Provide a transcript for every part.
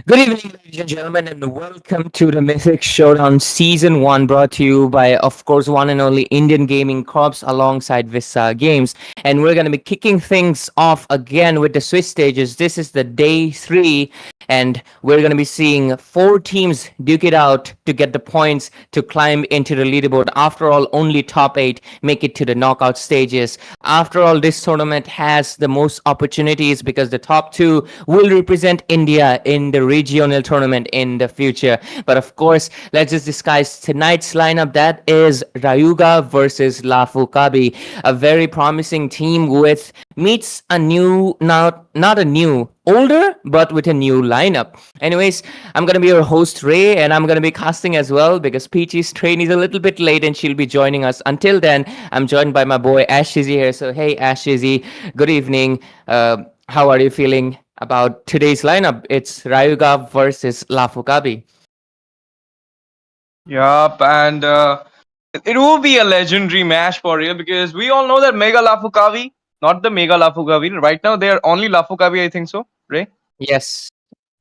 Good evening, ladies and gentlemen, and welcome to the Mythic Showdown Season 1, brought to you by, of course, one and only Indian Gaming Corps alongside Vista Games. And we're going to be kicking things off again with the Swiss stages. This is the day 3, and we're going to be seeing 4 teams duke it out to get the points to climb into the leaderboard. After all, only top 8 make it to the knockout stages. After all, this tournament has the most opportunities because the top 2 will represent India in the regional tournament in the future. But of course, let's just discuss tonight's lineup. That is Rayuga versus Lafu Kabi, a very promising team with meets a new, not a new, older, but with a new lineup. Anyways, I'm gonna be your host Ray, and I'm gonna be casting as well because Peachy's train is a little bit late, and she'll be joining us. Until then, I'm joined by my boy Ash Shizzy here. So hey, Ash Shizzy, good evening. How are you feeling about today's lineup? It's Rayuga versus Lafu Kabi. Yup, and it will be a legendary match for real because we all know that Mega Lafukavi, not the Mega Lafukavi. Right now, they're only Lafukavi, I think so, Ray? Yes.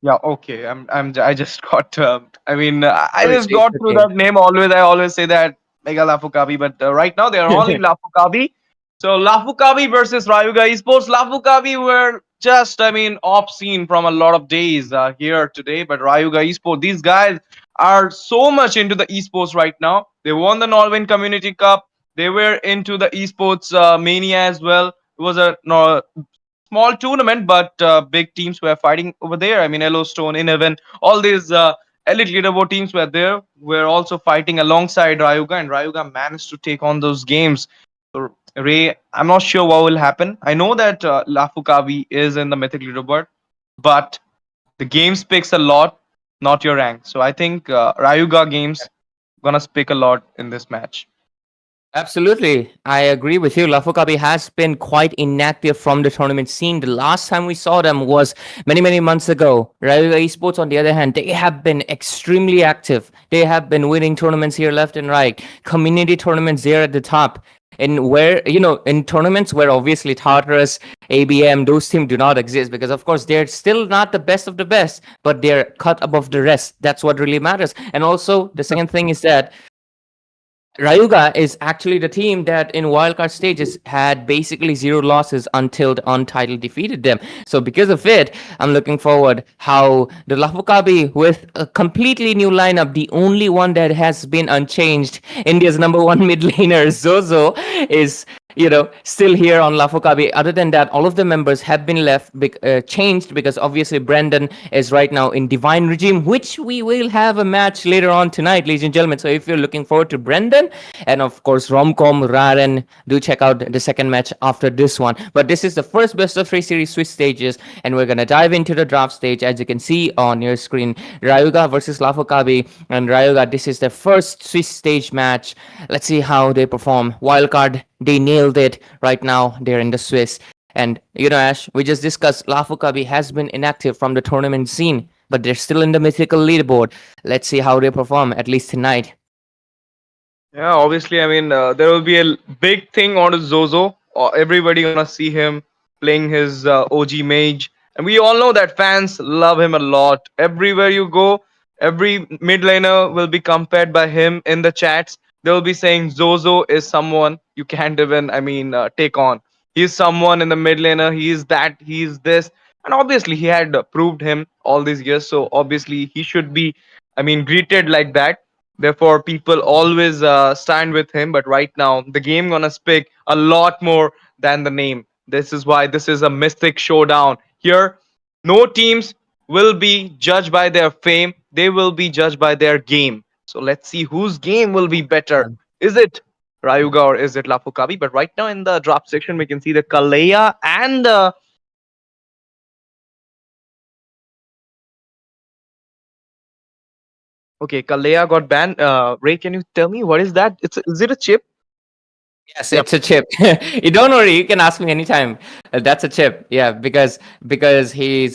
Yeah, okay. I just got. I just It's got through okay. that name. I always say that Mega Lafukavi, but right now they are only Lafukavi. So Lafukavi versus Rayuga Esports. Lafukavi were just, off scene from a lot of days here today, but Rayuga Esports, these guys are so much into the esports right now. They won the Norway Community Cup. They were into the esports mania as well. It was a no, small tournament, but big teams were fighting over there. I mean, Yellowstone, Ineven, all these elite leaderboard teams were there. Were also fighting alongside Rayuga, and Rayuga managed to take on those games. So, Ray, I'm not sure what will happen. I know that Lafukavi is in the mythic leaderboard, but the game speaks a lot, not your rank. So I think Rayuga games gonna speak a lot in this match. Absolutely. I agree with you. Lafokabi has been quite inactive from the tournament scene. The last time we saw them was many, many months ago. Rayuga Esports, on the other hand, they have been extremely active. They have been winning tournaments here left and right, community tournaments there at the top. And where, in tournaments where obviously Tartarus, ABM, those teams do not exist because, of course, they're still not the best of the best, but they're cut above the rest. That's what really matters. And also, the second thing is that Rayuga is actually the team that in wildcard stages had basically 0 losses until the Untitled defeated them. So because of it, I'm looking forward how the Lafukabi with a completely new lineup, the only one that has been unchanged, India's number 1 mid laner, Zozo, is still here on Lafokabi. Other than that, all of the members have been changed because obviously Brandon is right now in Divine Regime, which we will have a match later on tonight, ladies and gentlemen. So if you're looking forward to Brandon and of course Romcom, Raren, do check out the second match after this one. But this is the first best of 3 series Swiss stages, and we're gonna dive into the draft stage. As you can see on your screen, Rayuga versus Lafokabi, and Rayuga, this is the first Swiss stage match. Let's see how they perform. Wildcard, they nailed it. Right now, they're in the Swiss. And, Ash, we just discussed Lafukabi has been inactive from the tournament scene, but they're still in the mythical leaderboard. Let's see how they perform, at least tonight. Yeah, obviously, there will be a big thing on Zozo. Everybody gonna see him playing his OG mage, and we all know that fans love him a lot. Everywhere you go, every mid laner will be compared by him in the chats. They will be saying Zozo is someone you can't even, take on. He's someone in the mid laner. He is that. He is this, and obviously he had proved him all these years. So obviously he should be, greeted like that. Therefore, people always stand with him. But right now, the game gonna speak a lot more than the name. This is why this is a mythic showdown. Here, no teams will be judged by their fame. They will be judged by their game. So let's see whose game will be better. Is it Rayuga or is it Lafukabi? But right now in the drop section, we can see the Kalea and the okay, Kalea got banned. Ray, can you tell me what is that? Is it a chip? Yes, Yep. it's a chip. You don't worry, you can ask me anytime. That's a chip. Yeah, because he's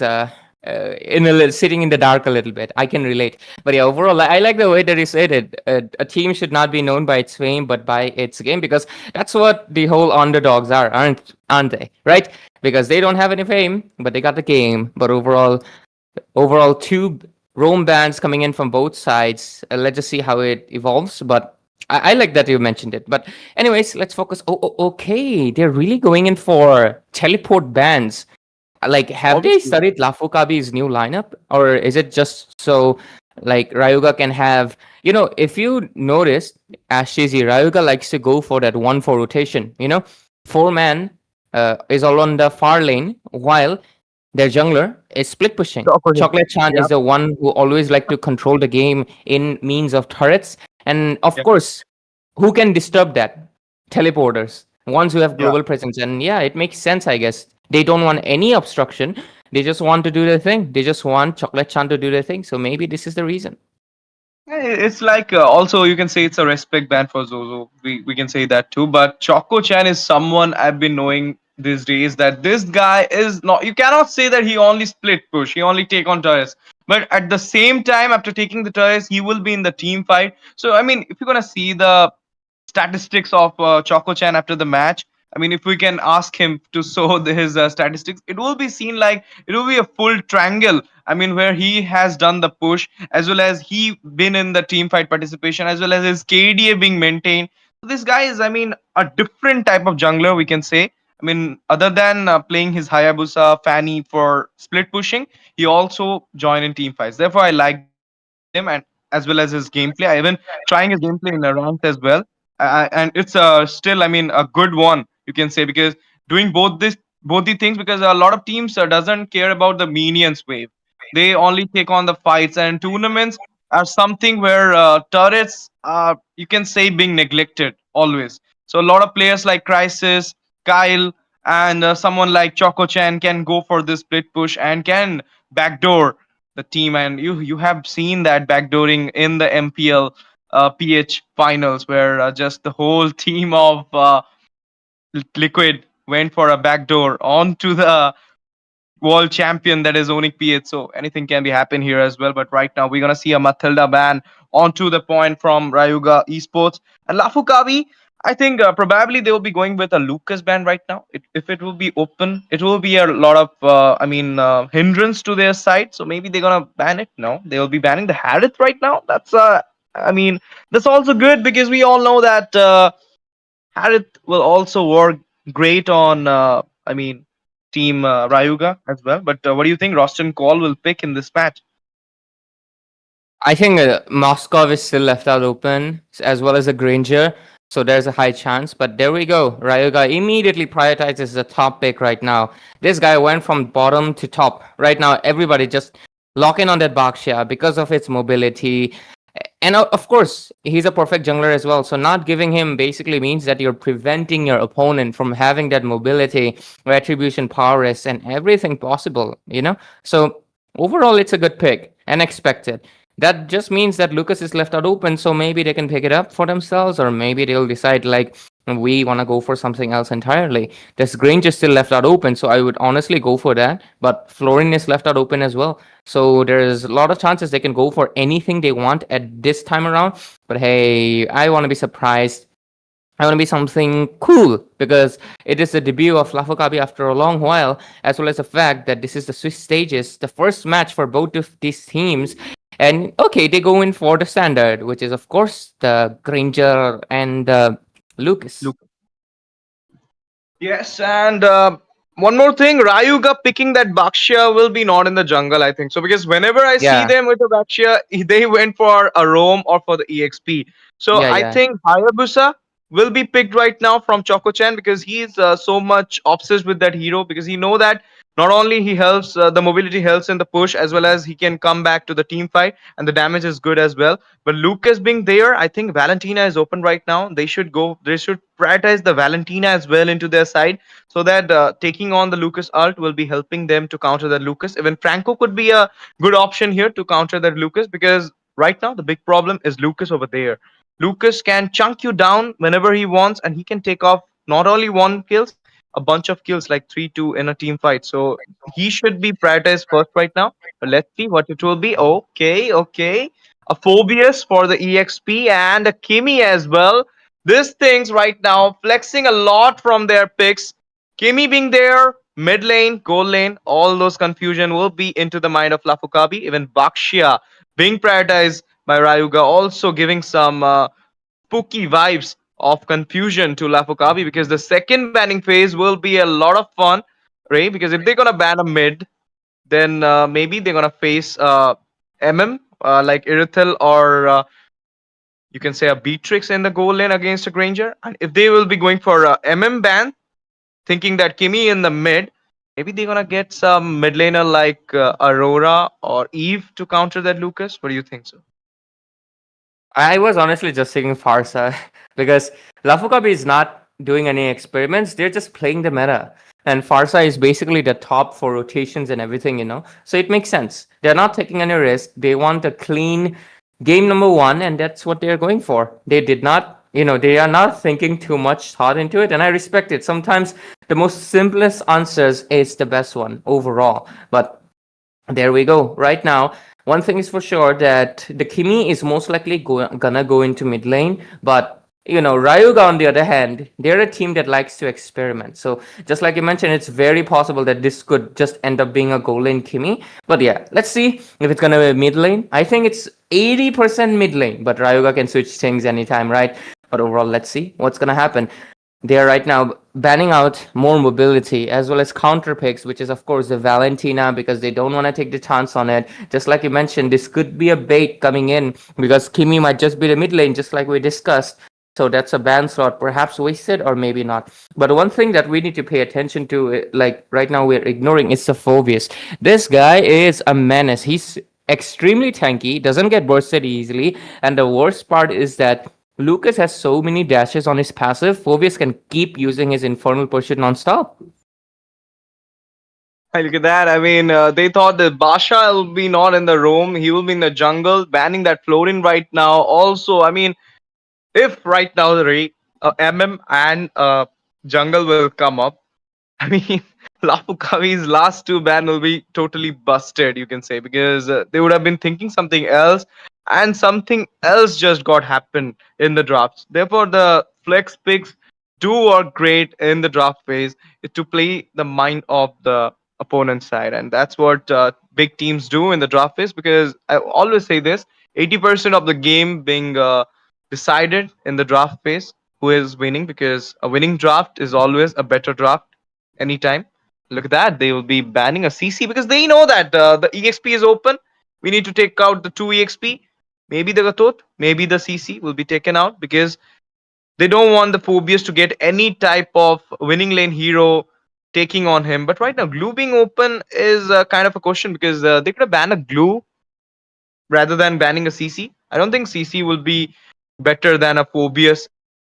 sitting in the dark a little bit. I can relate. But yeah, overall, I like the way that you said it. A team should not be known by its fame, but by its game, because that's what the whole underdogs are, aren't they? Right? Because they don't have any fame, but they got the game. But overall, Overall, two roam bans coming in from both sides. Let's just see how it evolves. But I like that you mentioned it. But anyways, let's focus. Okay, they're really going in for teleport bans. Like, have they Obviously. studied Lafu Kabi's new lineup, or is it just so like Rayuga can have? If you notice, Ashizi Rayuga likes to go for that 1-4 rotation. Four man is all on the far lane, while their jungler is split pushing. Choco him. Chocolate Chan Yeah. is the one who always like to control the game in means of turrets, and of Yeah. course, who can disturb that? Teleporters, ones who have Yeah. global presence. And yeah, it makes sense, I guess. They don't want any obstruction. They just want to do their thing. They just want Chocolate Chan to do their thing. So maybe this is the reason. It's like also you can say it's a respect band for Zozo. We can say that too. But Choco Chan is someone I've been knowing these days that this guy is not. You cannot say that he only split push. He only take on turrets. But at the same time, after taking the turrets, he will be in the team fight. So I mean, if you're gonna see the statistics of Choco Chan after the match. I mean, if we can ask him to show his statistics, it will be seen like it will be a full triangle. I mean, where he has done the push as well as he been in the team fight participation as well as his KDA being maintained. So this guy is, I mean, a different type of jungler we can say. I mean, other than playing his Hayabusa Fanny for split pushing, he also joined in team fights. Therefore, I like him and as well as his gameplay. I even trying his gameplay in the ranked as well and it's still I mean a good one you can say because doing both the things because a lot of teams doesn't care about the minions wave. They only take on the fights and tournaments are something where turrets are you can say being neglected always. So a lot of players like Crisis, Kyle, and someone like Choco Chan can go for this split push and can backdoor the team. And you have seen that backdooring in the MPL PH finals where just the whole team of Liquid went for a backdoor onto the world champion that is owning PH. So anything can be happen here as well. But right now we're gonna see a Matilda ban onto the point from Rayuga Esports and Lafu Kabi. I think probably they will be going with a Lucas ban right now. If it will be open, it will be a lot of hindrance to their side. So maybe they're gonna ban it. No, they will be banning the Harith right now. That's I mean that's also good because we all know that Harith will also work great on, I mean, Team Rayuga as well. But what do you think Roston Call will pick in this match? I think Moscow is still left out open, as well as a Granger. So there's a high chance. But there we go. Rayuga immediately prioritizes the top pick right now. This guy went from bottom to top. Right now, everybody just lock in on that Bakshia because of its mobility. And of course, he's a perfect jungler as well. So not giving him basically means that you're preventing your opponent from having that mobility, retribution, power rest, and everything possible. So overall, it's a good pick and expected. That just means that Lucas is left out open, so maybe they can pick it up for themselves, or maybe they'll decide like we want to go for something else entirely. This Grange is still left out open, so I would honestly go for that. But Florin is left out open as well, so there's a lot of chances they can go for anything they want at this time around. But hey, I want to be surprised. I want to be something cool because it is the debut of Lafu Kabi after a long while, as well as the fact that this is the Swiss stages, the first match for both of these teams. And okay, they go in for the standard, which is of course the Granger and Lucas. Yes, and one more thing, Rayuga picking that Bakshia will be not in the jungle, I think. So because whenever I see Yeah, them with the Bakshia, they went for a roam or for the EXP. So yeah, I yeah. think Hayabusa will be picked right now from Choco-chan because he's so much obsessed with that hero because he know that not only he helps the mobility helps in the push as well as he can come back to the team fight and the damage is good as well. But Lucas being there, I think Valentina is open right now. They should prioritize the Valentina as well into their side so that taking on the Lucas ult will be helping them to counter the Lucas. Even Franco could be a good option here to counter that Lucas because right now the big problem is Lucas over there. Lucas can chunk you down whenever he wants and he can take off not only one kills, a bunch of kills like 3-2 in a team fight. So he should be prioritized first right now. But let's see what it will be. Okay, okay. A Phobius for the EXP and a Kimi as well. These things right now flexing a lot from their picks. Kimi being there, mid lane, goal lane, all those confusion will be into the mind of Lafu Kabi. Even Bakshia being prioritized by Rayuga, also giving some spooky vibes of confusion to Lafu Kabi, because the second banning phase will be a lot of fun, right? Because if they're gonna ban a mid, then maybe they're gonna face MM like Irithel, or you can say a Beatrix in the goal lane against a Granger. And if they will be going for a MM ban, thinking that Kimi in the mid, maybe they're gonna get some mid laner like Aurora or Eve to counter that Lucas. What do you think, so? I was honestly just thinking Farsa because Lafu Kabi is not doing any experiments. They're just playing the meta. And Farsa is basically the top for rotations and everything. So it makes sense. They're not taking any risk. They want a clean game number one, and that's what they're going for. They did not, they are not thinking too much thought into it, and I respect it. Sometimes the most simplest answers is the best one overall. But there we go. Right now, one thing is for sure that the Kimi is most likely gonna go into mid lane, but Ryuga on the other hand, they're a team that likes to experiment. So just like you mentioned, it's very possible that this could just end up being a goal lane Kimi. But yeah, let's see if it's gonna be mid lane. I think it's 80% mid lane, but Ryuga can switch things anytime, right? But overall, let's see what's gonna happen. They are right now banning out more mobility as well as counter picks, which is of course the Valentina, because they don't want to take the chance on it. Just like you mentioned, this could be a bait coming in because Kimi might just be the mid lane, just like we discussed. So that's a ban slot, perhaps wasted or maybe not. But one thing that we need to pay attention to, like right now we're ignoring, is the Phobius. This guy is a menace. He's extremely tanky, doesn't get bursted easily, and the worst part is that Lucas has so many dashes on his passive, Phobius can keep using his Infernal Pursuit non-stop. Hey, look at that. I mean, they thought that Basha will be not in the roam. He will be in the jungle, banning that Florin right now. Also, I mean, if right now the MM and jungle will come up, I mean, Lafu Kavi's last two ban will be totally busted, you can say, because they would have been thinking something else, and something else just got happened in the drafts. Therefore, the flex picks do work great in the draft phase to play the mind of the opponent's side, and that's what big teams do in the draft phase. Because I always say this: 80% of the game being decided in the draft phase, who is winning, because a winning draft is always a better draft anytime. Look at that. They will be banning a CC because they know that the EXP is open. We need to take out the 2 EXP. Maybe the Gatot, maybe the CC will be taken out because they don't want the Phobius to get any type of winning lane hero taking on him. But right now, Glue being open is kind of a question, because they could have banned a Glue rather than banning a CC. I don't think CC will be better than a Phobius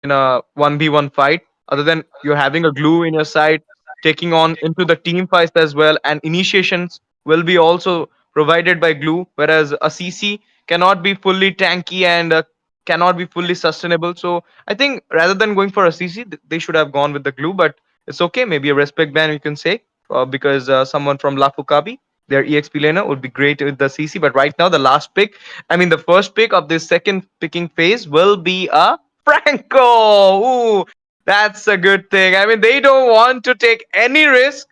in a 1v1 fight, other than you're having a Glue in your side, taking on into the team fights as well, and initiations will be also provided by Glue, whereas a CC cannot be fully tanky and cannot be fully sustainable. So I think rather than going for a CC, they should have gone with the Glue, but it's okay. Maybe a respect ban, you can say, because someone from Lafu Kabi, their EXP laner, would be great with the CC. But right now, the last pick, I mean, the first pick of this second picking phase will be a Franco. Ooh, that's a good thing. I mean, they don't want to take any risk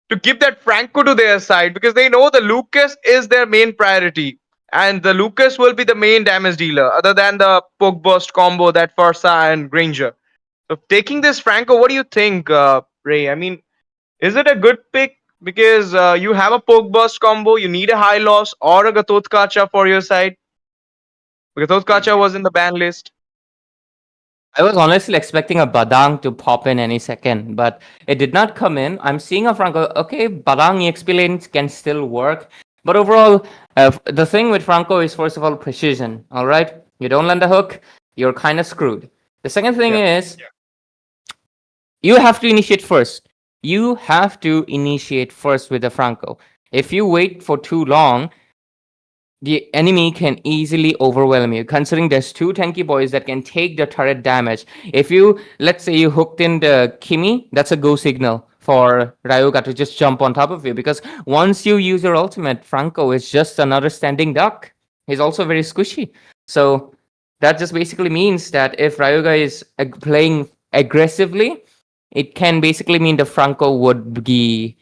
to keep that Franco to their side, because they know the Lucas is their main priority. And the Lucas will be the main damage dealer, other than the poke burst combo that Farsa and Granger. So taking this Franco, what do you think, Ray? I mean, is it a good pick? Because you have a poke burst combo, you need a high loss or a Gatot Kacha for your side. Gatot Kacha was in the ban list. I was honestly expecting a Badang to pop in any second, but it did not come in. I'm seeing a Franco. Okay, Badang EXP lanes can still work, but overall, the thing with Franco is, first of all, precision. All right, you don't land a hook, you're kind of screwed. The second thing is, you have to initiate first. You have to initiate first with the Franco. If you wait for too long, the enemy can easily overwhelm you, considering there's two tanky boys that can take the turret damage. If you, let's say you hooked in the Kimi, that's a go signal for Rayuga to just jump on top of you, because once you use your ultimate, Franco is just another standing duck. He's also very squishy. So that just basically means that if Rayuga is playing aggressively, it can basically mean the Franco would be,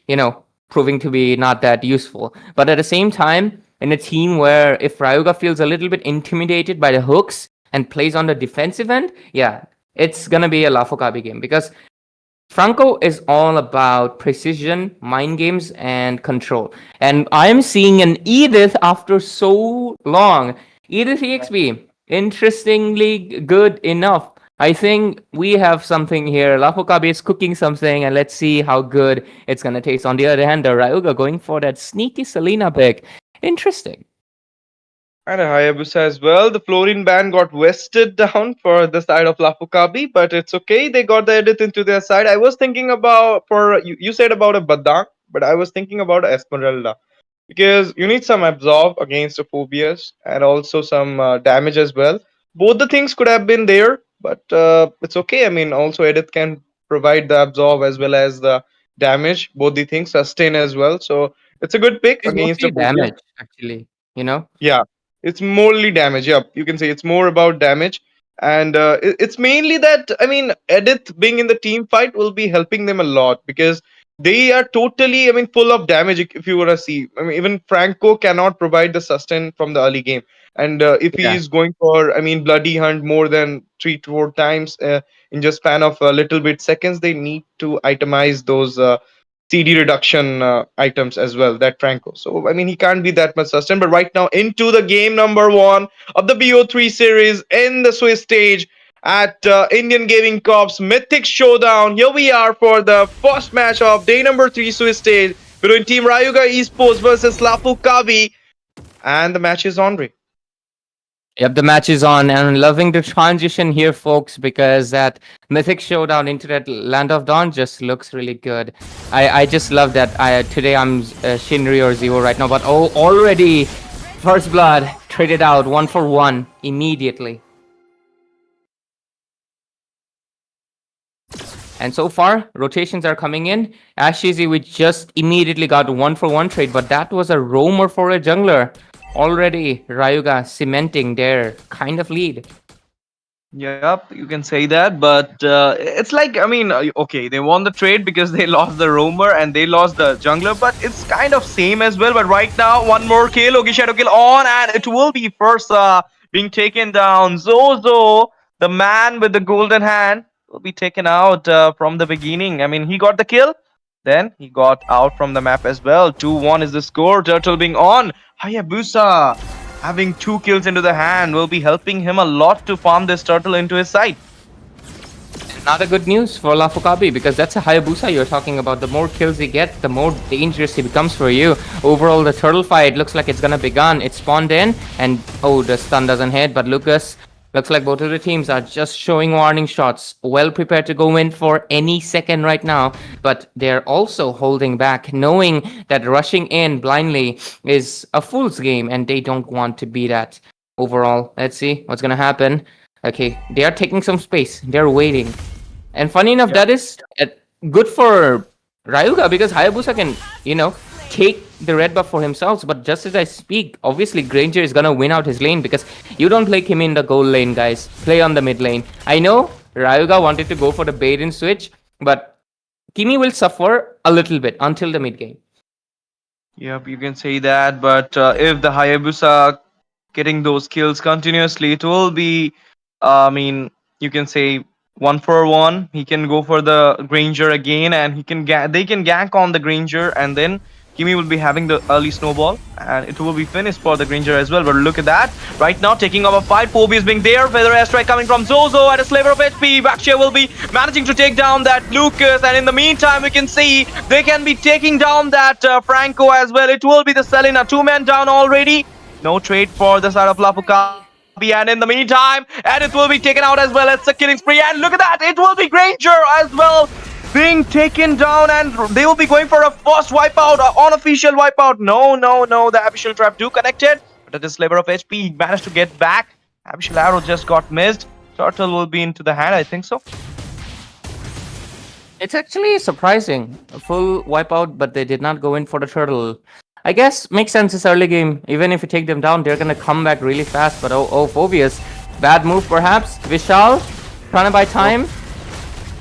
proving to be not that useful. But at the same time, in a team where if Rayuga feels a little bit intimidated by the hooks and plays on the defensive end, yeah, it's gonna be a Lafu Kabi game because Franco is all about precision, mind games, and control. And I'm seeing an Edith after so long. Edith EXP, interestingly good enough. I think we have something here. Lafu Kabi is cooking something, and let's see how good it's gonna taste. On the other hand, the Rayuga going for that sneaky Selena pick. Interesting. And a Hayabusa as well. The Florian ban got vested down for the side of Lafu Kabi, but it's okay. They got the edit into their side. I was thinking about you said about a Badang, but I was thinking about a Esmeralda because you need some absorb against the phobias and also some damage as well. Both the things could have been there, but it's okay. I mean, also Edith can provide the absorb as well as the damage. Both the things sustain as well, so it's a good pick It's against the mostly phobia. damage, actually. You know? Yeah, it's morely damage. Yeah, you can say it's more about damage, and it's mainly that I mean, Edith being in the team fight will be helping them a lot because they are totally, I mean, full of damage. If you were to see, I mean, even Franco cannot provide the sustain from the early game, and if he Yeah. is going for, I mean, bloody hunt more than 3 to 4 times in just span of a little bit seconds, they need to itemize those. CD reduction items as well, that Franco. So, I mean, he can't be that much sustained. But right now, into the game number 1 of the BO3 series in the Swiss stage at Indian Gaming Corp's Mythic Showdown. Here we are for the first match of day number 3 Swiss stage between Team Rayuga Esports versus Lafu Kabi. And the match is on, Ray. Yep, the match is on, and I'm loving the transition here, folks, because that Mythic Showdown into that Land of Dawn just looks really good. I just love that. Today I'm Shinri or Zero right now, but already First Blood traded out 1-for-1 immediately. And so far, rotations are coming in. Ashizi, we just immediately got 1-for-1 trade, but that was a roamer for a jungler. Already Rayuga cementing their kind of lead. Yep, you can say that, but it's like, I mean, okay, they won the trade because they lost the roamer and they lost the jungler, but it's kind of same as well. But right now, one more kill, Ogi Shadow kill on, and it will be first being taken down. Zozo, the man with the golden hand, will be taken out from the beginning. I mean, he got the kill, then he got out from the map as well. 2-1 is the score. Turtle being on. Hayabusa having 2 kills into the hand will be helping him a lot to farm this turtle into his side. Not a good news for Lafu Kabi because that's a Hayabusa you're talking about. The more kills he gets, the more dangerous he becomes for you. Overall, the turtle fight looks like it's gonna begun. It spawned in, and oh, the stun doesn't hit. But Lucas, looks like both of the teams are just showing warning shots. Well prepared to go in for any second right now, but they're also holding back, knowing that rushing in blindly is a fool's game, and they don't want to be that. Overall, let's see what's gonna happen. Okay, they are taking some space. They're waiting. And funny enough, that is good for Rayuga because Hayabusa can, take the red buff for himself. But just as I speak, obviously Granger is gonna win out his lane because you don't play Kimi in the gold lane, guys. Play on the mid lane. I know Rayuga wanted to go for the bait and switch, but Kimi will suffer a little bit until the mid game. Yep, you can say that, but if the Hayabusa getting those kills continuously, it will be, I mean, you can say 1-for-1. He can go for the Granger again, and they can gank on the Granger, and then Kimi will be having the early snowball, and it will be finished for the Granger as well. But look at that. Right now, taking up a fight. Phoebe being there. Feather airstrike coming from Zozo at a sliver of HP. Backshare will be managing to take down that Lucas. And in the meantime, we can see they can be taking down that Franco as well. It will be the Selena. 2-man down already. No trade for the side of Lafu Kabi. And in the meantime, Edith will be taken out as well. It's a killing spree. And look at that. It will be Granger as well, being taken down, and they will be going for a first wipeout, unofficial wipeout. No, the Abyssal Trap 2 connected, but at this sliver of HP, he managed to get back. Abyssal Arrow just got missed. Turtle will be into the hand, I think so. It's actually surprising. A full wipeout, but they did not go in for the turtle. I guess makes sense this early game. Even if you take them down, they're gonna come back really fast. But oh, Phobius. Bad move perhaps. Vishal trying to buy time.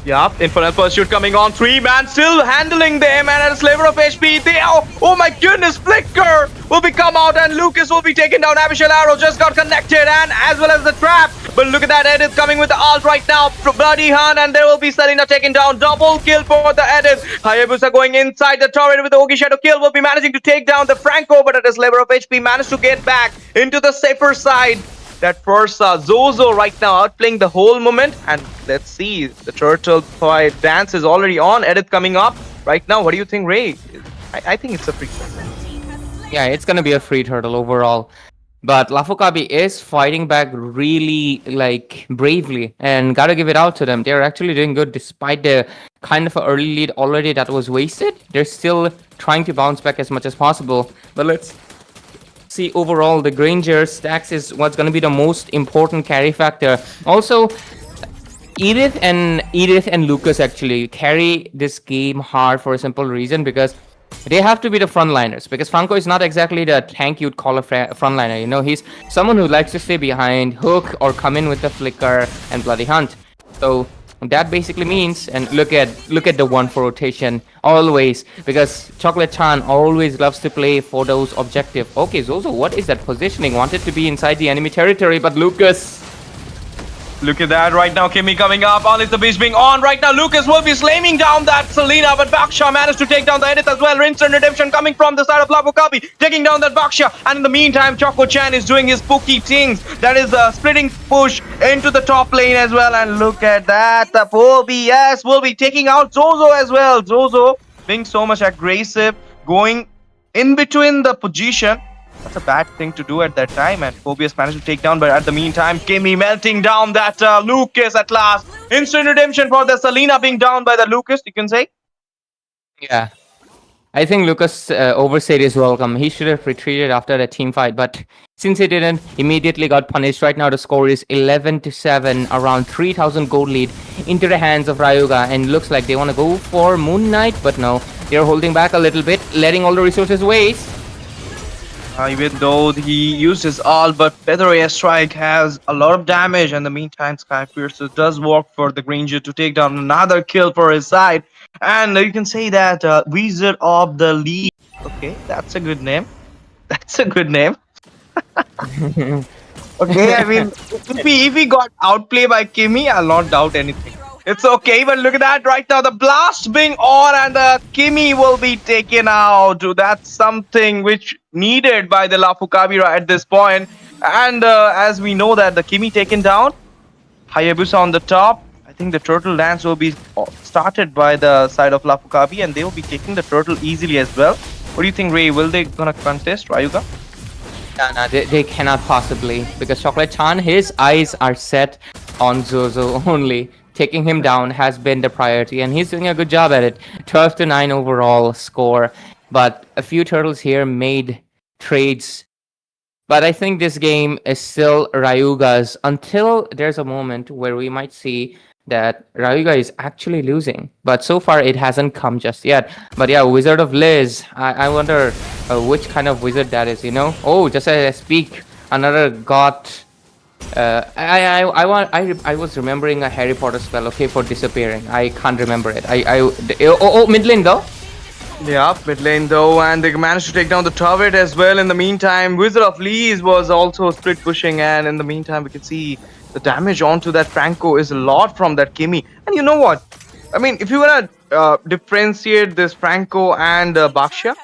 Yup, Infernal Pursuit coming on. 3-man still handling them, and at a sliver of HP, they oh my goodness, Flicker will be come out, and Lucas will be taken down. Abyssal Arrow just got connected, and as well as the trap. But look at that, Edith coming with the ult right now. Bloody Hunt, and there will be Selena taken down. Double kill for the Edith. Hayabusa going inside the turret with the Ogi Shadow kill, will be managing to take down the Franco, but at a sliver of HP, managed to get back into the safer side. That first Zozo right now outplaying the whole moment, and let's see, the turtle fight dance is already on. Edith coming up right now. What do you think, Ray? I think it's a free turtle. Yeah, it's gonna be a free turtle overall. But Lafu Kabi is fighting back really like bravely, and gotta give it out to them. They're actually doing good despite the kind of an early lead already that was wasted. They're still trying to bounce back as much as possible. But let's see overall, the Granger stacks is what's going to be the most important carry factor. Also, Edith and Lucas actually carry this game hard for a simple reason, because they have to be the frontliners, because Franco is not exactly the tank you'd call a frontliner. You know, he's someone who likes to stay behind, hook, or come in with the Flicker and Bloody Hunt. So that basically means, and look at the 1-4 rotation always, because Chocolate Chan always loves to play for those objectives. Okay, Zozo, what is that positioning? Wanted to be inside the enemy territory, but Lucas. Look at that right now, Kimmy coming up. All is the beast being on right now. Lucas will be slamming down that Selena, but Baksha managed to take down the Edith as well. Rinse and Redemption coming from the side of Lafu Kabi, taking down that Baksha. And in the meantime, Choco Chan is doing his spooky things. That is the splitting push into the top lane as well. And look at that, the 4BS will be taking out Zozo as well. Zozo being so much aggressive, going in between the position. That's a bad thing to do at that time, and Phobius managed to take down, but at the meantime, Kimmy melting down that Lucas at last. Instant redemption for the Selena being down by the Lucas, you can say. Yeah, I think Lucas overstayed his welcome. He should have retreated after the team fight, but since he didn't, immediately got punished. Right now, the score is 11-7, around 3,000 gold lead into the hands of Rayuga, and looks like they want to go for Moon Knight, but no, they're holding back a little bit, letting all the resources waste. Even though he used his ult, but Feather Airstrike has a lot of damage. In the meantime, Skypiercer does work for the Granger to take down another kill for his side. And you can say that Wizard of the League. Okay, that's a good name. That's a good name. Okay, I mean, if he got outplayed by Kimmy, I'll not doubt anything. It's okay, but look at that right now. The blast being on, and the Kimmy will be taken out. That's something which needed by the Lafu Kabi at this point. And as we know that the Kimmy taken down, Hayabusa on the top. I think the turtle dance will be started by the side of Lafu Kabi, and they will be taking the turtle easily as well. What do you think, Ray? Will they gonna contest Rayuga? No, they cannot possibly, because Chocolate Chan, his eyes are set on Zozo only. Taking him down has been the priority, and he's doing a good job at it. 12-9 overall score, but a few turtles here made trades. But I think this game is still Rayuga's until there's a moment where we might see that Rayuga is actually losing. But so far, it hasn't come just yet. But yeah, Wizard of Liz. I wonder which kind of wizard that is, you know? Oh, just as I speak, another got... I was remembering a Harry Potter spell, okay, for disappearing. I can't remember it. Mid lane though? Yeah, mid lane though, and they managed to take down the turret as well. In the meantime, Wizard of Lees was also split pushing, and in the meantime, we can see the damage onto that Franco is a lot from that Kimmy. And you know what? I mean, if you wanna differentiate this Franco and Baksha,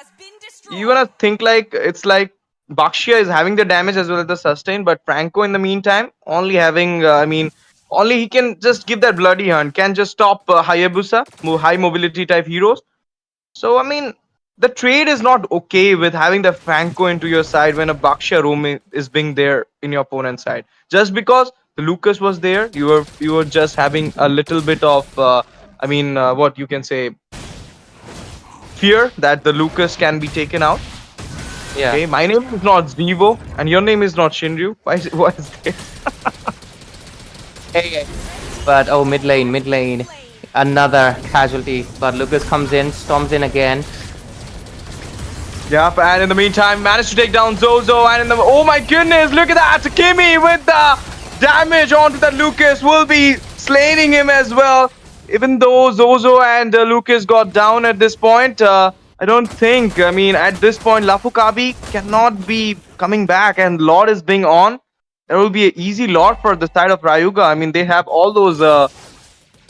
you wanna think like it's like Baksha is having the damage as well as the sustain, but Franco in the meantime only having, only he can just give that Bloody Hunt, can just stop Hayabusa, high mobility type heroes. So, I mean, the trade is not okay with having the Franco into your side when a Baksha roam is being there in your opponent's side. Just because the Lucas was there, you were just having a little bit of, what you can say, fear that the Lucas can be taken out. Yeah. Okay, my name is not Zivo, and your name is not Shinryu. Why is this? Hey, but oh, mid lane, another casualty. But Lucas comes in, storms in again. Yep, and in the meantime, managed to take down Zozo, and oh my goodness, look at that! Kimmy with the damage onto that Lucas will be slaying him as well. even though Zozo and Lucas got down at this point, I don't think. I mean, at this point, Lafu Kabi cannot be coming back, and Lord is being on. There will be an easy Lord for the side of Rayuga. I mean, they have all those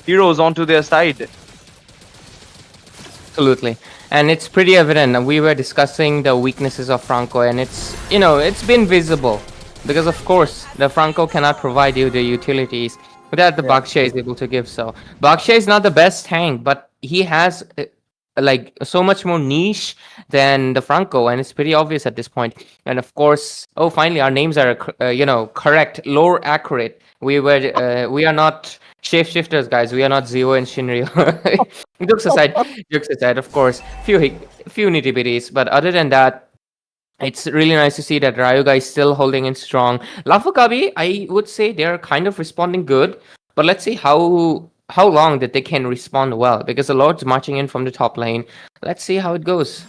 heroes onto their side. Absolutely. And it's pretty evident. And we were discussing the weaknesses of Franco, and it's been visible. Because, of course, the Franco cannot provide you the utilities that the Baksha is able to give. So, Baksha is not the best tank, but he has like so much more niche than the Franco, and it's pretty obvious at this point. And of course, oh, finally, our names are correct, lore accurate. We are not shapeshifters, guys. We are not Zio and Shinryu. Jokes aside, of course, few nitty bitties, but other than that, it's really nice to see that Rayuga is still holding in strong. Lafu Kabi, I would say they're kind of responding good, but let's see how long that they can respond well, because the Lord's marching in from the top lane. Let's see how it goes.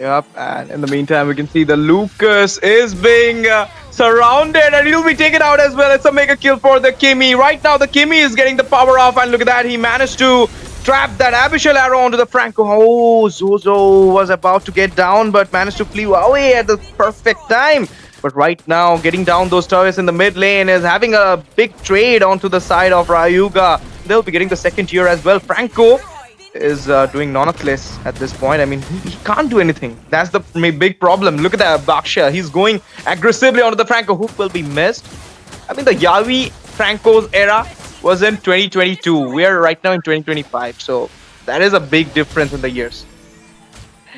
Yep, and in the meantime, we can see the Lucas is being surrounded, and he'll be taken out as well. It's a mega kill for the Kimi. Right now, the Kimi is getting the power off, and look at that. He managed to trap that abyssal arrow onto the Franco. Oh, Zozo was about to get down, but managed to flee away at the perfect time. But right now, getting down those turrets in the mid lane is having a big trade onto the side of Rayuga. They'll be getting the second tier as well. Franco is doing nonetheless at this point. I mean, he can't do anything. That's the big problem. Look at that Baksha. He's going aggressively onto the Franco. Hook will be missed. I mean, the Yavi Franco's era was in 2022. We are right now in 2025. So that is a big difference in the years.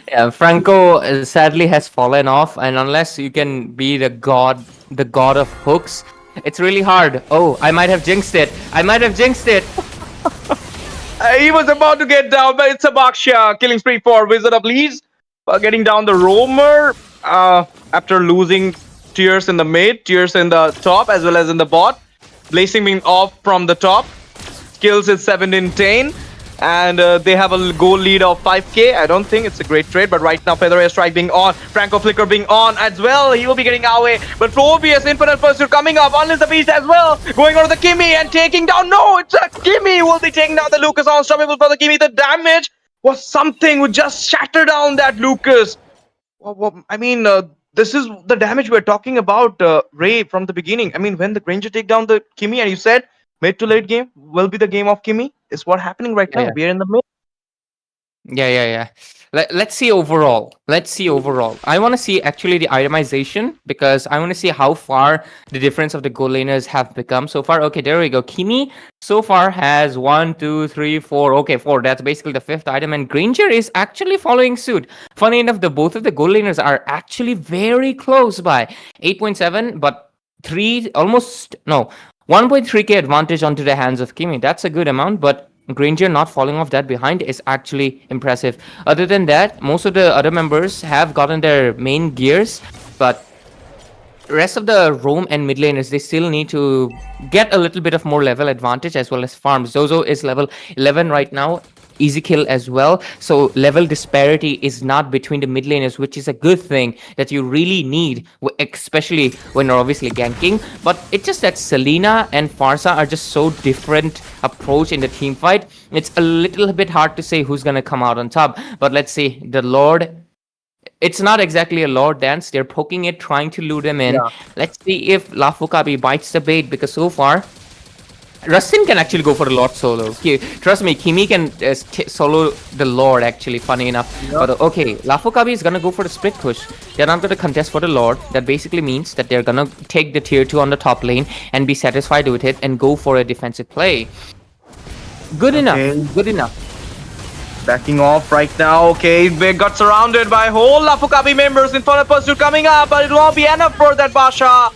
Yeah, Franco sadly has fallen off, and unless you can be the god of hooks, it's really hard. Oh, I might have jinxed it. He was about to get down, but it's a Baksha killing spree for Wizard of Leeds. Getting down the Roamer after losing tiers in the mid, tiers in the top, as well as in the bot. Blazing being off from the top. Skills is 7 in 10. And they have a goal lead of 5k. I don't think it's a great trade, but right now Feather Air Strike being on, Franco Flicker being on as well. He will be getting away, but Probius Infinite Pursuit coming up, Unleash the Beast as well, going on to the Kimi and taking down. No, it's a Kimi will be taking down the Lucas. Unstoppable for the Kimi. The damage was something would just shatter down that Lucas. I mean, this is the damage we're talking about, Ray, from the beginning. I mean, when the Granger take down the Kimi, and you said mid to late game will be the game of Kimi. Is what happening right now. Yeah. We are in the mid. Yeah. Let's see overall. I want to see actually the itemization, because I want to see how far the difference of the goal laners have become so far. Okay, there we go. Kimi so far has 1, 2, 3, 4. Okay, 4. That's basically the 5th item, and Granger is actually following suit. Funny enough, both of the goal laners are actually very close by 8.7, but 1.3k advantage onto the hands of Kimi. That's a good amount, but Granger not falling off that behind is actually impressive. Other than that, most of the other members have gotten their main gears, but rest of the roam and mid laners, they still need to get a little bit of more level advantage as well as farm. Zozo is level 11 right now. Easy kill as well, so level disparity is not between the mid laners, which is a good thing that you really need, especially when you're obviously ganking. But it's just that Selena and Farsa are just so different approach in the team fight. It's a little bit hard to say who's gonna come out on top, but let's see. The Lord, it's not exactly a Lord dance. They're poking it, trying to lure them in. Let's see if Lafu Kabi bites the bait, because so far Rustin can actually go for the Lord solo. Trust me, Kimi can solo the Lord actually, funny enough. But okay, Lafu Kabi is gonna go for the split push. They're not gonna contest for the Lord. That basically means that they're gonna take the tier 2 on the top lane and be satisfied with it and go for a defensive play. Good enough. Backing off right now. Okay, they got surrounded by whole Lafu Kabi members. Infinite Pursuit coming up, but it won't be enough for that Basha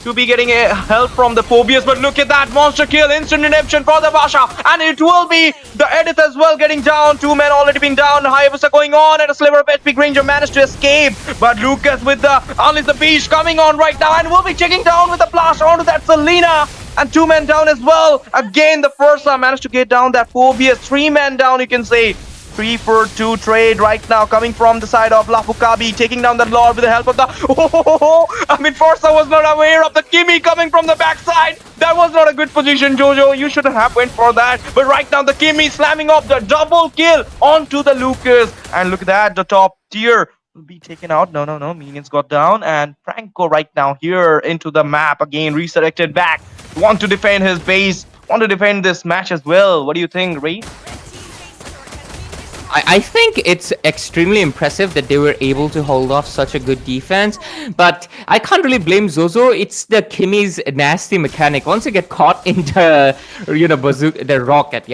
to be getting help from the Phobius. But look at that monster kill, instant redemption for the Basha, and it will be the Edith as well getting down. 2 men already been down. Hayabusa going on, and a sliver of HP. Granger managed to escape, but Lucas with the Unleash the Beast coming on right now, and will be checking down with the blast onto that Selena, and 2 men down as well. Again, the first managed to get down that Phobius. 3 men down, you can say. 3-for-2 trade right now coming from the side of Lafu Kabi, taking down the Lord with the help of the... I mean, Forza was not aware of the Kimi coming from the backside. That was not a good position, Jojo. You shouldn't have went for that. But right now, the Kimi slamming off the double kill onto the Lucas. And look at that, the top tier will be taken out. No. Minions got down. And Franco right now here into the map again, redirected back. Want to defend his base. Want to defend this match as well. What do you think, Ray? I think it's extremely impressive that they were able to hold off such a good defense, but I can't really blame Zozo. It's the Kimi's nasty mechanic. Once you get caught in the, bazooka, the rocket,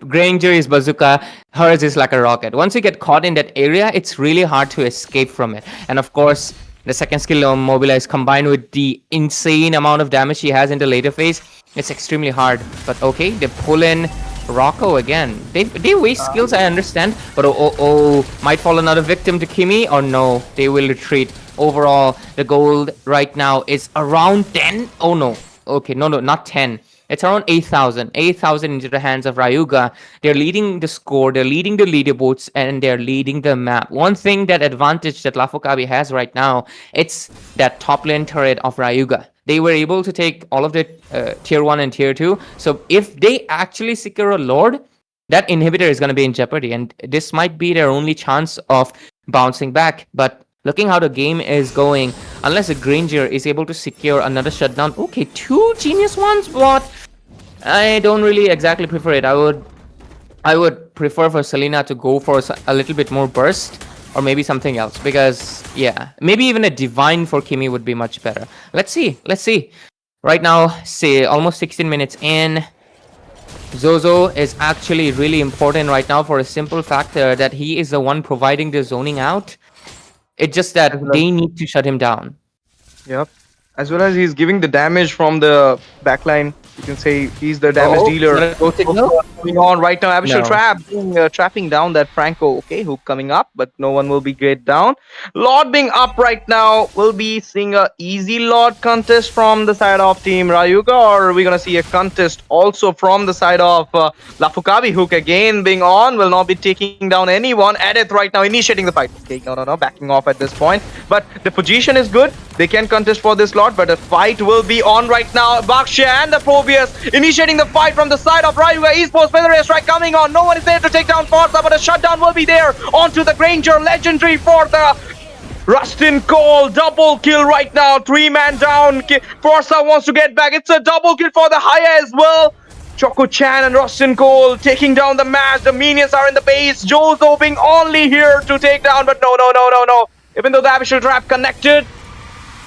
Granger is bazooka, hers is like a rocket. Once you get caught in that area, it's really hard to escape from it. And of course, the second skill on Mobilize combined with the insane amount of damage she has in the later phase, it's extremely hard. But okay, they pull in Rocco again. They waste skills, I understand, but might fall another victim to Kimi, or no, they will retreat. Overall, the gold right now is around 10. Oh no, okay, no, not 10. It's around 8,000. 8,000 into the hands of Rayuga. They're leading the score, they're leading the leaderboards, and they're leading the map. One thing, that advantage that Lafu Kabi has right now, it's that top lane turret of Rayuga. They were able to take all of the tier 1 and tier 2. So if they actually secure a Lord, that inhibitor is going to be in jeopardy. And this might be their only chance of bouncing back. But looking how the game is going, unless a Granger is able to secure another shutdown. Okay, 2 genius ones, but I don't really exactly prefer it. I would prefer for Selena to go for a little bit more burst. Or maybe something else, because maybe even a divine for Kimi would be much better. Let's see. Right now, say almost 16 minutes in. Zozo is actually really important right now for a simple factor that he is the one providing the zoning out. It's just that they need to shut him down. Yep. As well as he's giving the damage from the backline. You can say he's the damage dealer. Going on right now, Abyssal Trap trapping down that Franco. Okay, hook coming up, but no one will be get down. Lord being up right now. Will be seeing a easy Lord contest from the side of Team Rayuga, or are we gonna see a contest also from the side of Lafu Kabi? Hook again being on, will not be taking down anyone. Edith right now initiating the fight. Okay, no, backing off at this point. But the position is good. They can contest for this Lord, but the fight will be on right now. Baksha and the Probius initiating the fight from the side of Rayuga Esports. Feather strike coming on. No one is there to take down Forza, but a shutdown will be there onto the Granger. Legendary for the Rustin Cole. Double kill right now. 3-man down. Forza wants to get back. It's a double kill for the Haya as well. Choco Chan and Rustin Cole taking down the match. The minions are in the base. Jozo being only here to take down, but no. Even though the Abyssal Trap connected,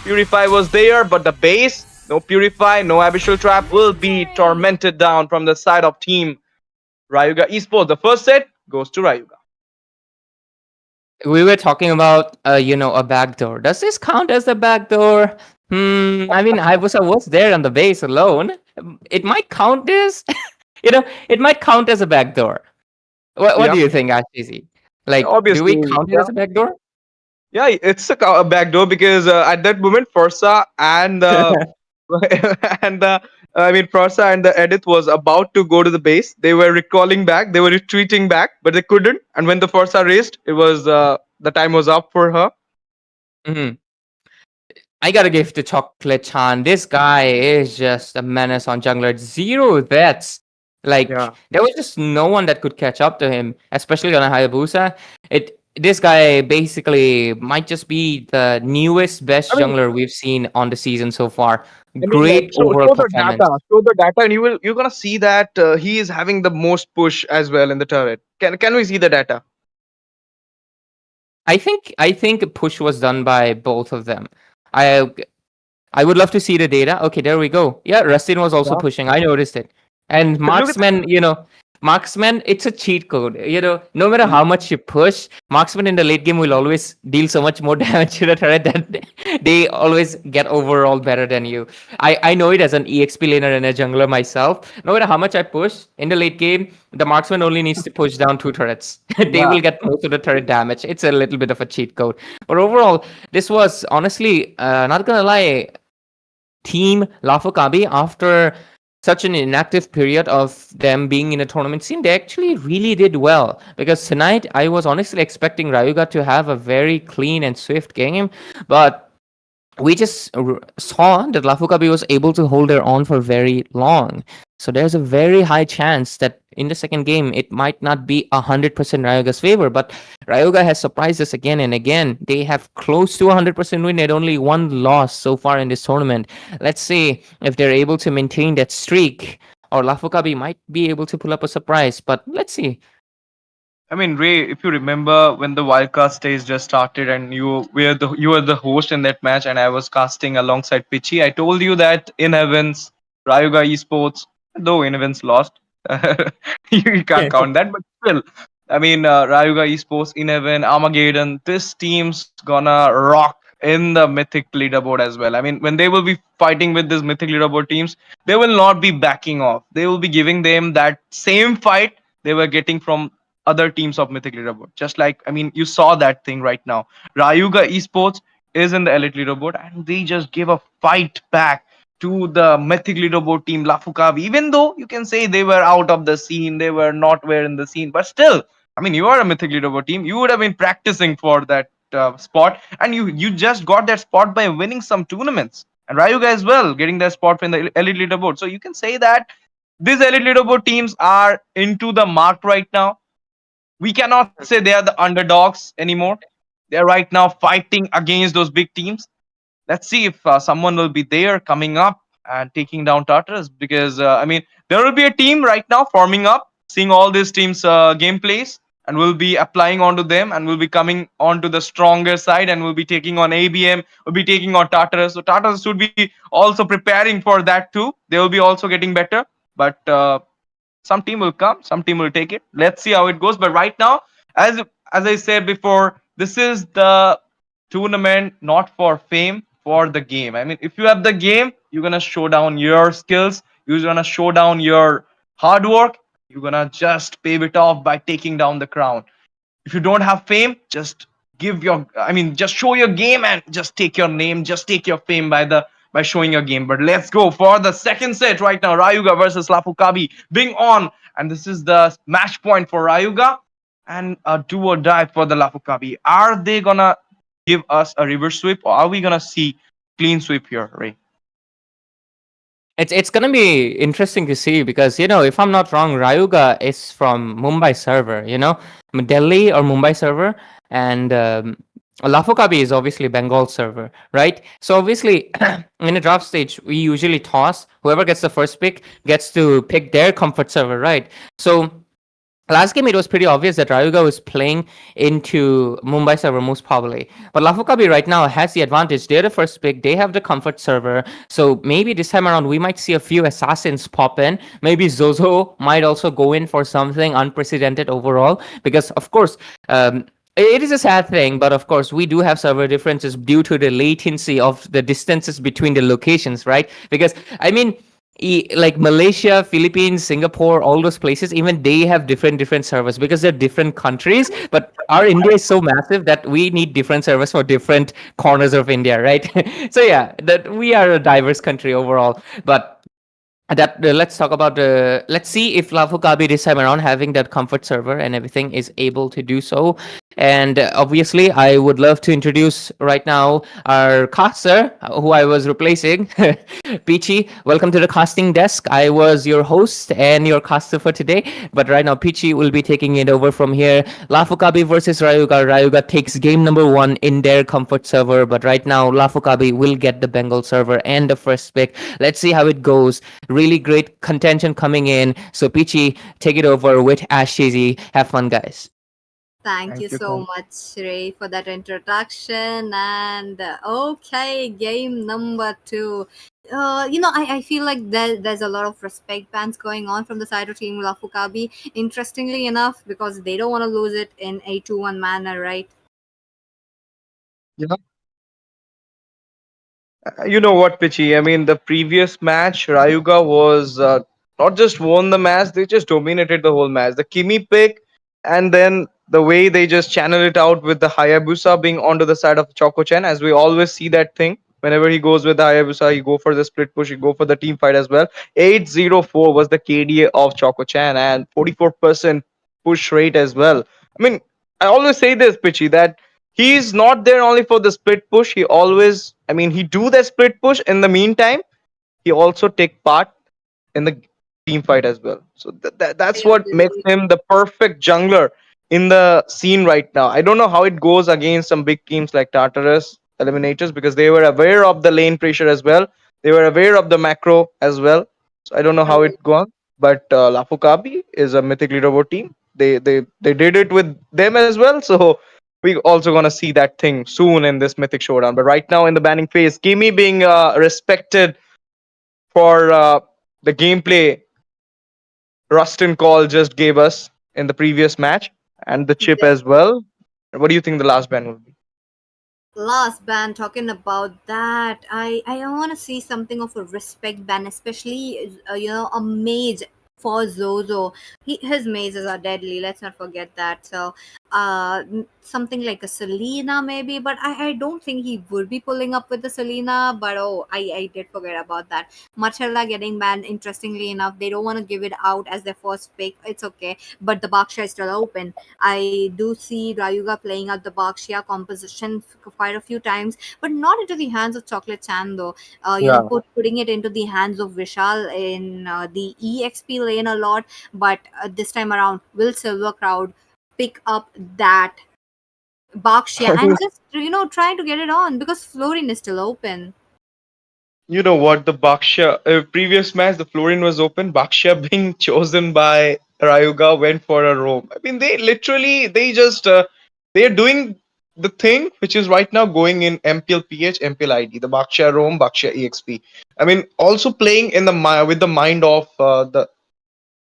Purify was there, but the base, no Purify, no Abyssal Trap, will be tormented down from the side of Team Rayuga Esports. The first set goes to Rayuga. We were talking about, a backdoor. Does this count as a backdoor? I mean, I was there on the base alone. It might count as, it might count as a backdoor. What do you think, Ashizi? Like, obviously, do we count it as a backdoor? Yeah, it's a backdoor because at that moment, Forza and Forza and the Edith was about to go to the base. They were recalling back. They were retreating back, but they couldn't. And when the Forza raced, it was the time was up for her. Mm-hmm. I gotta give to Chocolate Chan. This guy is just a menace on jungler. 0 deaths. Like, there was just no one that could catch up to him, especially on a Hayabusa. This guy basically might just be the newest best jungler we've seen on the season so far. Great overall performance. Show the data, and you're gonna see that he is having the most push as well in the turret. Can we see the data? I think push was done by both of them. I would love to see the data. Okay, there we go. Yeah, Rustin was also pushing. I noticed it. And Marksman, Marksman, it's a cheat code. No matter how much you push, Marksman in the late game will always deal so much more damage to the turret that they always get overall better than you. I know it as an EXP laner and a jungler myself. No matter how much I push, in the late game, the Marksman only needs to push down 2 turrets. They will get most of the turret damage. It's a little bit of a cheat code. But overall, this was honestly, not gonna lie, Team Lafu Kabi, after such an inactive period of them being in a tournament scene, they actually really did well. Because tonight, I was honestly expecting Rayuga to have a very clean and swift game, but we just saw that Lafu Kabi was able to hold their own for very long. So there's a very high chance that in the second game it might not be 100% Ryuga's favor, but Ryuga has surprised us again and again. They have close to 100% win and only one loss so far in this tournament. Let's see if they're able to maintain that streak, or Lafu Kabi might be able to pull up a surprise. But let's see. I mean, Ray, if you remember when the wildcard stage just started and you were the host in that match, and I was casting alongside Pitchy, I told you that in heavens, Rayuga Esports, though in heavens lost, you can't count that, but still, I mean, Rayuga Esports, in heaven, Armageddon, this team's gonna rock in the Mythic leaderboard as well. I mean, when they will be fighting with this Mythic leaderboard teams, they will not be backing off. They will be giving them that same fight they were getting from other teams of Mythic Leaderboard. Just like, I mean, you saw that thing right now. Rayuga Esports is in the Elite Leaderboard, and they just give a fight back to the Mythic Leaderboard team, Lafu Kabi. Even though you can say they were out of the scene, they were not where in the scene, but still, I mean, you are a Mythic Leaderboard team. You would have been practicing for that spot, and you just got that spot by winning some tournaments. And Rayuga as well, getting that spot in the Elite Leaderboard. So you can say that these Elite Leaderboard teams are into the mark right now. We cannot say they are the underdogs anymore. They're right now fighting against those big teams. Let's see if someone will be there coming up and taking down Tartarus, because I mean, there will be a team right now forming up, seeing all these teams gameplays, and will be applying onto them, and will be coming onto the stronger side, and will be taking on ABM, will be taking on Tartarus. So Tartarus should be also preparing for that too. They will be also getting better, but some team will come, some team will take it. Let's see how it goes. But right now, as I said before, this is the tournament not for fame, for the game. I mean, if you have the game, you're gonna show down your skills, you're gonna show down your hard work, you're gonna just pave it off by taking down the crown. If you don't have fame, just just show your game and just take your name, just take your fame by showing your game. But let's go for the second set right now. Rayuga versus Lafu Kabi being on, and this is the match point for Rayuga, and a do or die for the Lafu Kabi. Are they gonna give us a reverse sweep, or are we gonna see clean sweep here, Ray? It's gonna be interesting to see because if I'm not wrong, Rayuga is from Mumbai server, Delhi or Mumbai server, and Lafu Kabi is obviously Bengal server, right? So obviously, in a draft stage, we usually toss whoever gets the first pick gets to pick their comfort server, right? So last game, it was pretty obvious that Rayuga was playing into Mumbai server most probably. But Lafu Kabi right now has the advantage. They're the first pick. They have the comfort server. So maybe this time around, we might see a few assassins pop in. Maybe Zozo might also go in for something unprecedented overall. Because, of course, it is a sad thing, but of course, we do have server differences due to the latency of the distances between the locations, right? Because, I mean, like Malaysia, Philippines, Singapore, all those places, even they have different servers because they're different countries. But our India is so massive that we need different servers for different corners of India, right? So yeah, that we are a diverse country overall. But that let's talk about let's see if Lafu Kabi this time around, having that comfort server and everything, is able to do so. And obviously, I would love to introduce right now our caster, who I was replacing, Peachy. Welcome to the casting desk. I was your host and your caster for today, but right now Peachy will be taking it over from here. Lafu Kabi versus Rayuga. Rayuga takes game number 1 in their comfort server, but right now Lafu Kabi will get the Bengal server and the first pick. Let's see how it goes. Really great contention coming in. So Peachy, take it over with Ash Cheesy. Have fun, guys. Thank Thank you you. so much, Ray, for that introduction. And okay, game number 2. I feel like there's a lot of respect bans going on from the side of Team Lafu Kabi. Interestingly enough, because they don't want to lose it in a 2-1 manner, right? Yeah. You know what, Pichi? I mean, the previous match, Rayuga was not just won the match; they just dominated the whole match. The Kimi pick, and then the way they just channel it out with the Hayabusa being onto the side of Choco Chen, as we always see that thing. Whenever he goes with the Hayabusa, he go for the split push, he go for the team fight as well. 804 was the KDA of Choco Chan and 44% push rate as well. I mean, I always say this, Pitchy, that he's not there only for the split push. He always, I mean, he do that split push. In the meantime, he also take part in the team fight as well. So that's I what makes agree. him the perfect jungler in the scene right now. I don't know how it goes against some big teams like Tartarus Eliminators because they were aware of the lane pressure as well. They were aware of the macro as well. So I don't know how True. it goes. But Lafu Kabi is a mythic leaderboard team. They did it with them as well. So we also gonna see that thing soon in this mythic showdown. But right now in the banning phase, Kimi being respected for the gameplay Rustin Call just gave us in the previous match and the chip as well. What do you think the last ban will be? Last ban, talking about that, I want to see something of a respect ban, especially a mage for Zozo. His mazes are deadly, let's not forget that. So something like a Selena maybe, but I don't think he would be pulling up with the Selena. But oh, I did forget about that. Marcella getting banned, interestingly enough, they don't want to give it out as their first pick. It's okay, but the Baksha is still open. I do see Rayuga playing out the Bakshia composition quite a few times, but not into the hands of Chocolate Chan though. Yeah. Putting it into the hands of Vishal in the EXP lane a lot, but this time around, will Silver Crowd pick up that Bakshia and just try to get it on because Florin is still open. You know what? The Baksha previous match, the Florin was open. Baksha being chosen by Rayuga went for a roam. I mean, they literally they're doing the thing which is right now going in MPL PH, MPL ID, the Baksha roam, Baksha EXP. I mean, also playing in the with the mind of the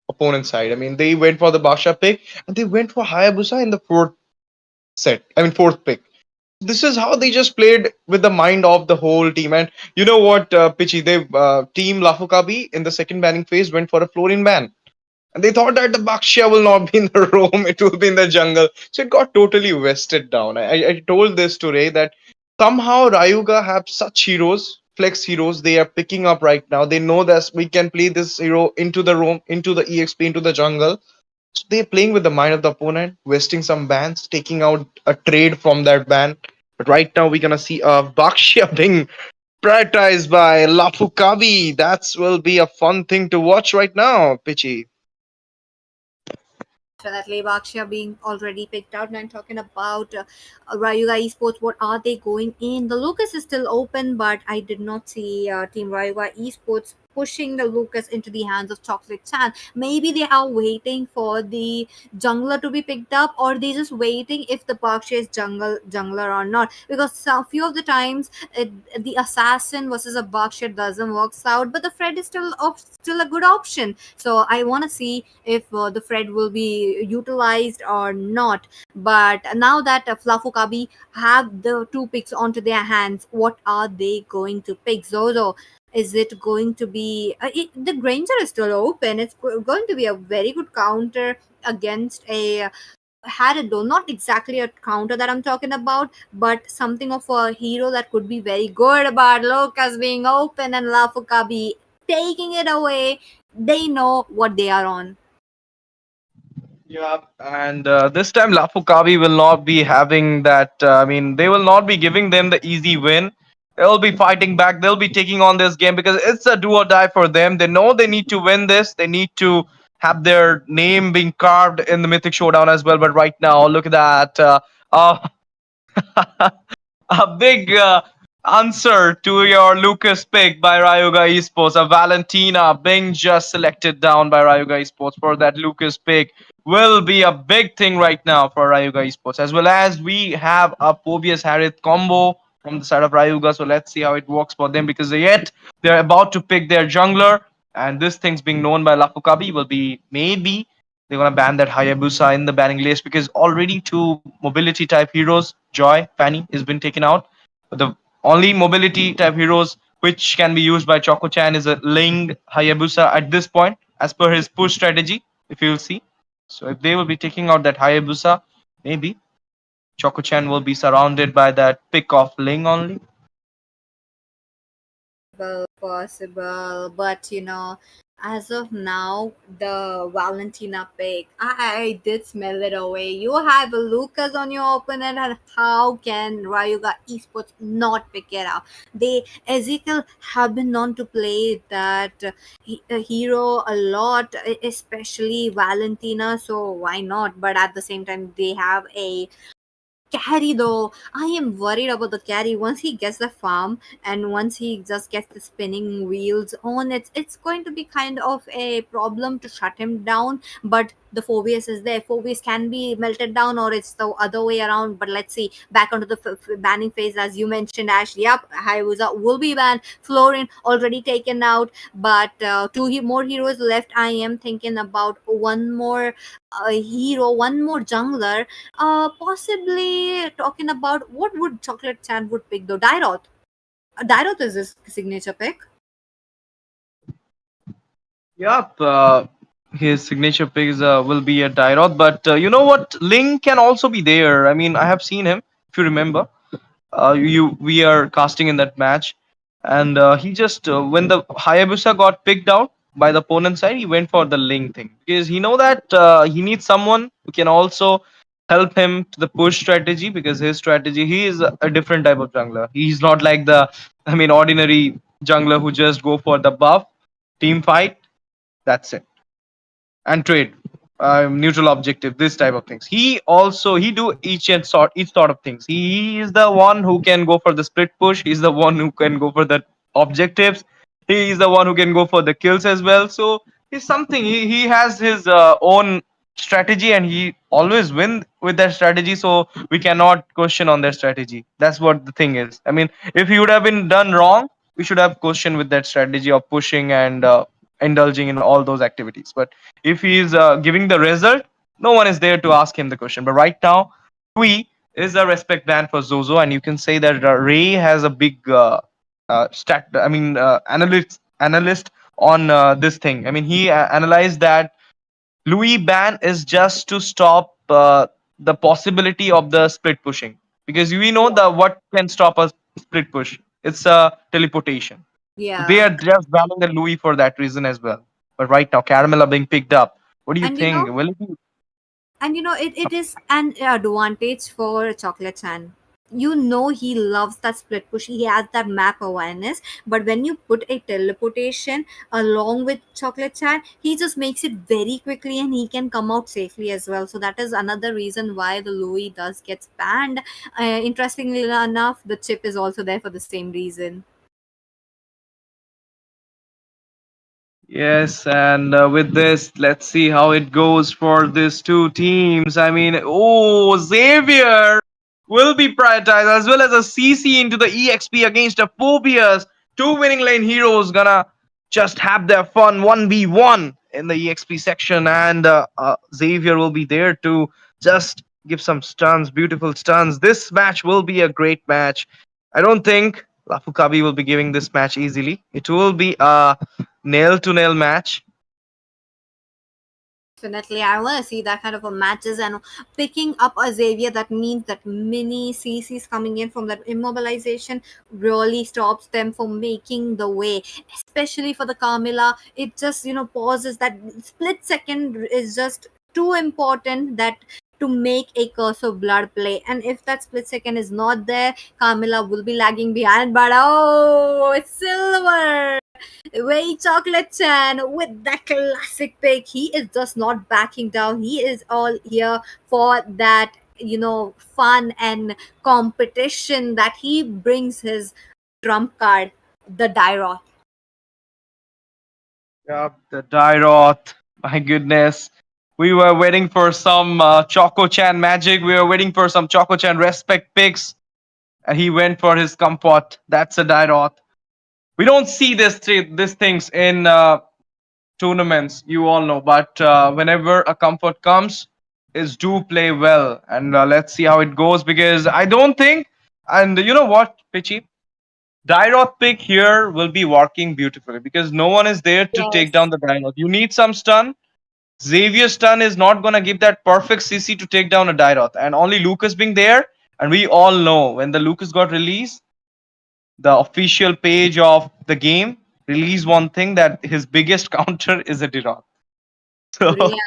opponent side. I mean, they went for the Baksha pick and they went for Hayabusa in the fourth set. I mean, fourth pick. This is how they just played with the mind of the whole team. And you know what, Pichi, they team Lafu Kabi in the second banning phase went for a Florin ban. And they thought that the Bakshia will not be in the roam, it will be in the jungle. So it got totally vested down. I told this to Ray that somehow Rayuga have such heroes, flex heroes, they are picking up right now. They know that we can play this hero into the roam, into the EXP, into the jungle. So they're playing with the mind of the opponent, wasting some bans, taking out a trade from that ban. But right now we're gonna see a Bakshia being prioritized by Lafu Kabi. That will be a fun thing to watch right now, Pichi. Definitely, Bakshia being already picked out. And I'm talking about Rayuga Esports. What are they going in? The Lucas is still open, but I did not see Team Rayuga Esports pushing the Lucas into the hands of Chocolate Chan. Maybe they are waiting for the jungler to be picked up, or they just waiting if the Bakshia is jungler or not. Because some few of the times the assassin versus a Bakshia doesn't work out, but the Fred is still a good option. So I want to see if the Fred will be utilized or not. But now that Flafu Kabi have the two picks onto their hands, what are they going to pick? Zozo, is it going to be the Granger is still open? It's going to be a very good counter against a Harado, not exactly a counter that I'm talking about, but something of a hero that could be very good. But Lucas being open and Lafu Kabi taking it away, they know what they are on. Yeah, and this time Lafu Kabi will not be having that. I mean, they will not be giving them the easy win. They'll be fighting back. They'll be taking on this game because it's a do or die for them. They know they need to win this. They need to have their name being carved in the Mythic Showdown as well. But right now, look at that. Uh, a big answer to your Lucas pick by Rayuga Esports. A Valentina being just selected down by Rayuga Esports for that Lucas pick will be a big thing right now for Rayuga Esports. As well as we have a Pobius Harith combo from the side of Rayuga. So let's see how it works for them because yet they're about to pick their jungler. And this thing's being known by Lafukabi will be maybe they're gonna ban that Hayabusa in the banning list because already two mobility type heroes, Joy, Fanny, has been taken out. But the only mobility type heroes which can be used by Choco Chan is a Ling Hayabusa at this point, as per his push strategy, if you'll see. So if they will be taking out that Hayabusa, maybe Choco Chan will be surrounded by that pick of Ling only. Possible, but as of now, the Valentina pick, I did smell it away. You have Lucas on your opponent, and how can Rayuga Esports not pick it up? They Ezekiel have been known to play that hero a lot, especially Valentina. So why not? But at the same time, they have a carry though. I am worried about the carry once he gets the farm and once he just gets the spinning wheels on. It's going to be kind of a problem to shut him down. But the Phobius is there. Phobius can be melted down, or it's the other way around. But let's see. Back onto the banning phase, as you mentioned, Ash. Yep, Hayabusa will be banned. Florin already taken out, but more heroes left. I am thinking about one more hero, one more jungler. Possibly talking about what would Chocolate Chan would pick though. Dairoth. Dairoth is his signature pick. Yup, his signature pick will be a Dairoth, but you know what? Ling can also be there. I mean, I have seen him. If you remember, we are casting in that match, and he just when the Hayabusa got picked out by the opponent side, he went for the Ling thing because he know that he needs someone who can also help him to the push strategy because his strategy he is a different type of jungler. He's not like the ordinary jungler who just go for the buff team fight. That's it. And trade, neutral objective, this type of things. He do each sort of things. He is the one who can go for the split push. He's the one who can go for the objectives. He is the one who can go for the kills as well. So he's something. He has his own strategy, and he always win with that strategy. So we cannot question on their strategy. That's what the thing is. I mean, if he would have been done wrong, we should have questioned with that strategy of pushing and indulging in all those activities. But if he is giving the result, no one is there to ask him the question. But right now, Louis is a respect band for Zozo, and you can say that Ray has a big analyst on this thing. I mean, he analyzed that Louis ban is just to stop the possibility of the split pushing because we know the what can stop a split push. It's teleportation. So they Yeah, are just banning the Louis for that reason as well. But right now, Caramel are being picked up. What do you and think? Will it be? it is an advantage for Chocolate Chan. He loves that split push. He has that map awareness. But when you put a teleportation along with Chocolate Chan, he just makes it very quickly and he can come out safely as well. So that is another reason why the Louis does get banned. Interestingly enough, the chip is also there for the same reason. Yes, and with this, let's see how it goes for these two teams. I mean, oh, Xavier will be prioritized as well as a CC into the EXP against the Phobias. Two winning lane heroes gonna just have their fun 1v1 in the EXP section, and Xavier will be there to just give some stuns, beautiful stuns. This match will be a great match. I don't think Lafu Kabi will be giving this match easily. It will be a nail to nail match. Definitely, I want to see that kind of a matches and picking up a Xavier. That means that mini CCs coming in from that immobilization really stops them from making the way, especially for the Carmilla. It just pauses. That split second is just too important that to make a curse of blood play. And if that split second is not there, Carmilla will be lagging behind. But oh, it's silver. Way Chocolate Chan with that classic pick. He is just not backing down. He is all here for that, fun and competition that he brings his trump card, the Dairoth. Yeah, the Dairoth. My goodness. We were waiting for some Choco Chan magic. We were waiting for some Choco Chan respect picks. And he went for his comfort. That's a Dairoth. We don't see these things in tournaments, you all know. But whenever a comfort comes, is do play well. And let's see how it goes because I don't think. And you know what, Pichi? Dairoth pick here will be working beautifully because no one is there to take Yes. down the Dairoth. You need some stun. Xavier's stun is not gonna give that perfect CC to take down a Dairoth, and only Lucas being there. And we all know when the Lucas got released, the official page of the game released one thing that his biggest counter is a Dirot. So Brilliant.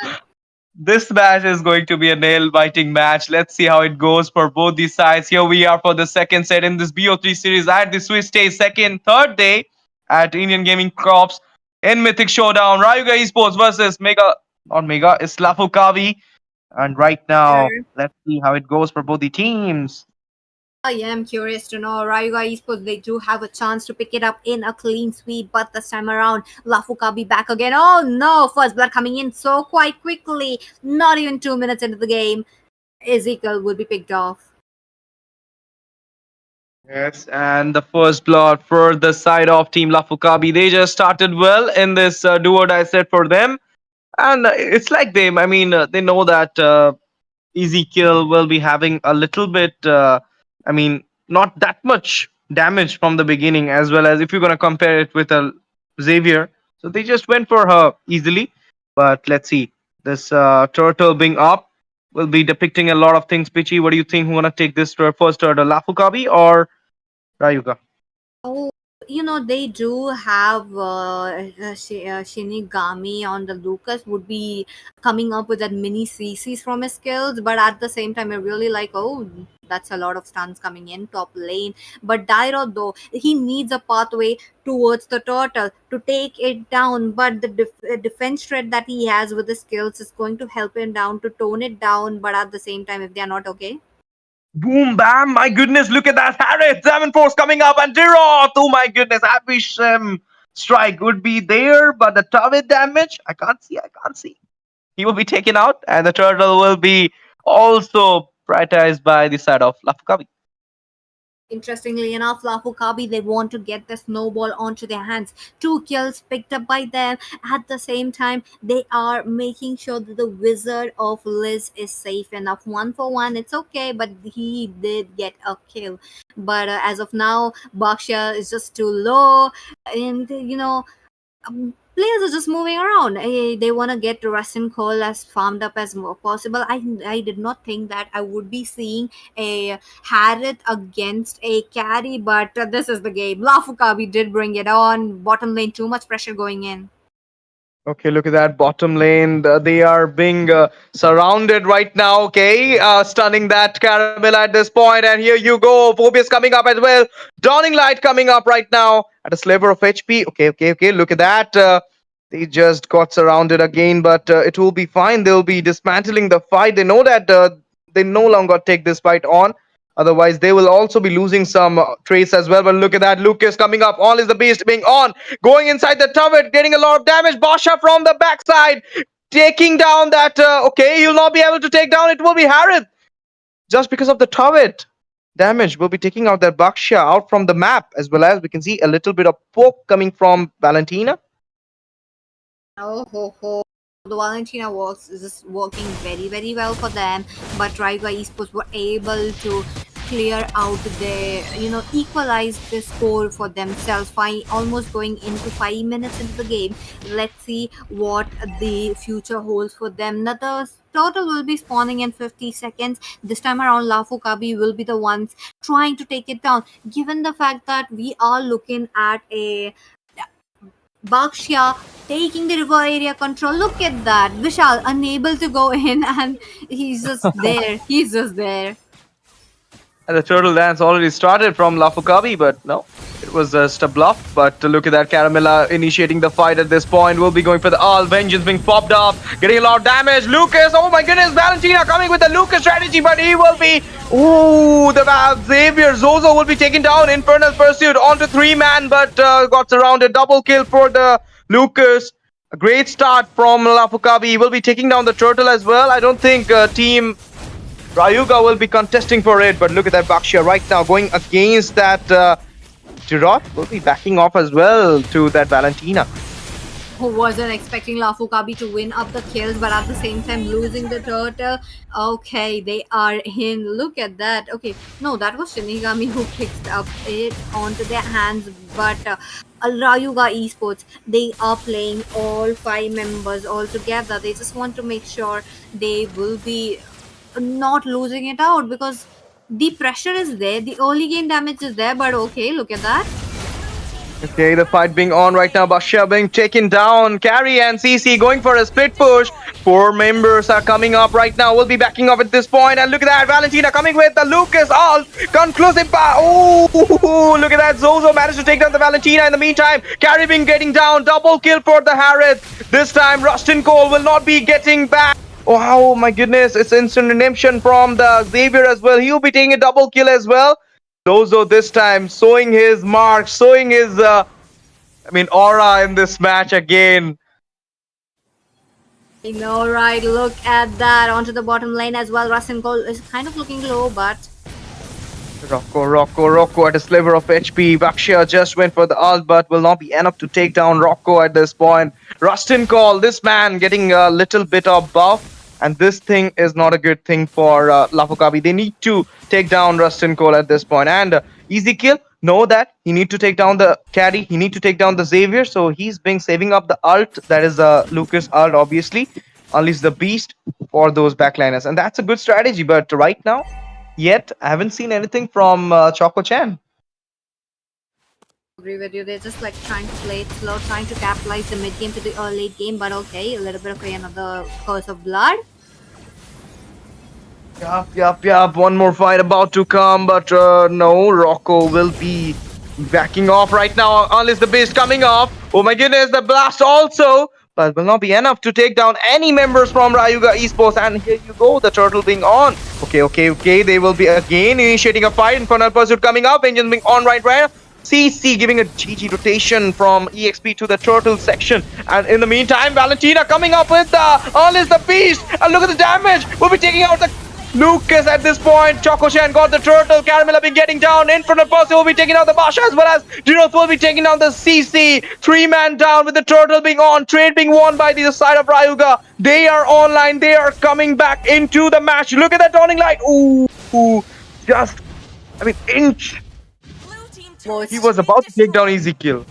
this match is going to be a nail biting match. Let's see how it goes for both these sides. Here we are for the second set in this BO3 series at the Swiss Day, third day at Indian Gaming Corps in Mythic Showdown. Rayuga Esports versus Mega, not Mega, it's Lafu Kabi. And right now, Sure. let's see how it goes for both the teams. I am curious to know. Rayuga Esports, they do have a chance to pick it up in a clean sweep, but this time around, Lafuka be back again. Oh no! First blood coming in so quite quickly. Not even 2 minutes into the game, Ezekiel will be picked off. Yes, and the first blood for the side of Team Lafukabi. They just started well in this do or die set for them. And it's like them. I mean, they know that Ezekiel will be having a little bit, I mean, not that much damage from the beginning, as well as if you're going to compare it with a Xavier. So they just went for her easily. But let's see. This turtle being up will be depicting a lot of things. Pichi, what do you think? Who going to take this first turtle? Lafukabi or Rayuga? Oh, they do have Shinigami on the Lucas would be coming up with that mini CCs from his skills, but at the same time, I really like, oh, that's a lot of stuns coming in top lane. But Dairo, though, he needs a pathway towards the turtle to take it down, but the defense threat that he has with the skills is going to help him down to tone it down, but at the same time, if they are not okay. Boom, bam! My goodness, look at that! Harris, Seven Force coming up, and Dirot! Oh my goodness, Happy strike would be there, but the target damage, I can't see. He will be taken out, and the turtle will be also prioritized by the side of Lafkabi. Interestingly enough, Lafu Kabi, they want to get the snowball onto their hands. 2 kills picked up by them. At the same time, they are making sure that the Wizard of Liz is safe enough. 1 for 1, it's okay, but he did get a kill. But as of now, Baksha is just too low. And, players are just moving around. They want to get Russian coal as farmed up as possible. I did not think that I would be seeing a Harriet against a carry, but this is the game. Lafukabi did bring it on. Bottom lane, too much pressure going in. Okay, look at that bottom lane. They are being surrounded right now. Okay, stunning that Caramel at this point, and here you go. Phobia's coming up as well. Dawning Light coming up right now at a sliver of HP. Okay. Look at that. They just got surrounded again, but it will be fine. They'll be dismantling the fight. They know that they no longer take this fight on. Otherwise, they will also be losing some trace as well. But look at that. Lucas coming up. All is the beast being on. Going inside the turret. Getting a lot of damage. Basha from the backside. Taking down that. Okay, you'll not be able to take down. It will be Harith. Just because of the turret damage, we'll be taking out that Baksha out from the map. As well as we can see a little bit of poke coming from Valentina. Oh ho ho. The Valentina works is just working very, very well for them, but Rayuga Esports were able to clear out their, equalize the score for themselves. Almost going into 5 minutes into the game. Let's see what the future holds for them. Now the turtle will be spawning in 50 seconds. This time around, Lafu Kabi will be the ones trying to take it down. Given the fact that we are looking at a Bakshia taking the river area control. Look at that. Vishal unable to go in and he's just there. He's just there. And the turtle dance already started from Lafukabi, but no, it was just a bluff. But look at that, Caramella initiating the fight at this point. Will be going for the all vengeance being popped up, getting a lot of damage. Lucas, oh my goodness, Valentina coming with the Lucas strategy, but he will be. Ooh, the Xavier Zozo will be taken down. Infernal Pursuit onto 3-man, but got surrounded. Double kill for the Lucas. A great start from Lafukabi. He will be taking down the turtle as well. I don't think team Rayuga will be contesting for it, but look at that Bakshia right now going against that Girot will be backing off as well to that Valentina. Who wasn't expecting Lafu Kabi to win up the kills, but at the same time losing the turtle. Okay, they are in. Look at that. Okay, no, that was Shinigami who picked up it onto their hands, but Rayuga Esports, they are playing all 5 members all together. They just want to make sure they will be not losing it out, because the pressure is there, the early game damage is there, but okay, look at that. Okay, the fight being on right now. Basha being taken down. Carry and CC going for a split push. Four members are coming up right now. We'll be backing off at this point. And look at that. Valentina coming with the Lucas ult. Conclusive. Oh, look at that. Zozo managed to take down the Valentina in the meantime. Carry being getting down. Double kill for the Harith. This time, Rustin Cole will not be getting back. Oh my goodness. It's instant redemption from the Xavier as well. He'll be taking a double kill as well. Zozo this time showing his mark, showing his aura in this match again. I know, right? Look at that. Onto the bottom lane as well. Rustin Cole is kind of looking low, but Rocco at a sliver of HP. Vakshia just went for the ult, but will not be enough to take down Rocco at this point. Rustin Cole, this man getting a little bit of buff. And this thing is not a good thing for Lafu Kabi. They need to take down Rustin Cole at this point. And easy kill. Know that he need to take down the carry. He need to take down the Xavier. So he's been saving up the ult. That is Lucas ult, obviously. Unleash the beast for those backliners. And that's a good strategy. But right now, yet, I haven't seen anything from Choco Chan. agree with you. They're just like trying to play it slow, trying to capitalize the mid game to the late game, but okay, a little bit of another curse of blood. Yup. One more fight about to come, but no, Rocco will be backing off right now. Unless the beast coming off. Oh my goodness, the blast also. But will not be enough to take down any members from Rayuga Esports. And here you go, the turtle being on. Okay. They will be again initiating a fight. Infernal Pursuit coming up. Engines being on right now. CC giving a GG rotation from EXP to the turtle section. And in the meantime, Valentina coming up with the Unleash the Beast. And look at the damage. We'll be taking out the Lucas at this point. Choco-chan got the turtle. Caramella been getting down. Infernal Pursuit will be taking out the Basha as well as Dinos will be taking down the CC. 3-man down with the turtle being on. Trade being won by the side of Rayuga. They are online. They are coming back into the match. Look at that dawning light. Ooh. Just, inch. He was about to take down Ezekiel.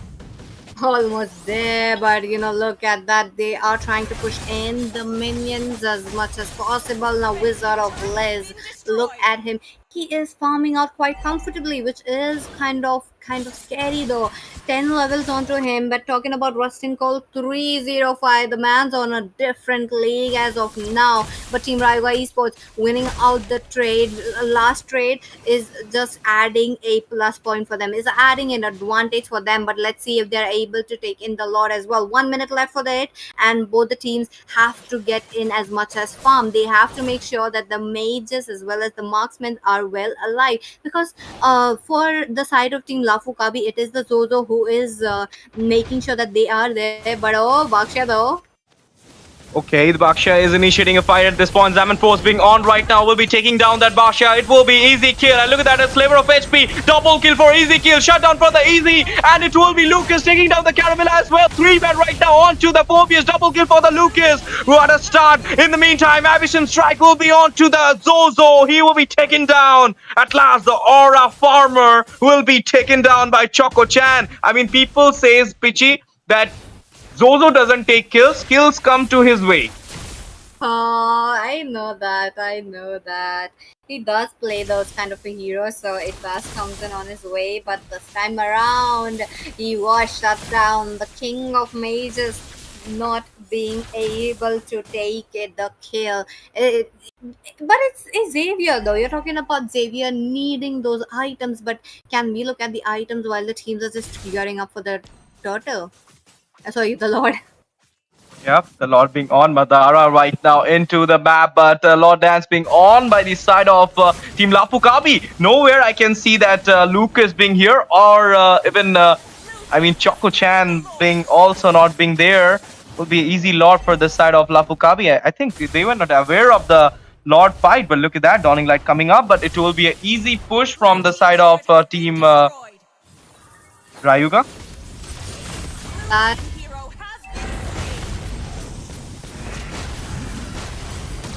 Almost there, but look at that. They are trying to push in the minions as much as possible. Now, Wizard of Liz, look at him. He is farming out quite comfortably, which is kind of scary though. 10 levels onto him, but talking about Rustin Cole, 305. The man's on a different league as of now. But Team Rayuga Esports winning out the trade. Last trade is just adding a plus point for them. Is adding an advantage for them. But let's see if they're able to take in the Lord as well. 1 minute left for that, and both the teams have to get in as much as farm. They have to make sure that the mages as well as the marksmen are well alive, because for the side of Team Lafu Kabi, it is the Zozo who is making sure that they are there. But Baksha though. Okay, the Baksha is initiating a fight at this point. Zaman Force being on right now will be taking down that Baksha. It will be easy kill. And look at that, a sliver of HP. Double kill for easy kill. Shut down for the easy. And it will be Lucas taking down the Caramella as well. 3-man right now onto the Phobius. Double kill for the Lucas. What a start. In the meantime, Avision Strike will be on to the Zozo. He will be taken down. At last, the Aura Farmer will be taken down by Choco-chan. People says, Pichi, that Zozo doesn't take kills. Kills come to his way. Oh, I know that. He does play those kind of a hero, so it does comes in on his way. But this time around, he was shut down. The King of Mages not being able to take the kill. But it's Xavier though. You're talking about Xavier needing those items. But can we look at the items while the teams are just gearing up for the turtle? Sorry, the Lord. Yep, the Lord being on. Madara right now into the map, but Lord Dance being on by the side of Team Lafu Kabi. Nowhere I can see that Lucas being here, or even, Choco-chan being also not being there. Will be easy Lord for the side of Lafu Kabi. I think they were not aware of the Lord fight, but look at that, dawning light coming up. But it will be an easy push from the side of Team Rayuga.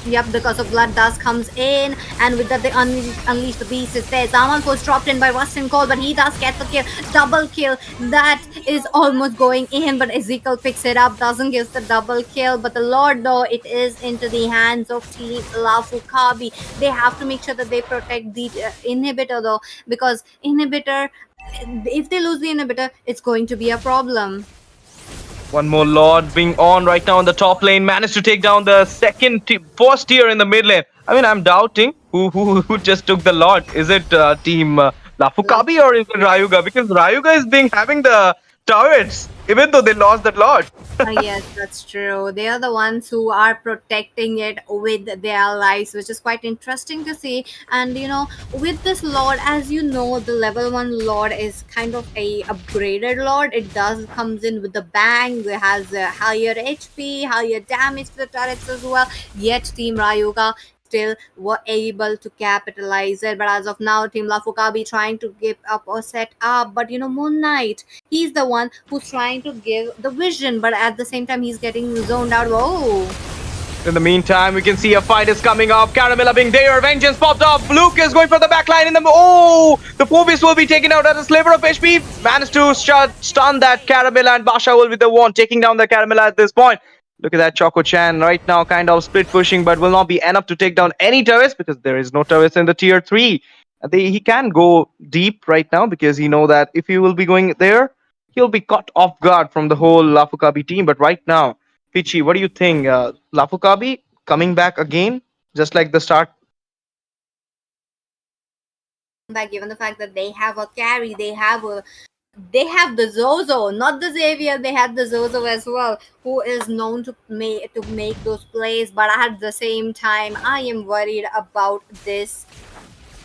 Yep, because of blood dust comes in, and with that they unleash the beast is there. Zaman was dropped in by Rustin Cole, but he does get the kill, double kill. That is almost going in, but Ezekiel picks it up, doesn't get the double kill. But the Lord, though, it is into the hands of Team Lafu Kabi. They have to make sure that they protect the inhibitor, though, because inhibitor, if they lose the inhibitor, it's going to be a problem. One more Lord being on right now on the top lane. Managed to take down the first tier in the mid lane. I mean, I'm doubting who just took the Lord. Is it team Lafu Kabi or is it Rayuga? Because Rayuga is being having the turrets, even though they lost that Lord. Yes, that's true. They are the ones who are protecting it with their lives, which is quite interesting to see. And with this Lord, as you know, the level 1 Lord is kind of a upgraded Lord. It does comes in with the bang. It has a higher HP, higher damage to the turrets as well. Yet Team Rayuga still were able to capitalize it. But as of now, Team Lafukabi trying to give up or set up. But Moon Knight, he's the one who's trying to give the vision, but at the same time he's getting zoned out. Oh, In the meantime, we can see a fight is coming up. Caramella being there. Vengeance popped up. Luke is going for the back line in the... Oh! The Phoebus will be taken out at a sliver of HP. Managed to stun that Caramella, and Basha will be the one taking down the Caramella at this point. Look at that Choco-chan right now kind of split pushing, but will not be enough to take down any turrets because there is no turrets in the tier 3. He can go deep right now because he know that if he will be going there, he'll be caught off guard from the whole Lafukabi team. But right now, Pichi, what do you think? Lafukabi coming back again, just like the start? back given the fact that they have a carry, they have the Zozo, not the Xavier. They had the Zozo as well, who is known to make those plays. But at the same time, I am worried about this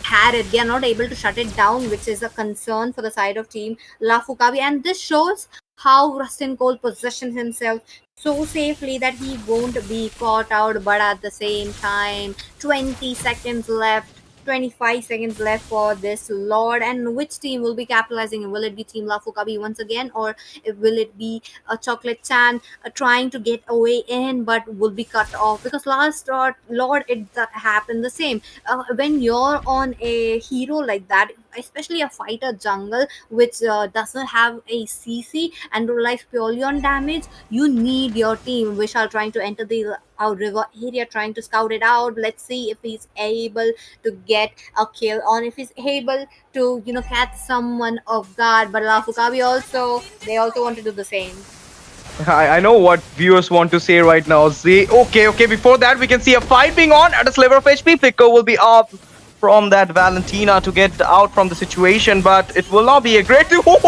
Harriet. They are not able to shut it down, which is a concern for the side of Team Lafukabi. And this shows how Rustin Cole positions himself so safely that he won't be caught out. But at the same time, 20 seconds left. 25 seconds left for this Lord, and which team will be capitalizing? Will it be Team Lafukabi once again, or will it be a Chocolate Chan trying to get away in but will be cut off? Because last Lord, it that happened the same. When you're on a hero like that, especially a fighter jungle which doesn't have a CC and relies purely on damage, you need your team. Vishal trying to enter the river area, trying to scout it out. Let's see if he's able to get a kill on, if he's able to catch someone off guard. But Lafukabi also, they also want to do the same. I know what viewers want to say right now. Okay. Before that, we can see a fight being on at a sliver of HP. Flicker will be up from that Valentina to get out from the situation, but it will not be a great... What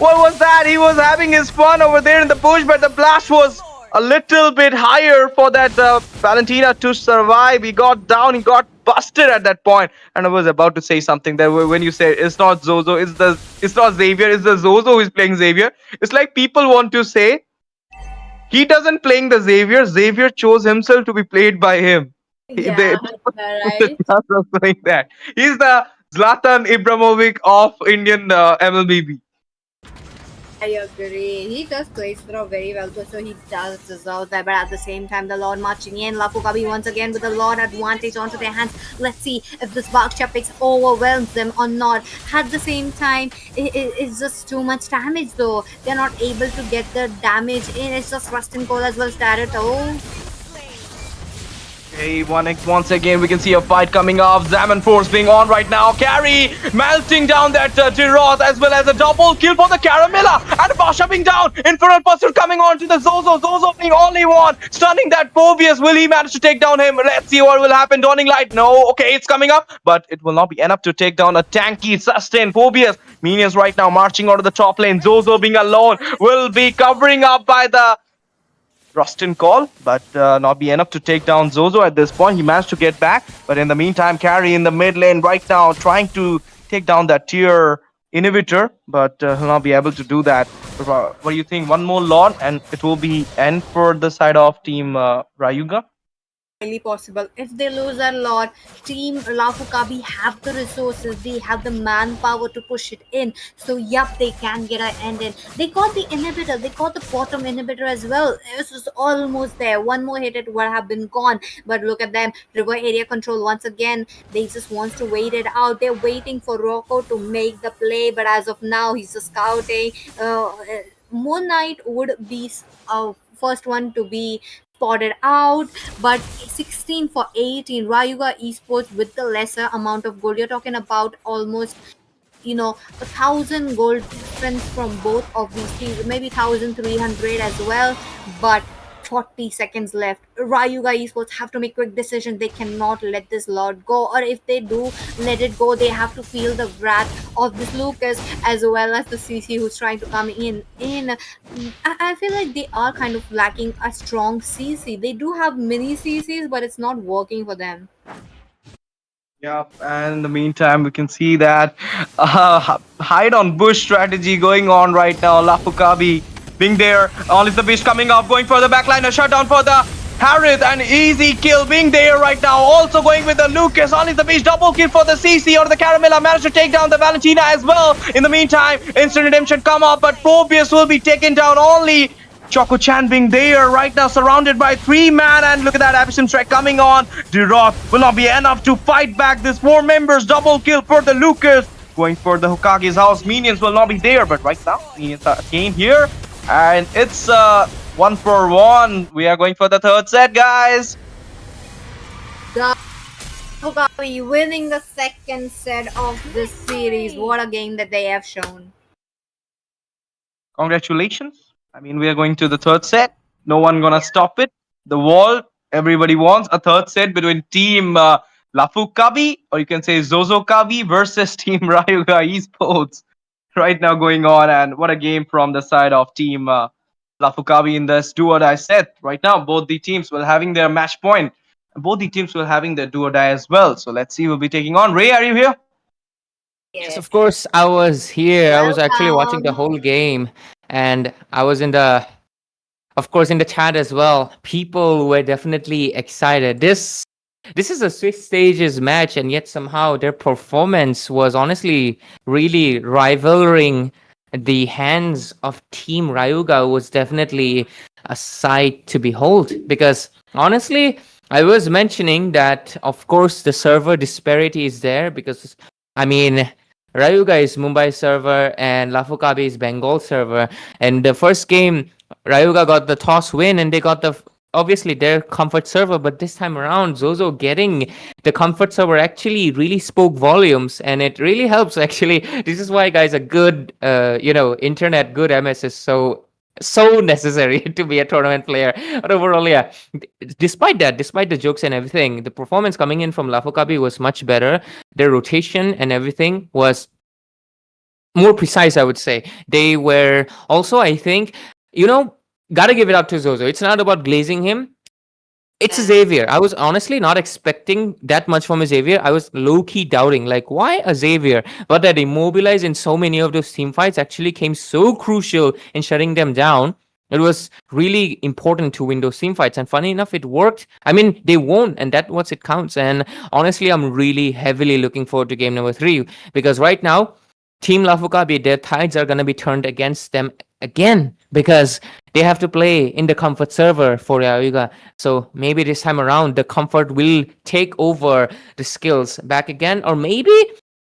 was that? He was having his fun over there in the bush, but the blast was a little bit higher for that Valentina to survive. He got down, he got busted at that point, and I was about to say something that when you said it's not Zozo, it's not Xavier, it's the Zozo who is playing Xavier. It's like people want to say he doesn't playing the Xavier. Xavier chose himself to be played by him. Yeah, right. Doing that. He's the Zlatan Ibrahimovic of Indian MLBB. I agree. He does play through very well, so he does deserve that. But at the same time, the Lord marching in. Lafukabi once again with the Lord advantage onto their hands. Let's see if this Baksha picks overwhelms them or not. At the same time, it's just too much damage though. They're not able to get the damage in. It's just Rustin Cole as well started. Oh. Okay, once again, we can see a fight coming up. Zaman Force being on right now. Carry melting down that Tiroth, as well as a double kill for the Caramella. And Basha being down. Infernal Pursuit coming on to the Zozo. Zozo being only one. Stunning that Phobius. Will he manage to take down him? Let's see what will happen. Dawning Light. No. Okay, it's coming up. But it will not be enough to take down a tanky, sustained Phobius. Minions right now marching onto the top lane. Zozo being alone will be covering up by the Rustin Call, but not be enough to take down Zozo at this point. He managed to get back, but in the meantime, Carry in the mid lane right now trying to take down that tier inhibitor, but he'll not be able to do that. What do you think? One more Lord and it will be end for the side of Team Rayuga? highly possible. If they lose a lot, Team Lafu Kabi have the resources, they have the manpower to push it in. So, yup, they can get an end in. They got the inhibitor, they got the bottom inhibitor as well. It was almost there. One more hit, it would have been gone. But look at them, river area control once again. They just wants to wait it out. They're waiting for Rocco to make the play, but as of now, he's just scouting. Moon Knight would be first one to be spotted out, but 16 for 18, Rayuga Esports with the lesser amount of gold. You're talking about almost, 1,000 gold difference from both of these teams, maybe 1,300 as well, but 40 seconds left. Rayuga Esports have to make quick decision. They cannot let this lot go, or if they do let it go, they have to feel the wrath of this Lucas as well as the CC who's trying to come in. I feel like they are kind of lacking a strong CC. They do have mini CCs, but it's not working for them. Yep, and in the meantime, we can see that hide on bush strategy going on right now. Lafu Kabi being there. All is the beast coming up, going for the backline. A shutdown for the Harith, and easy kill being there right now. Also going with the Lucas. All is the beast, double kill for the CC or the Caramella. Managed to take down the Valentina as well. In the meantime, instant redemption come up, but Phobius will be taken down only. Choco Chan being there right now, surrounded by 3 man, and look at that Abyssal strike coming on. Rock will not be enough to fight back this 4 members. Double kill for the Lucas. Going for the Hokage's house. Minions will not be there, but right now, Minions are again here. And it's 1-for-1. We are going for the third set, guys. Hokabi winning the second set of this series. What a game that they have shown. Congratulations. I mean, we are going to the third set. No one gonna stop it. The wall. Everybody wants a third set between Team Lafu Kabi, or you can say Zozo Kabi versus Team Rayuga Esports. Right now going on, and what a game from the side of Team Lafu Kabi in this do or die set. Right now, both the teams will having their match point. And both the teams will having their do or die as well. So let's see who'll be taking on. Ray, are you here? Yes, of course, I was here. I was actually watching the Welcome. whole game, and I was in the, of course, in the chat as well. People were definitely excited. This is a Swiss stages match, and yet somehow their performance was honestly really rivaling the hands of Team Rayuga. Was definitely a sight to behold, because honestly, I was mentioning that of course the server disparity is there, because I mean, Rayuga is Mumbai server and Lafu Kabi is Bengal server. And the first game, Rayuga got the toss win and they got the obviously their comfort server. But this time around, Zozo getting the comfort server actually really spoke volumes, and it really helps. Actually, this is why, guys, a good internet, good MS is so necessary to be a tournament player. But overall, yeah, despite that, despite the jokes and everything, the performance coming in from Lafu Kabi was much better. Their rotation and everything was more precise, I would say. They were also, I think, gotta give it up to Zozo. It's not about glazing him. It's Yeah. Xavier. I was honestly not expecting that much from a Xavier. I was low-key doubting, like, why a Xavier? But that immobilize in so many of those team fights actually came so crucial in shutting them down. It was really important to win those team fights. And funny enough, it worked. I mean, they won, and that's what it counts. And honestly, I'm really heavily looking forward to game number 3, because right now, Team Lafu Kabi, their tides are going to be turned against them again, because they have to play in the comfort server for Rayuga. So maybe this time around, the comfort will take over the skills back again. Or maybe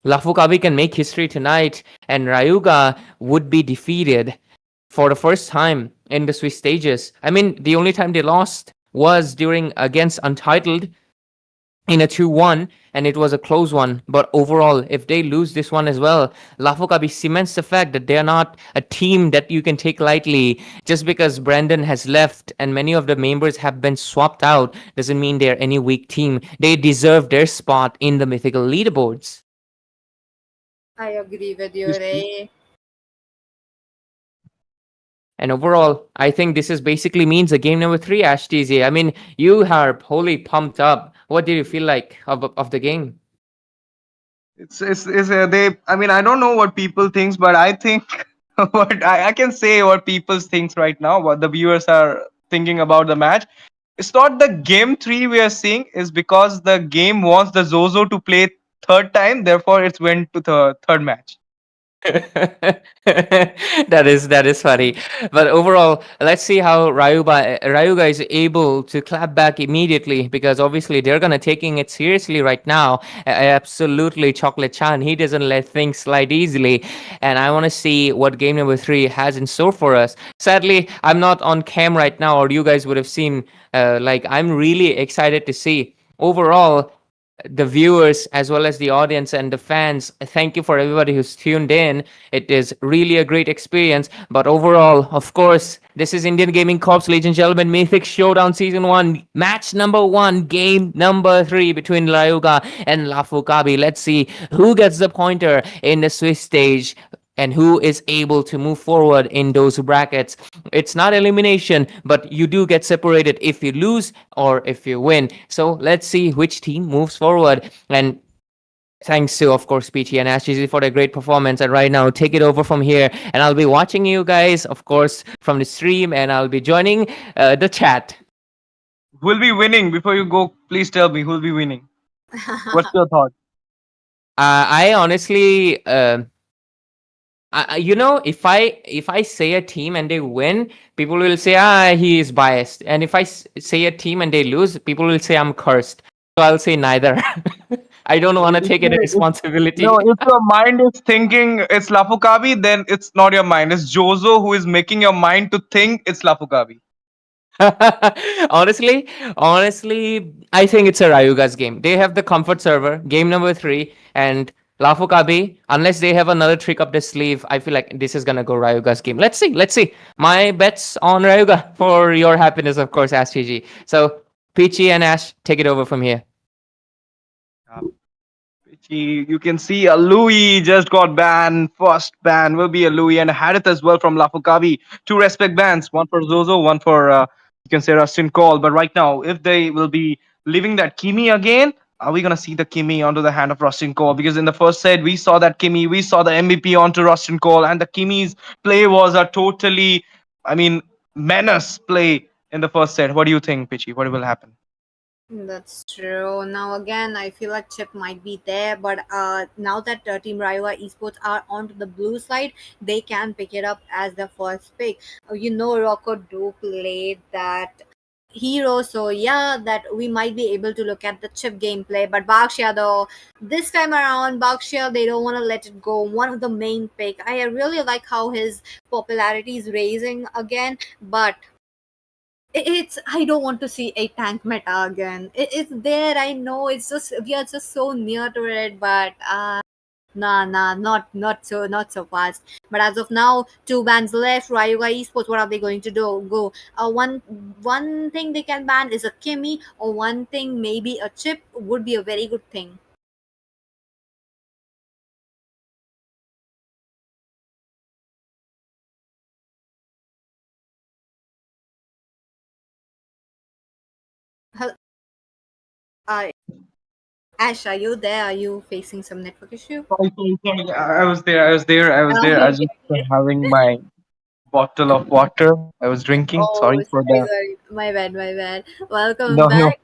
Lafu Kabi can make history tonight and Rayuga would be defeated for the first time in the Swiss stages. I mean, the only time they lost was during against Untitled in a 2-1, and it was a close one. But overall, if they lose this one as well, Lafu Kabi cements the fact that they're not a team that you can take lightly. Just because Brandon has left and many of the members have been swapped out doesn't mean they're any weak team. They deserve their spot in the mythical leaderboards. I agree with you, Yes, Ray. And overall, I think this is basically means a game number 3, Ash TZ. I mean, you are wholly pumped up. What did you feel like of the game? It's they. I mean, I don't know what people thinks, but I think what I can say what people thinks right now, what the viewers are thinking about the match. It's not the game 3 we are seeing, is because the game wants the Zozo to play third time, therefore it's went to the third match. That is funny, but overall, let's see how Rayuga is able to clap back immediately, because obviously they're gonna taking it seriously right now. Absolutely, Chocolate Chan, he doesn't let things slide easily, and I want to see what game number 3 has in store for us. Sadly, I'm not on cam right now, or you guys would have seen. Like, I'm really excited to see overall the viewers as well as the audience and the fans. Thank you for everybody who's tuned in. It is really a great experience. But overall, of course, this is Indian Gaming Corps, ladies and gentlemen, Mythic Showdown Season 1, match number 1, game number 3 between Rayuga and Lafu Kabi. Let's see who gets the pointer in the Swiss stage and who is able to move forward in those brackets. It's not elimination, but you do get separated if you lose or if you win. So let's see which team moves forward. And thanks to, of course, Peachy and Ashley for their great performance. And right now, take it over from here. And I'll be watching you guys, of course, from the stream, and I'll be joining the chat. Who'll be winning? Before you go, please tell me who'll be winning. What's your thought? I honestly, if I say a team and they win, people will say, he is biased. And if I say a team and they lose, people will say I'm cursed. So I'll say neither. I don't want to take any responsibility. No, if your mind is thinking it's Lafu Kabi, then it's not your mind. It's Jozo who is making your mind to think it's Lafu Kabi. honestly, I think it's a Rayuga's game. They have the comfort server, game number 3, and Lafu Kabi, unless they have another trick up their sleeve, I feel like this is gonna go Rayuga's game. Let's see, let's see. My bets on Rayuga for your happiness, of course, Ash GG. So Peachy and Ash, take it over from here. You can see a Louis just got banned. First ban will be a Louis and a Harith as well from Lafu Kabi. Two respect bans, one for Zozo, one for you can say Rustin Call. But right now, if they will be leaving that Kimi again, are we gonna see the Kimi onto the hand of Rustin Call? Because in the first set we saw that Kimi, we saw the MVP onto Rustin Call, and the Kimi's play was a totally, I mean, menace play in the first set. What do you think, Pichi? What will happen? That's true. Now again, I feel like Chip might be there, but now that Team Rayuga Esports are onto the blue side, they can pick it up as the first pick. Rocco do play that hero, so yeah, that we might be able to look at the Chip gameplay. But Bakshia, though, this time around, Bakshia, they don't want to let it go. One of the main pick. I really like how his popularity is raising again, but it's I don't want to see a tank meta again. It's there. I know it's just we are just so near to it, but nah, not so fast. But as of now, two bans left. Rayuga Esports, what are they going to do? Go. One thing they can ban is a Kimi, or one thing maybe a Chip would be a very good thing. Hel- Uh, Ash, are you there? Are you facing some network issue? Sorry. I was there. I was Okay. just having my bottle of water. I was drinking. Oh, Sorry for the sorry. My bad. Welcome no, no. back.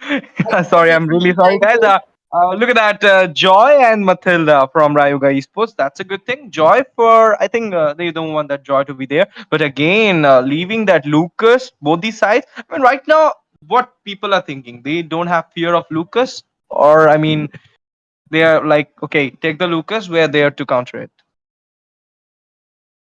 I guess Sorry, it's I'm a really good sorry, time guys. to. Look at that, Joy and Matilda from Rayuga Esports. That's a good thing. Joy for I think they don't want that Joy to be there. But again, leaving that Lucas, both these sides. I mean, right now, what people are thinking, they don't have fear of Lucas, or I mean, they are like, okay, take the Lucas. We're there to counter it.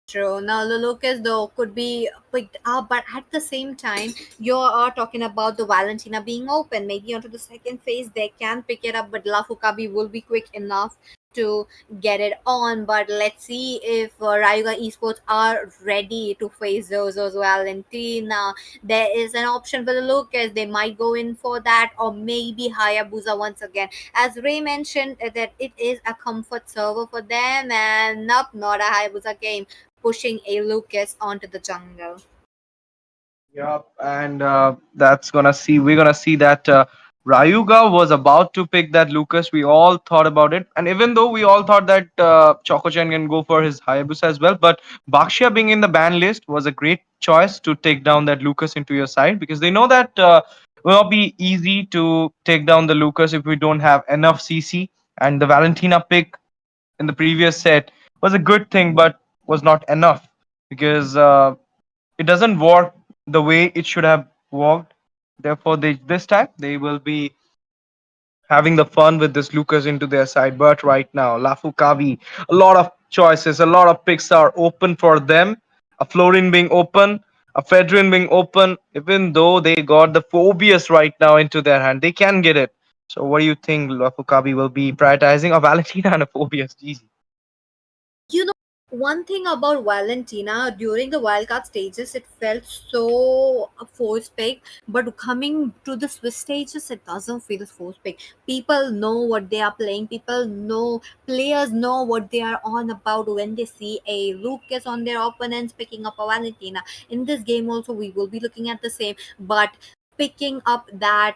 True. Now, the Lucas, though, could be picked up, but at the same time, you are talking about the Valentina being open. Maybe onto the second phase, they can pick it up, but Lafu Kabi will be quick enough to get it on. But let's see if Rayuga Esports are ready to face those Valentina. There is an option for the Lucas. They might go in for that, or maybe Hayabusa once again. As Ray mentioned, that it is a comfort server for them, and nope, not a Hayabusa game pushing a Lucas onto the jungle. Yep, and that's gonna see. We're gonna see that Rayuga was about to pick that Lucas. We all thought about it, and even though we all thought that Choco-chan can go for his Hayabusa as well, but Baxia being in the ban list was a great choice to take down that Lucas into your side, because they know that it will not be easy to take down the Lucas if we don't have enough CC. And the Valentina pick in the previous set was a good thing, but was not enough, because it doesn't work the way it should have worked. Therefore, this time they will be having the fun with this Lucas into their side. But right now, Lafu Kabi, a lot of choices, a lot of picks are open for them. A Florin being open, a Fedrin being open. Even though they got the Phobius right now into their hand, they can get it. So, what do you think Lafu Kabi will be prioritizing? A Valentina and a Phobius. Easy. You know, one thing about Valentina during the wildcard stages, it felt so force pick, but coming to the Swiss stages, it doesn't feel force pick. People know what they are playing. People know, players know what they are on about when they see a Lucas on their opponents picking up a Valentina. In this game, also, we will be looking at the same, but picking up that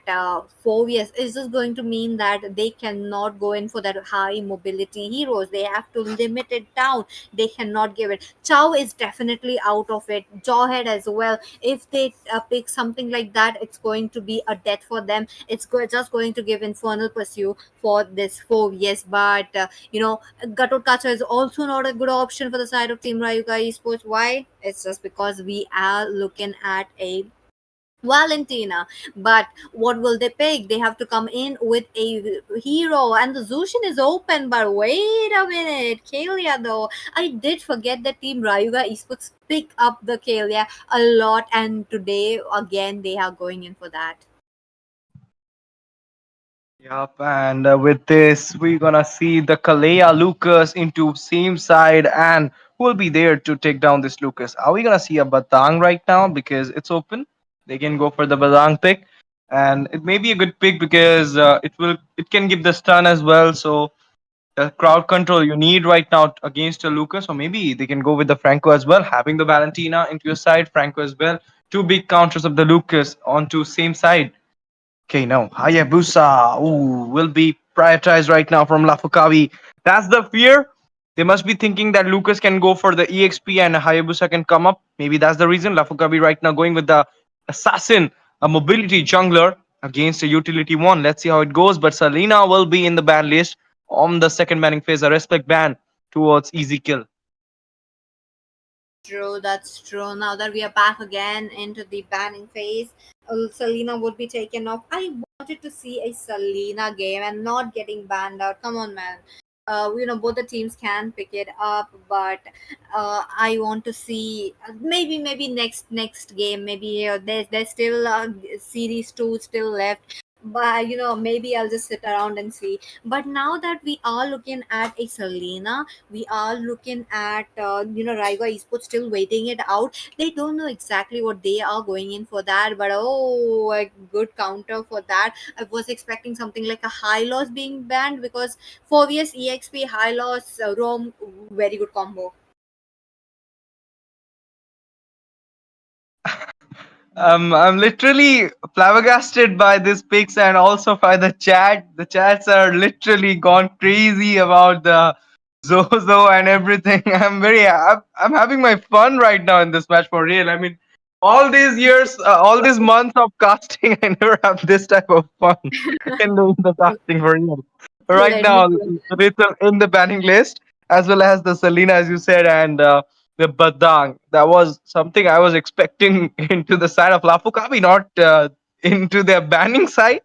4 years is just going to mean that they cannot go in for that high mobility heroes. They have to limit it down. They cannot give it. Chow is definitely out of it. Jawhead as well. If they pick something like that, it's going to be a death for them. It's just going to give Infernal Pursue for this 4 years. But Gatot Kacha is also not a good option for the side of Team Rayuga Esports. Why? It's just because we are looking at a Valentina. But what will they pick? They have to come in with a hero, and the Zushin is open. But wait a minute, Kalia though. I did forget that Team Rayuga Esports pick up the Kalia a lot, and today again they are going in for that. Yup, and with this, we're gonna see the Kalea Lucas into same side, and who will be there to take down this Lucas? Are we gonna see a Batang right now because it's open? They can go for the Batang pick, and it may be a good pick because it can give the stun as well. So the crowd control you need right now against a Lucas, or maybe they can go with the Franco as well, having the Valentina into your side, Franco as well. Two big counters of the Lucas onto same side. Okay, now Hayabusa will be prioritized right now from Lafukawi. That's the fear. They must be thinking that Lucas can go for the EXP and Hayabusa can come up. Maybe that's the reason Lafukawi right now going with the assassin, a mobility jungler against a utility one. Let's see how it goes. But Selena will be in the ban list on the second banning phase, a respect ban towards easy kill. True, that's true. Now that we are back again into the banning phase, Selena would be taken off. I wanted to see a Selena game and not getting banned out. Come on, man. Both the teams can pick it up, but I want to see maybe next game. Maybe there's still series two still left. But maybe I'll just sit around and see. But now that we are looking at a Selena, we are looking at Raiga Esports still waiting it out. They don't know exactly what they are going in for that, but oh, a good counter for that. I was expecting something like a high loss being banned because 4vs exp high loss Rome, very good combo. I'm literally flabbergasted by these pics and also by the chat. The chats are literally gone crazy about the Zozo and everything. I'm having my fun right now in this match for real. I mean, all these years, all these months of casting, I never have this type of fun in the casting for real. Right Let me now, do it. it's in the banning list as well as the Selena, as you said, and the Badang. That was something I was expecting into the side of Lafu Kabi, not into their banning side.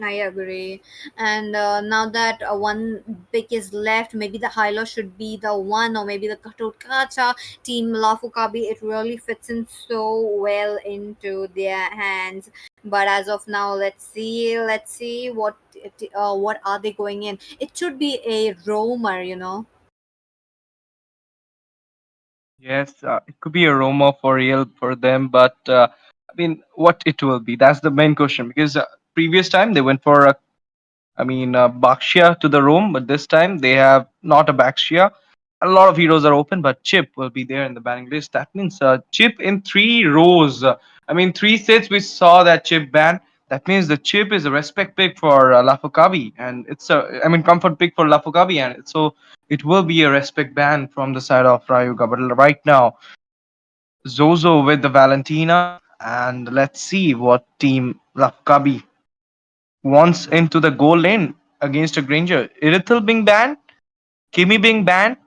I agree. And now that one pick is left, maybe the Hyla should be the one, or maybe the Katot Kacha team Lafukabi. It really fits in so well into their hands. But as of now, let's see what are they going in. It should be a roamer. Yes, it could be a Roma for real for them, but I mean, what it will be? That's the main question. Because previous time they went for Bakshia to the Rome, but this time they have not a Bakshia. A lot of heroes are open, but Chip will be there in the banning list. That means Chip in 3 rows. I mean, 3 sets we saw that Chip ban. That means the chip is a respect pick for Lafu Kabi, and it's a, I mean, comfort pick for Lafu Kabi, and so it will be a respect ban from the side of Rayuga. But right now, Zozo with the Valentina, and let's see what team Lafu Kabi wants into the goal lane against a Granger. Irithel being banned, Kimi being banned,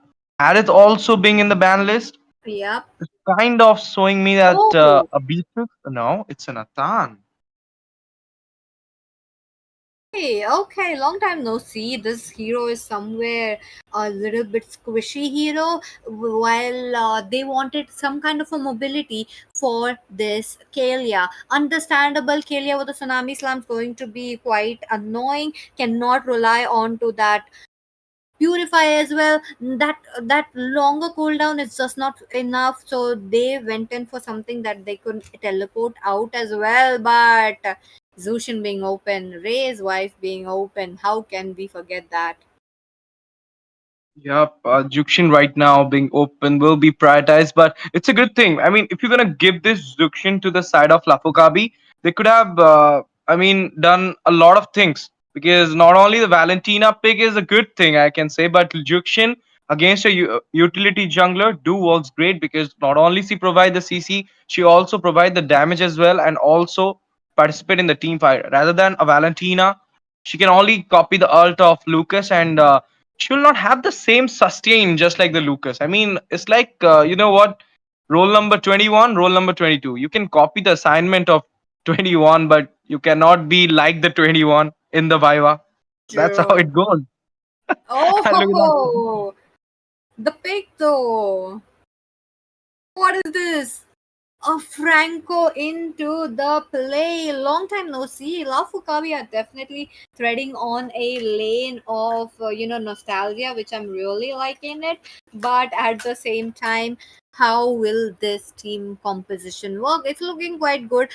Aerith also being in the ban list. Yep. It's kind of showing me that Oh, a Beatrice, no, it's an Atan. hey, okay, long time no see. This hero is somewhere a little bit squishy hero, while they wanted some kind of a mobility for this Kalia. Understandable, Kalia with the tsunami slam is going to be quite annoying. Cannot rely on to that purify as well. That longer cooldown is just not enough, so they went in for something that they could teleport out as well. But Zushin being open, Ray's wife being open, how can we forget that? Yep, Jukshin right now being open will be prioritized, but it's a good thing. I mean, if you're gonna give this Jukshin to the side of Lafokabi, they could have, I mean, done a lot of things because not only the Valentina pick is a good thing, I can say, but Jukshin against a utility jungler do works great because not only she provide the CC, she also provide the damage as well and also participate in the team fight. Rather than a Valentina, she can only copy the ult of Lucas and she will not have the same sustain just like the Lucas. I mean, it's like you know what? Roll number 21, roll number 22. You can copy the assignment of 21, but you cannot be like the 21 in the Viva. That's how True. it goes. And look at that. Oh, the pick though. What is this? A Franco into the play. Long time no see. Lafu Kabi are definitely threading on a lane of nostalgia, which I'm really liking it. But at the same time, how will this team composition work? It's looking quite good.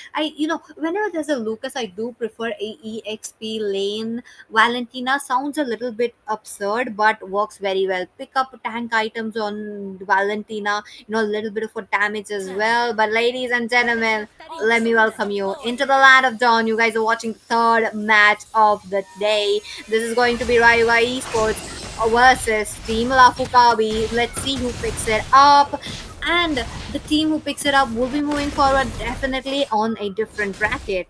Whenever there's a Lucas, I do prefer a EXP lane. Valentina sounds a little bit absurd, but works very well. Pick up tank items on Valentina, a little bit of a damage as well. But ladies and gentlemen, let me welcome you into the land of dawn. You guys are watching the third match of the day. This is going to be Rayuga Esports versus Team Lafu Kabi. Let's see who picks it up. And the team who picks it up will be moving forward definitely on a different bracket.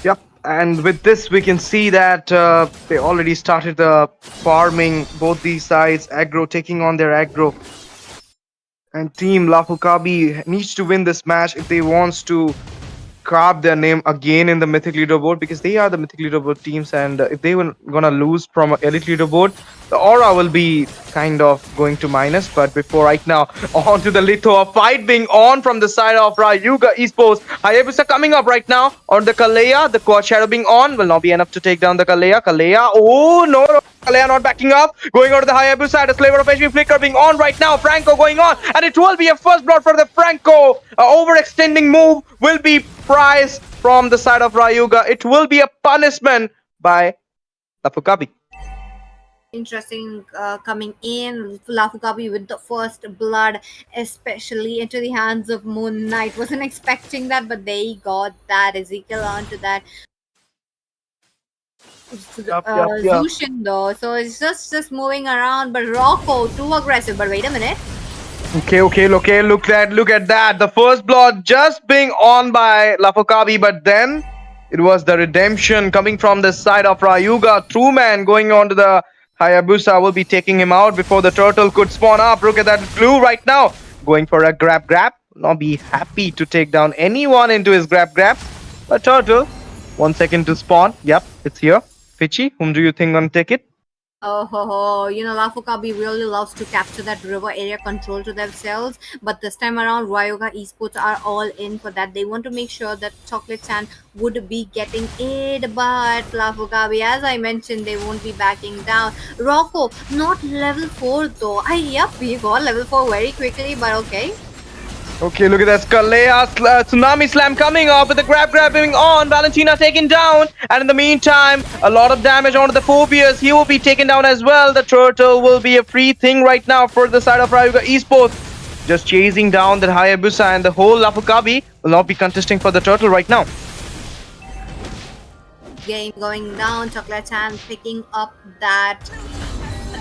Yep. And with this, we can see that they already started the farming. Both these sides, aggro taking on their aggro. And Team Lafukabi needs to win this match if they wants to carve their name again in the Mythic Leaderboard because they are the Mythic Leaderboard teams, and if they were gonna lose from Elite Leaderboard, the aura will be kind of going to minus. But before right now, on to the Litho, a fight being on from the side of Rayuga Esports. Hayabusa coming up right now on the Kalea. The Quad Shadow being on will not be enough to take down the Kalea. Kalea, oh no, Kalea not backing up. Going on to the Hayabusa, the Flavor of HP Flicker being on right now. Franco going on, and it will be a first blood for the Franco. Overextending move will be prize from the side of Rayuga. It will be a punishment by Lafukabi. Interesting coming in. Lafu Kabi with the first blood, especially into the hands of Moon Knight. Wasn't expecting that, but they got that. Ezekiel onto that. Yup. Zushin though, so it's just moving around. But Rocco too aggressive. But wait a minute. Okay. Look at that. The first blood just being on by Lafukabi, but then it was the redemption coming from the side of Rayuga. True man going on to the Hayabusa will be taking him out before the turtle could spawn up. Look at that blue right now. Going for a grab. Will not be happy to take down anyone into his grab. But turtle, 1 second to spawn. Yep, it's here. Fichi, whom do you think gonna take it? Lafu Kabi really loves to capture that river area control to themselves. But this time around, Rayuga Esports are all in for that. They want to make sure that Chocolate Sand would be getting it. But Lafu Kabi, as I mentioned, they won't be backing down. Rocco, not level 4 though. Yep, we got level 4 very quickly, but okay. Okay, look at that. Skalea Tsunami Slam coming up with the grab being on. Valentina taken down. And in the meantime, a lot of damage onto the Phobias. He will be taken down as well. The turtle will be a free thing right now for the side of Rayuga Esports. Just chasing down the Hayabusa, and the whole Lafukabi will not be contesting for the turtle right now. game going down. Chocolate Chan picking up that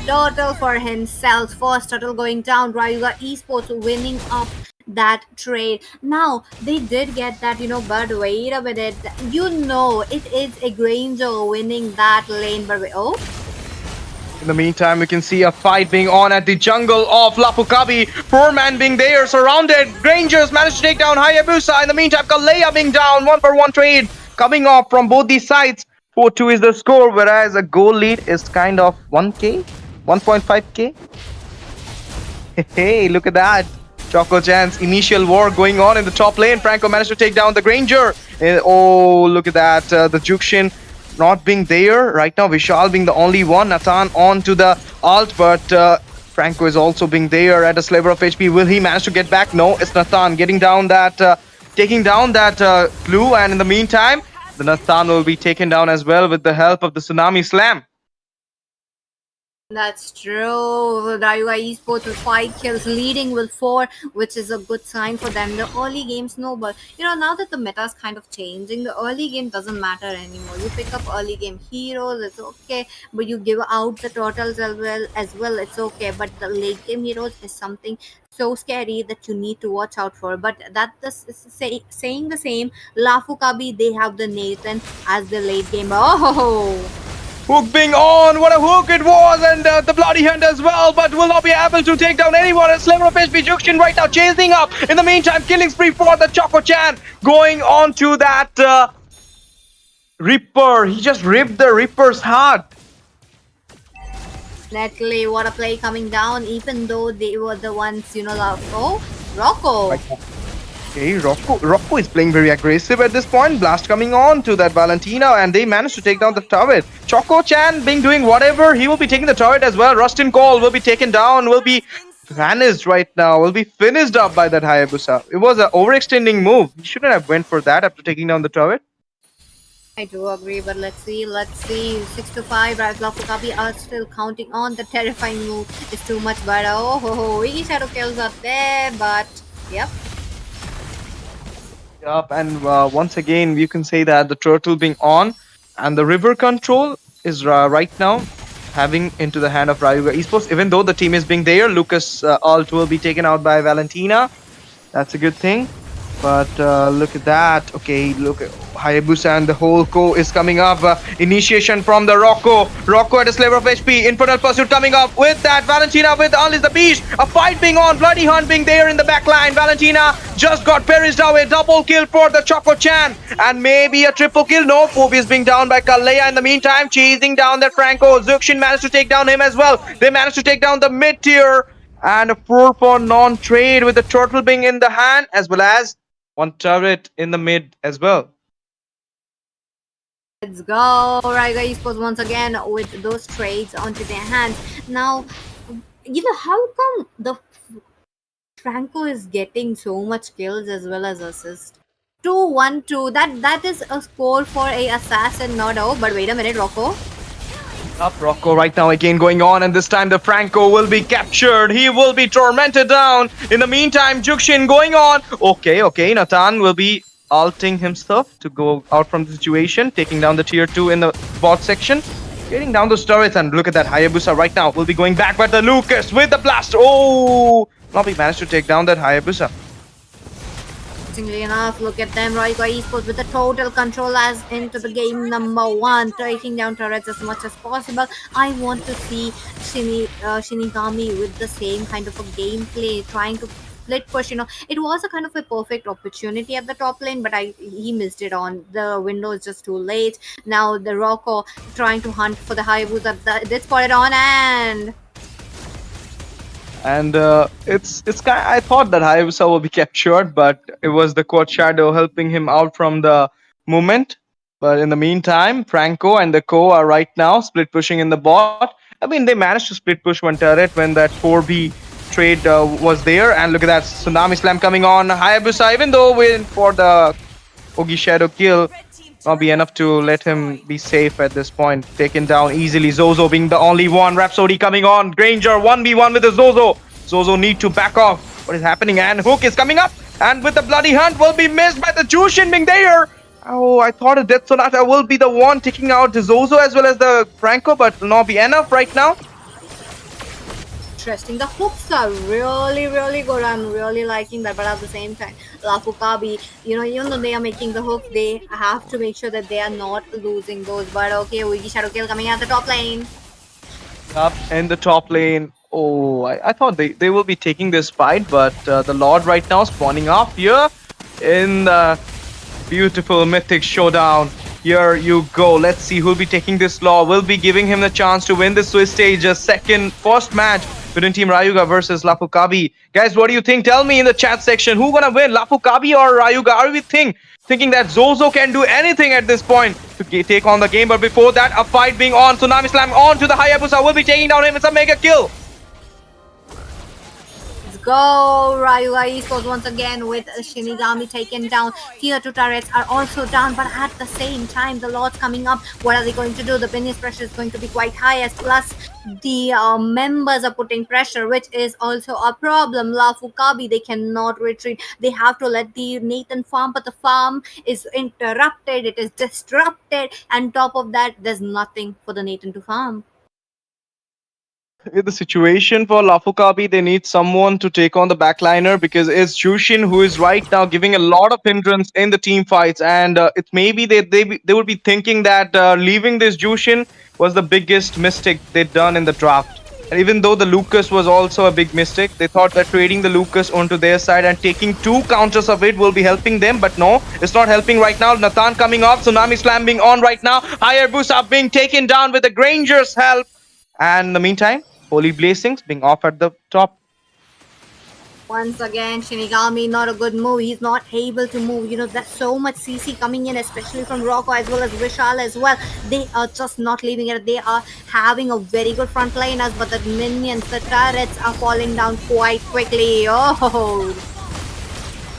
turtle for himself. First turtle going down. Rayuga Esports winning up that trade. Now they did get that, but wait a minute. It is a Granger winning that lane, but oh. In the meantime, we can see a fight being on at the jungle of Lafu Kabi. 4-man being there, surrounded. Rangers managed to take down Hayabusa. In the meantime, Kalea being down. 1-for-1 trade coming off from both these sides. 4-2 is the score, whereas a goal lead is kind of 1k, 1.5k. Hey, look at that. Choco Chan's initial war going on in the top lane. Franco managed to take down the Granger. Oh, look at that. The Jukshin not being there right now. Vishal being the only one. Nathan on to the ult, but Franco is also being there at a sliver of HP. Will he manage to get back? No, it's Nathan getting down that, taking down that glue. And in the meantime, the Nathan will be taken down as well with the help of the Tsunami Slam. That's true. Rayuga Esports with 5 kills, leading with 4, which is a good sign for them. The early game snowball. Now that the meta is kind of changing, the early game doesn't matter anymore. You pick up early game heroes, it's okay, but you give out the turtles as well, it's okay. But the late game heroes is something so scary that you need to watch out for. But saying the same, Lafu Kabi, they have the Nathan as the late game. Oh. Hook being on, what a hook it was, and the bloody hand as well, but will not be able to take down anyone. A sliver of HP. Jukshin right now chasing up. In the meantime, killing spree for the Choco Chan, going on to that Ripper. He just ripped the Ripper's heart. Definitely, what a play coming down, even though they were the ones, Rocco. Okay, Rocco is playing very aggressive at this point. Blast coming on to that Valentina, and they managed to take down the turret. Choco Chan being doing whatever, he will be taking the turret as well. Rustin Call will be taken down, will be vanished right now, will be finished up by that Hayabusa. It was an overextending move. He shouldn't have went for that after taking down the turret. I do agree, but let's see. 6-5, right? Lafu Kabi are still counting on. The terrifying move is too much, but Wiki Shadow kills up there, but yep. Yup, and once again, you can say that the turtle being on and the river control is right now having into the hand of Rayuga Esports. Even though the team is being there, Lucas ult will be taken out by Valentina. That's a good thing. But look at that. Okay, look at Hayabusa and the whole co is coming up. Initiation from the Rocco. Rocco at a sliver of HP. Infernal Pursuit coming up with that. Valentina with Unleash the Beast. A fight being on. Bloody Hunt being there in the back line. Valentina just got perished away. Double kill for the Choco Chan. And maybe a triple kill. No, Phoebe is being down by Kalea in the meantime. Chasing down that Franco. Zukshin managed to take down him as well. They managed to take down the mid tier. And a 4-for non-trade with the turtle being in the hand, as well as one turret in the mid as well. Let's go. Rayuga Esports once again with those trades onto their hands. Now, how come the Franco is getting so much kills as well as assists? 2-1-2. That is a score for a assassin, not but wait a minute, Rocco. Up Rocco right now again going on, and this time the Franco will be captured. He will be tormented down. In the meantime, Jukshin going on. Okay, Nathan will be ulting himself to go out from the situation, taking down the tier 2 in the bot section, getting down those turrets, and look at that Hayabusa right now will be going back, but the Lucas with the blast. Oh, now we managed to take down that Hayabusa. Interestingly enough, look at them. Rayuga Esports with the total control as into the game number 1, taking down turrets as much as possible. I want to see Shinigami with the same kind of a gameplay, trying to split push. It was a kind of a perfect opportunity at the top lane, but he missed it on. The window is just too late. Now the Rocco trying to hunt for the Hayabusa. They spot it on, and it's kind. I thought that Hayabusa will be captured, but it was the Quad Shadow helping him out from the movement. But in the meantime, Franco and the Co are right now split pushing in the bot. I mean, they managed to split push one turret when that 4B trade was there. And look at that Tsunami Slam coming on. Hayabusa, even though waiting for the Ogi Shadow kill, not be enough to let him be safe at this point. Taken down easily. Zozo being the only one. Rhapsody coming on. Granger 1v1 with the Zozo. Zozo need to back off. What is happening? And Hook is coming up. And with the bloody hunt will be missed by the Jushin being there. Oh, I thought Death Sonata will be the one taking out the Zozo as well as the Franco, but will not be enough right now. Interesting. The hooks are really, really good. I'm really liking that. But at the same time, Lafu Kabi, even though they are making the hooks, they have to make sure that they are not losing those. But okay, Wiki Shadow Kill coming out the top lane. Up in the top lane. Oh, I thought they will be taking this fight, but the Lord right now spawning up here in the beautiful Mythic Showdown. Here you go. Let's see who'll be taking this Law. Will be giving him the chance to win this Swiss stage. A first match between Team Rayuga versus Lafu Kabi. Guys, what do you think? Tell me in the chat section. Who gonna win, Lafu Kabi or Rayuga? Are we thinking that Zozo can do anything at this point to take on the game? But before that, a fight being on. Tsunami Slam on to the Hayabusa. Will be taking down him. It's a mega kill. Let's go! Rayuga Esports once again with Shinigami taken down. Tier 2 turrets are also down, but at the same time, the Lord's coming up. What are they going to do? The Binny's pressure is going to be quite high, as plus the members are putting pressure, which is also a problem. Lafu Kabi, they cannot retreat. They have to let the Nathan farm, but the farm is interrupted. It is disrupted, and top of that, there's nothing for the Nathan to farm. With the situation for Lafu Kabi, they need someone to take on the backliner because it's Jushin who is right now giving a lot of hindrance in the team fights, and it's maybe they would be thinking that leaving this Jushin was the biggest mistake they'd done in the draft. And even though the Lucas was also a big mistake, they thought that trading the Lucas onto their side and taking 2 counters of it will be helping them, but no, it's not helping right now. Nathan coming off, Tsunami Slam being on right now, Hayabusa being taken down with the Granger's help, and in the meantime, Holy Blessings being off at the top. Once again, Shinigami, not a good move. He's not able to move. There's so much CC coming in, especially from Rocco as well as Vishal as well. They are just not leaving it. They are having a very good front liners, but the minions, the turrets are falling down quite quickly. Oh!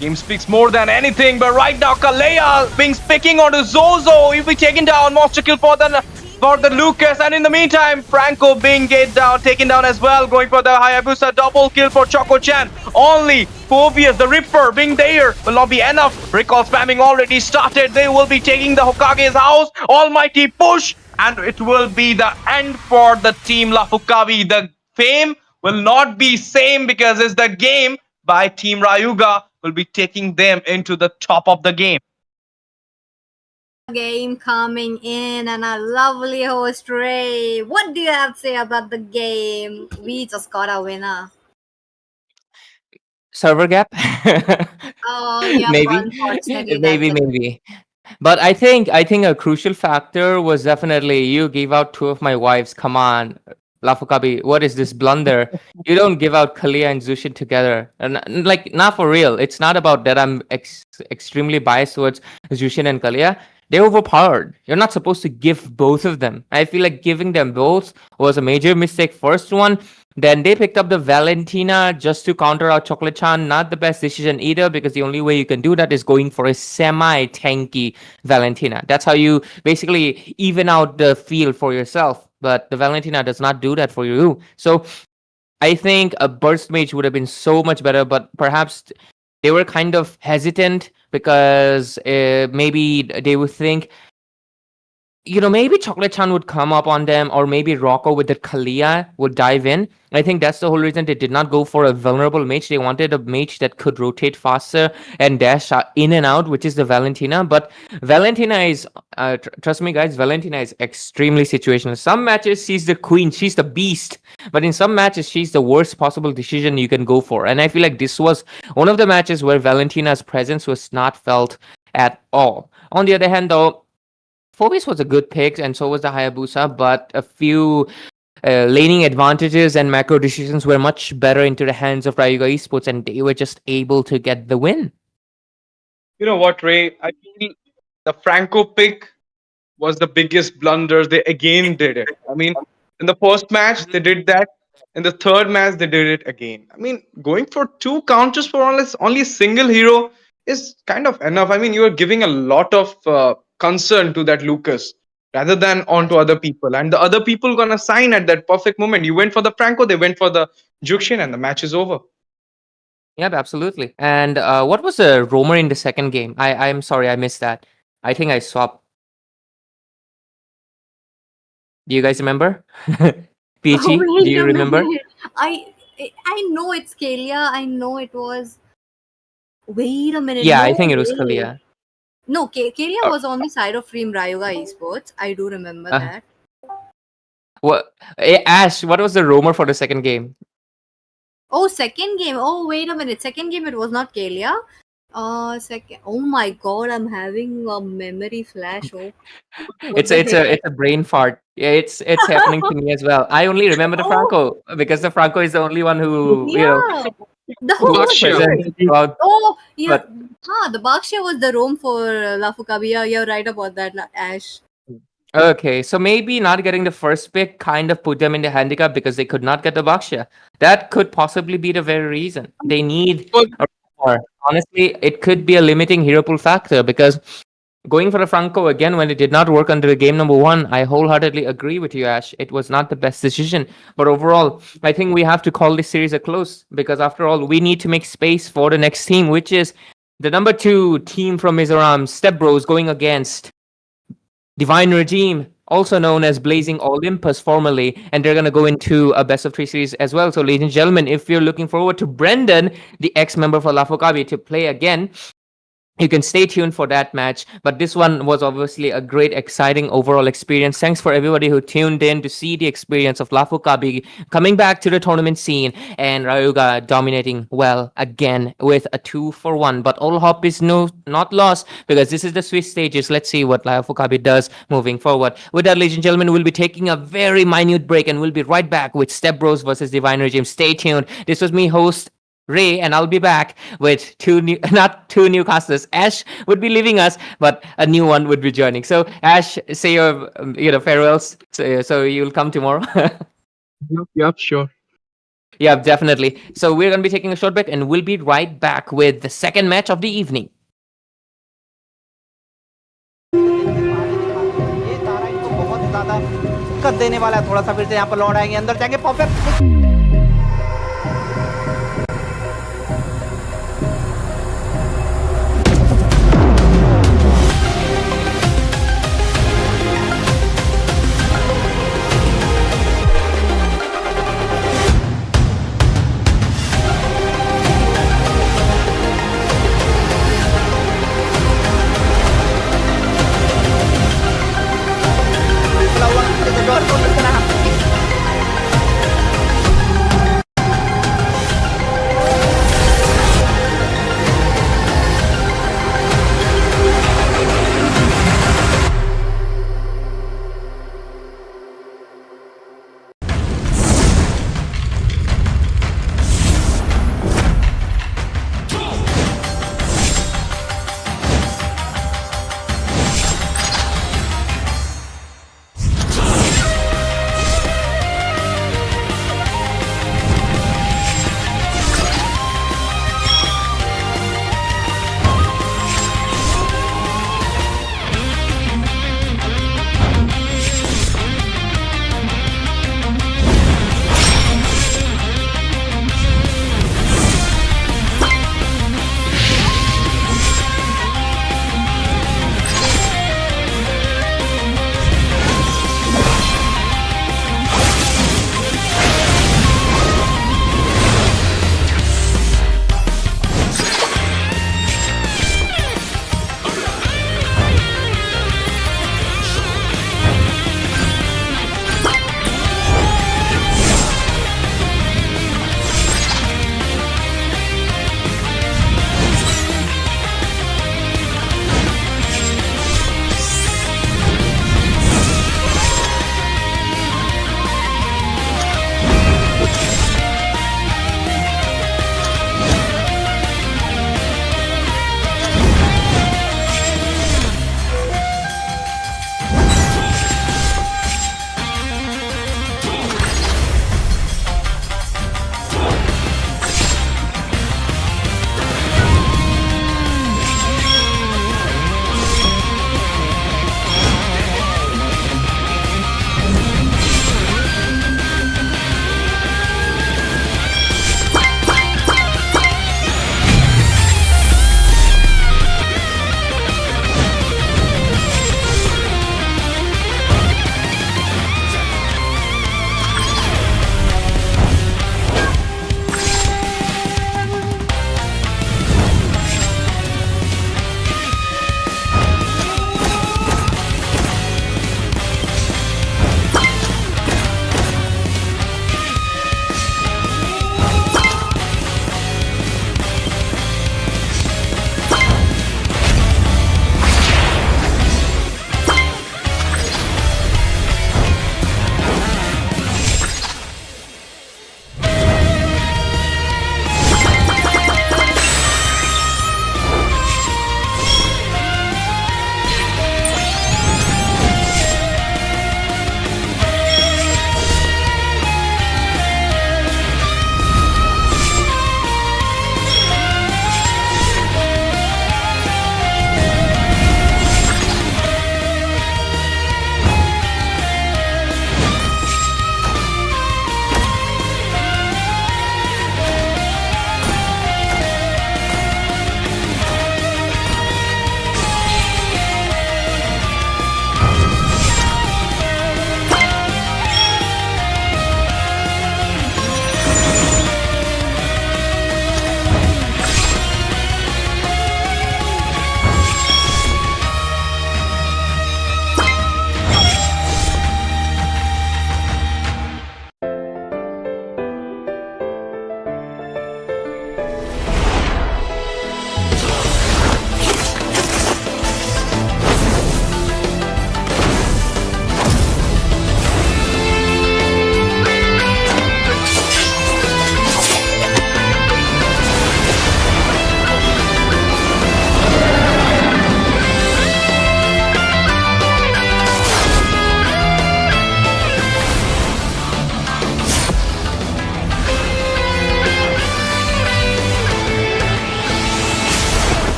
Game speaks more than anything, but right now Kalea being picking onto Zozo. He'll be taken down. Monster kill for the Lucas, and in the meantime, Franco being taken down as well, going for the Hayabusa double kill for Choco-chan. Only Phobius, the Ripper, being there will not be enough. Recall spamming already started. They will be taking the Hokage's house. Almighty push, and it will be the end for the team Lafu Kabi. The fame will not be same because it's the game by Team Rayuga will be taking them into the top of the game. Game coming in, and our lovely host Ray. What do you have to say about the game? We just got a winner. Server gap? Oh yeah, Maybe. unfortunately, Maybe. But I think a crucial factor was definitely you gave out 2 of my wives. Come on, Lafu Kabi, what is this blunder? You don't give out Kalia and Zushin together, and like not for real. It's not about that. I'm extremely biased towards Zushin and Kalia. They're overpowered. You're not supposed to give both of them. I feel like giving them both was a major mistake. First one. Then they picked up the Valentina just to counter out Chocolate-chan. Not the best decision either, because the only way you can do that is going for a semi-tanky Valentina. That's how you basically even out the field for yourself. But the Valentina does not do that for you. So I think a burst mage would have been so much better, but perhaps they were kind of hesitant because maybe they would think, maybe Chocolate-chan would come up on them, or maybe Rocco with the Kalia would dive in. I think that's the whole reason they did not go for a vulnerable mage. They wanted a mage that could rotate faster and dash in and out, which is the Valentina. But Valentina is, trust me guys, Valentina is extremely situational. Some matches she's the queen, she's the beast. But in some matches, she's the worst possible decision you can go for. And I feel like this was one of the matches where Valentina's presence was not felt at all. On the other hand, though, Phoebus was a good pick, and so was the Hayabusa, but a few laning advantages and macro decisions were much better into the hands of Rayuga Esports, and they were just able to get the win. You know what, Ray? I feel the Franco pick was the biggest blunder. They again did it. I mean, in the first match, they did that. In the third match, they did it again. I mean, going for 2 counters for only a single hero is kind of enough. I mean, you are giving a lot of concern to that Lucas rather than onto other people, and the other people gonna sign at that perfect moment. You went for the Franco, they went for the Jukshin, and the match is over. Yep, absolutely. And what was the roamer in the second game? I'm sorry, I missed that. I think I swapped. Do you guys remember? Oh, Peachy, do wait you a remember? minute. I know it's Kalia. I know it was. Wait a minute. Yeah, I No think it was way. Kalia. No, Kalia Uh, was on the side of Team Rayuga Esports. I do remember uh, that. what? Ash, what was the rumor for the second game? Oh, second game. Oh, wait a minute. Second game, it was not Kalia. Second. Oh my God, I'm having a memory flash. Oh, what It's the it's a heck? it's a brain fart. Yeah, it's happening to me as well. I only remember the Oh, Franco because the Franco is the only one who yeah. who's Bakshia. present throughout. Oh, yeah. But The Bakshia was the roam for Lafu Kabi. Yeah, you're right about that, Ash. okay, so maybe not getting the first pick kind of put them in the handicap because they could not get the Baksha. That could possibly be the very reason. They need Well, a or honestly, it could be a limiting hero pool factor because going for the Franco again when it did not work under game number one, I wholeheartedly agree with you, Ash. It was not the best decision. But overall, I think we have to call this series a close because after all, we need to make space for the next team, which is the number 2 team from Mizoram, Stepbros, going against Divine Regime, also known as Blazing Olympus formerly, and they're going to go into a best of 3 series as well. So, ladies and gentlemen, if you're looking forward to Brendan, the ex-member for Lafu Kabi, to play again, you can stay tuned for that match. But this one was obviously a great, exciting overall experience. Thanks for everybody who tuned in to see the experience of Lafu Kabi coming back to the tournament scene and Rayuga dominating well again with a 2-for-1. But all hope is not lost because this is the Swiss stages. Let's see what Lafu Kabi does moving forward. With that, ladies and gentlemen, we'll be taking a very minute break and we'll be right back with Stepbros versus Divine Regime. Stay tuned. This was me, host Ray, and I'll be back with not two newcasters. Ash would be leaving us, but a new one would be joining. So, Ash, say your farewells. So you'll come tomorrow. Yep, sure. Yeah, definitely. So we're gonna be taking a short break, and we'll be right back with the second match of the evening. ये तारा इनको बहुत ज्यादा दिक्कत देने वाला है। थोड़ा सा फिर से यहाँ पर लौट आएंगे, अंदर जाएंगे परफेक्ट।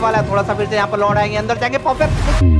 वाला है, थोड़ा सा फिर से यहाँ पर लौट आएंगे, अंदर जाएंगे popup.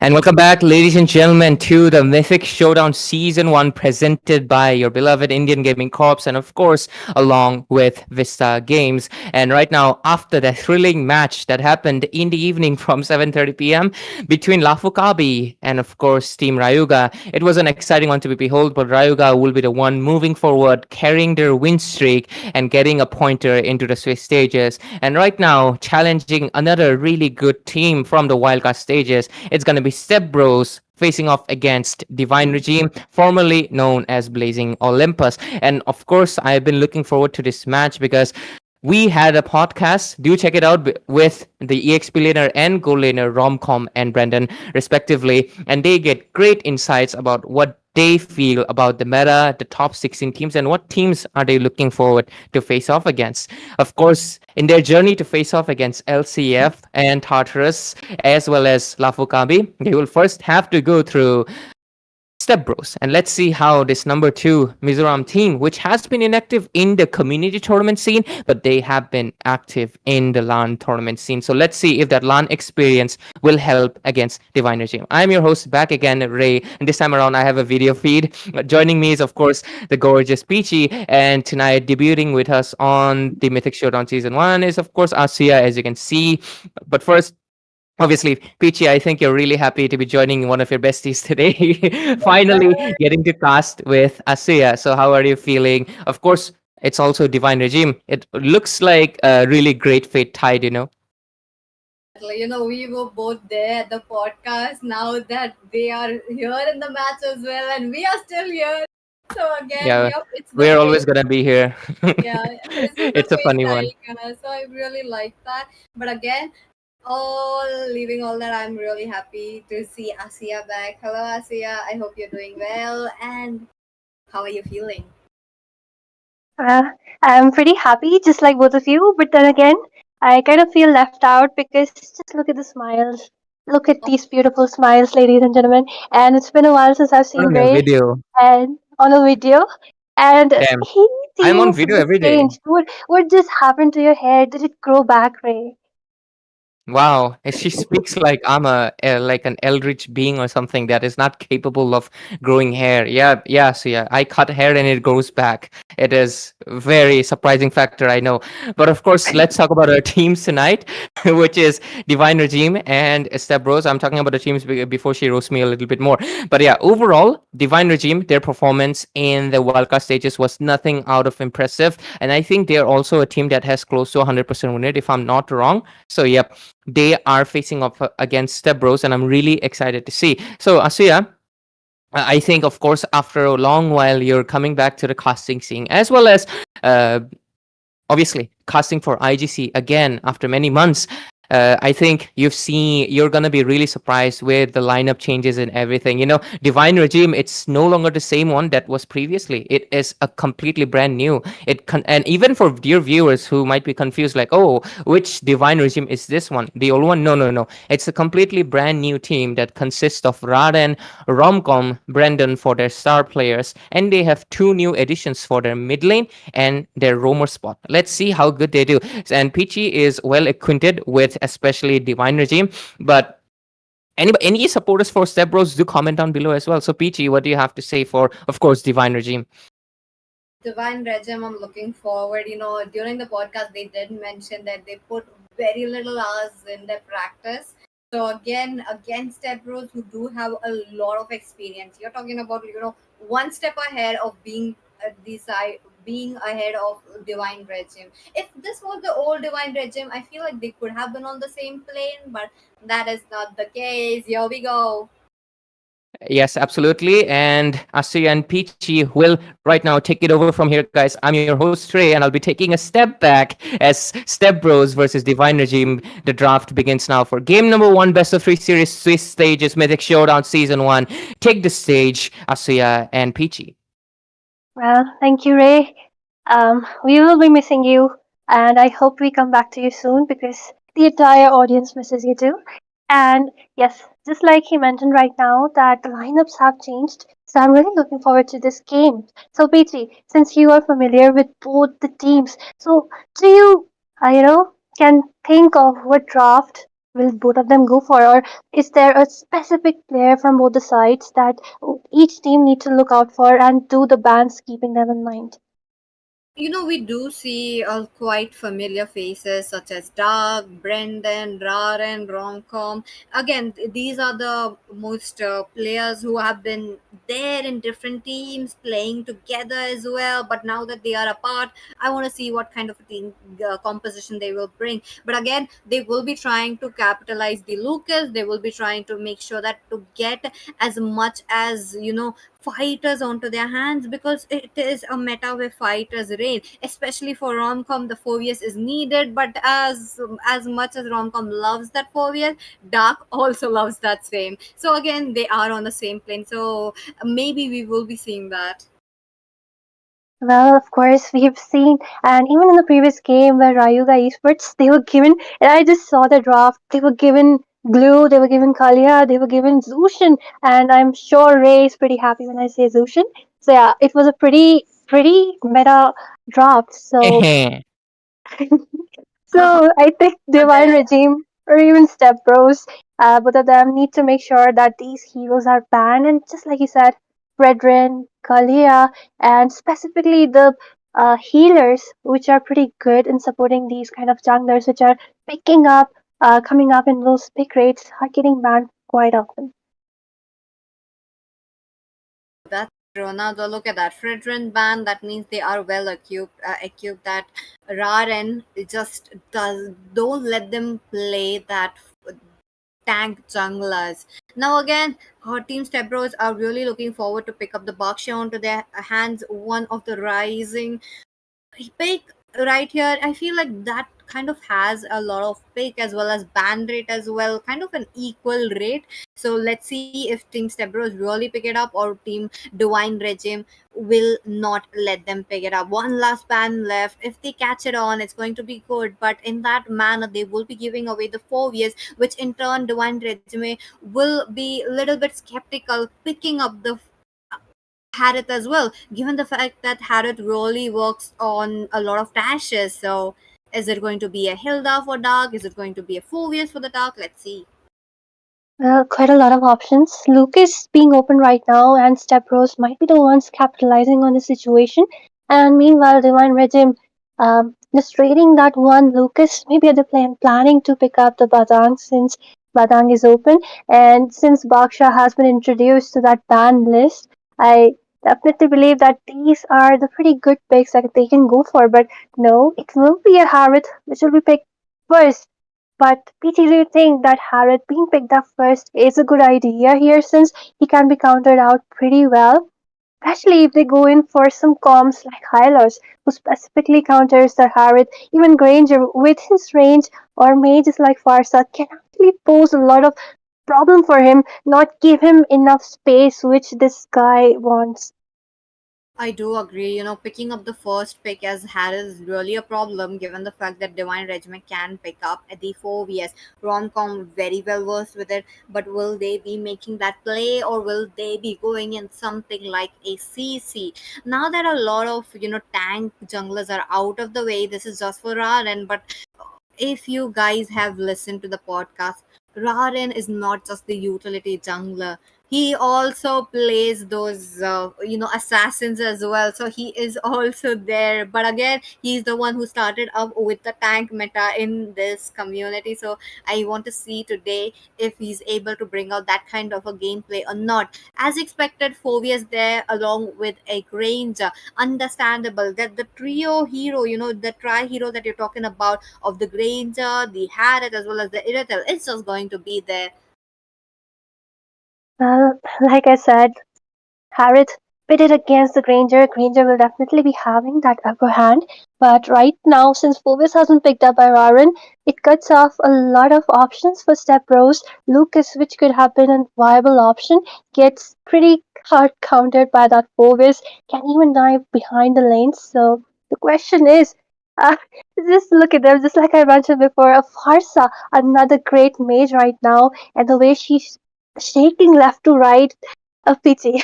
And welcome back, ladies and gentlemen, to the Mythic Showdown Season 1 presented by your beloved Indian Gaming Corps and, of course, along with Vista Games. And right now, after the thrilling match that happened in the evening from 7:30 p.m. between Lafu Kabi and, of course, Team Rayuga, it was an exciting one to be behold, but Rayuga will be the one moving forward, carrying their win streak and getting a pointer into the Swiss stages. And right now, challenging another really good team from the wildcard stages, it's going to be Stepbros facing off against Divine Regime, formerly known as Blazing Olympus. And of course, I've been looking forward to this match because we had a podcast. Do check it out with the EXP laner and gold laner Romcom and Brendan, respectively. And they get great insights about what they feel about the meta, the top 16 teams, and what teams are they looking forward to face off against. Of course, in their journey to face off against LCF and Tartarus, as well as Lafukabi, they will first have to go through Stepbros. And let's see how this number 2 Mizoram team, which has been inactive in the community tournament scene, but they have been active in the LAN tournament scene. So let's see if that LAN experience will help against Divine Regime. I'm your host back again, Ray, and this time around I have a video feed. Joining me is, of course, the gorgeous Peachy, and tonight debuting with us on the Mythic Showdown Season 1 is, of course, Asia, as you can see. But first, obviously, Peachy, I think you're really happy to be joining one of your besties today. Finally, getting to cast with Asiya. So, how are you feeling? Of course, it's also Divine Regime. It looks like a really great fate tide. We were both there at the podcast. Now that they are here in the match as well, and we are still here. So again, Yeah, yep, it's the we're always fate. going to be here. Yeah, this is the It's a fate funny one. so I really like that. But again, leaving all that, I'm really happy to see Asiya back. Hello, Asiya. I hope you're doing well. And how are you feeling? I'm pretty happy, just like both of you, but then again, I kind of feel left out because just look at the smiles. Look at these beautiful smiles, ladies and gentlemen. And it's been a while since I've seen On a Ray video. and on a video, and Damn. he I'm on seems to video be every day. changed. What just happened to your hair? Did it grow back, Ray? Wow, and she speaks like I'm like an eldritch being or something that is not capable of growing hair. Yeah, yeah. So yeah, I cut hair and it grows back. It is a very surprising factor, I know. But of course, let's talk about our teams tonight, which is Divine Regime and Stepbros. I'm talking about the teams before she roasts me a little bit more. But yeah, overall, Divine Regime, their performance in the wildcard stages was nothing out of impressive, and I think they're also a team that has close to 100% win rate, if I'm not wrong. So yep, they are facing off against Stepbros, and I'm really excited to see. So, Asuya, I think, of course, after a long while, you're coming back to the casting scene, as well as obviously casting for IGC again after many months. I think you're gonna be really surprised with the lineup changes and everything. Divine Regime, it's no longer the same one that was previously. It is a completely brand new. And even for dear viewers who might be confused, like, oh, which Divine Regime is this one? The old one? No, no, no. It's a completely brand new team that consists of Raden, Romcom, Brendan for their star players, and they have 2 new additions for their mid lane and their roamer spot. Let's see how good they do. And Peachy is well acquainted with especially Divine Regime, but any supporters for Stepbros, do comment down below as well. So Peachy, what do you have to say for, of course, Divine Regime? Divine Regime, I'm looking forward. During the podcast, they did mention that they put very little hours in their practice. So again, against Stepbros who do have a lot of experience, you're talking about one step ahead of being being ahead of Divine Regime. If this was the old Divine Regime, I feel like they could have been on the same plane, but that is not the case. Here we go. Yes, absolutely. And Asi and Peachy will right now take it over from here, guys. I'm your host, Trey, and I'll be taking a step back as Step Bros versus Divine Regime. The draft begins now for game number 1, best of 3 series, Swiss stages, Mythic Showdown Season 1. Take the stage, Asuya and Peachy. Well, thank you, Ray. We will be missing you, and I hope we come back to you soon because the entire audience misses you too. And yes, just like he mentioned right now, that the lineups have changed. So I'm really looking forward to this game. So, Peachy, since you are familiar with both the teams, so do you, can think of what draft will both of them go for, or is there a specific player from both the sides that each team need to look out for, and do the bans keeping them in mind? We do see quite familiar faces such as Doug, Brendan, Raren, Romcom. Again, these are the most players who have been there in different teams playing together as well. But now that they are apart, I want to see what kind of a team composition they will bring. But again, they will be trying to capitalize the Lucas. They will be trying to make sure that to get as much as fighters onto their hands, because it is a meta where fighters reign. Especially for romcom, the 4vs is needed, but as much as romcom loves that 4vs, dark also loves that same. So again, they are on the same plane, so maybe we will be seeing that. Well, of course, we have seen, and even in the previous game where Rayuga Esports, they were given, and I just saw the draft, they were given Glue, they were given Kalia, they were given Zushin, and I'm sure Ray is pretty happy when I say Zushin. So yeah, it was a pretty meta draft. So so I think Divine There. Regime or even Stepbros, both of them need to make sure that these heroes are banned. And just like you said, Brethren, Kalia, and specifically the healers, which are pretty good in supporting these kind of junglers, which are picking up, coming up in those pick rates, are getting banned quite often. That's true. Now though, look at that Fredrin band. That means they are well equipped. That Raren just does. Don't let them play that tank junglers. Now again, our team Stepbros are really looking forward to pick up the Baksha onto their hands. One of the rising pick right here, I feel like that kind of has a lot of pick as well as ban rate as well, kind of an equal rate. So let's see if team stebros really pick it up, or team divine regime will not let them pick it up. One last ban left. If they catch it on, it's going to be good, but in that manner they will be giving away the 4 years, which in turn divine regime will be a little bit skeptical picking up the Harith as well, given the fact that Harith really works on a lot of dashes. So, is it going to be a Hilda for Dark? Is it going to be a Phobius for the Dark? Let's see. Well, quite a lot of options. Lucas being open right now, and Stepbros might be the ones capitalizing on the situation. And meanwhile, Divine Regime, just trading that one Lucas. Maybe they're planning to pick up the Badang since Badang is open, and since Baksha has been introduced to that ban list, I definitely believe that these are the pretty good picks that they can go for. But no, it will be a Harith which will be picked first. But PT, do you think that Harrod being picked up first is a good idea here, since he can be countered out pretty well? Especially if they go in for some comms like Hylos, who specifically counters the Harrod. Even Granger, with his range, or mages like Farsa, can actually pose a lot of problem for him, not give him enough space which this guy wants. I do agree. Picking up the first pick as Harris is really a problem, given the fact that Divine Regiment can pick up at the 4vs. Romcom very well versed with it, but will they be making that play, or will they be going in something like a CC? Now that a lot of tank junglers are out of the way, this is just for Raren. But if you guys have listened to the podcast, Raren is not just the utility jungler. He also plays those, assassins as well. So he is also there. But again, he's the one who started up with the tank meta in this community. So I want to see today if he's able to bring out that kind of a gameplay or not. As expected, Phobius there along with a Granger. Understandable that the trio hero, the tri hero that you're talking about of the Granger, the Harriet, as well as the Iratel, it's just going to be there. Well, like I said, Harriet pitted against the Granger. Granger will definitely be having that upper hand. But right now, since Phoebus hasn't picked up by Raren, it cuts off a lot of options for Step Rose. Lucas, which could have been a viable option, gets pretty hard countered by that Phoebus. Can even dive behind the lanes. So the question is, uh, just look at them, just like I mentioned before, a Farsa, another great mage right now, and the way she's shaking left to right, a pity.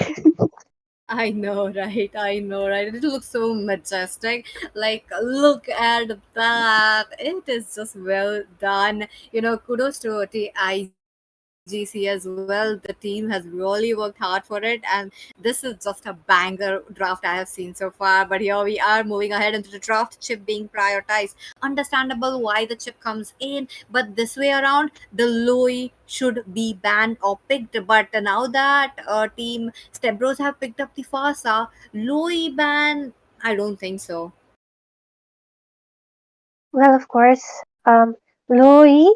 I know, right? I know, right? It looks so majestic. Like, look at that. It is just well done. Kudos to IGC as well. The team has really worked hard for it, and this is just a banger draft I have seen so far. But here we are moving ahead into the draft, chip being prioritized. Understandable why the chip comes in, but this way around, the Louis should be banned or picked. But now that team Stepbros have picked up the Fasa, Louis ban, I don't think so. Well, of course, Loi,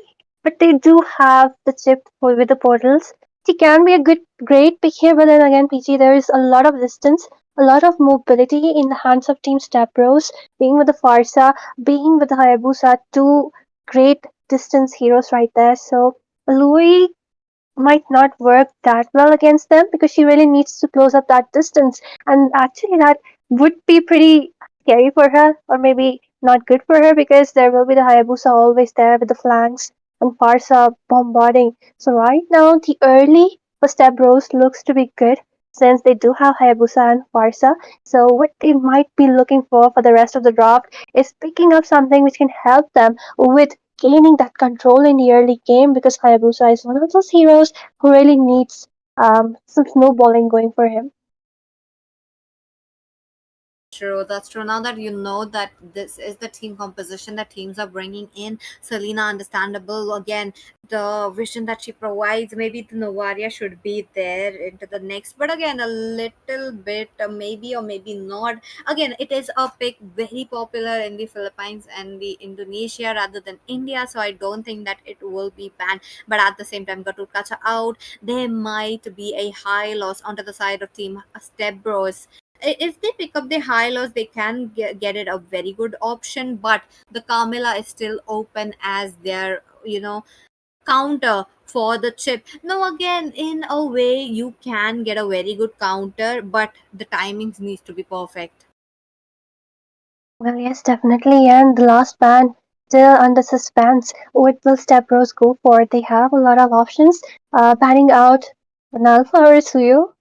but they do have the chip with the portals. She can be a great pick here, but then again, PG, there is a lot of distance, a lot of mobility in the hands of Team Stepbros, being with the Farsa, being with the Hayabusa, two great distance heroes right there. So, Louis might not work that well against them because she really needs to close up that distance. And actually, that would be pretty scary for her, or maybe not good for her because there will be the Hayabusa always there with the flanks and Farsa bombarding. So, right now, the early for Step Bros looks to be good since they do have Hayabusa and Farsa. So, what they might be looking for the rest of the draft is picking up something which can help them with gaining that control in the early game because Hayabusa is one of those heroes who really needs some snowballing going for him. That's true. That's true. Now that you know that this is the team composition that teams are bringing in, Selena, understandable. Again, the vision that she provides, maybe the Novaria should be there into the next. But again, a little bit, maybe or maybe not. Again, it is a pick very popular in the Philippines and the Indonesia rather than India. So I don't think that it will be banned. But at the same time, Gaturkacha out, there might be a high loss onto the side of team Step Bros. If they pick up the high lows, they can get it a very good option, but the Carmilla is still open as their counter for the chip. Now again, in a way, you can get a very good counter, but the timings needs to be perfect. Well, yes, definitely. And the last ban, still under suspense. What will Step Bros go for? They have a lot of options. Banning out an Alpha or a Suyo.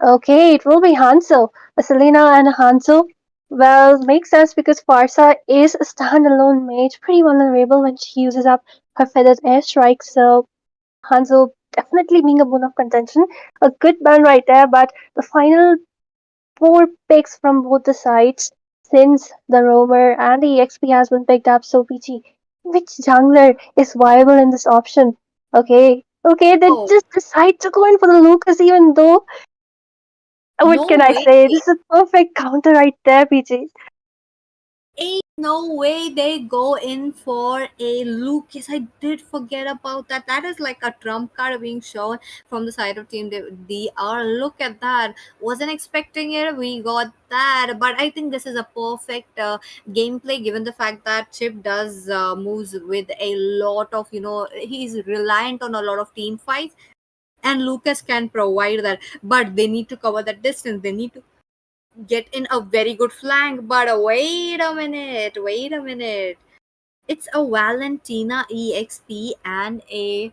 Okay, it will be Hanzo. A Selena and a Hanzo. Well, makes sense because Farsa is a standalone mage, pretty vulnerable when she uses up her feathered airstrike. So Hanzo definitely being a bone of contention. A good ban right there, but the final four picks from both the sides since the roamer and the EXP has been picked up. So PG, which jungler is viable in this option? Okay, they Oh, just decide to go in for the Lucas even though what no can I way. say? This is a perfect counter right there, PG. Ain't no way they go in for a Lucas. I did forget about that. That is like a trump card being shown from the side of team DR. Look at that. Wasn't expecting it. We got that. But I think this is a perfect gameplay given the fact that Chip does moves with a lot of, he's reliant on a lot of team fights. And Lucas can provide that. But they need to cover that distance. They need to get in a very good flank. But wait a minute. It's a Valentina EXP and a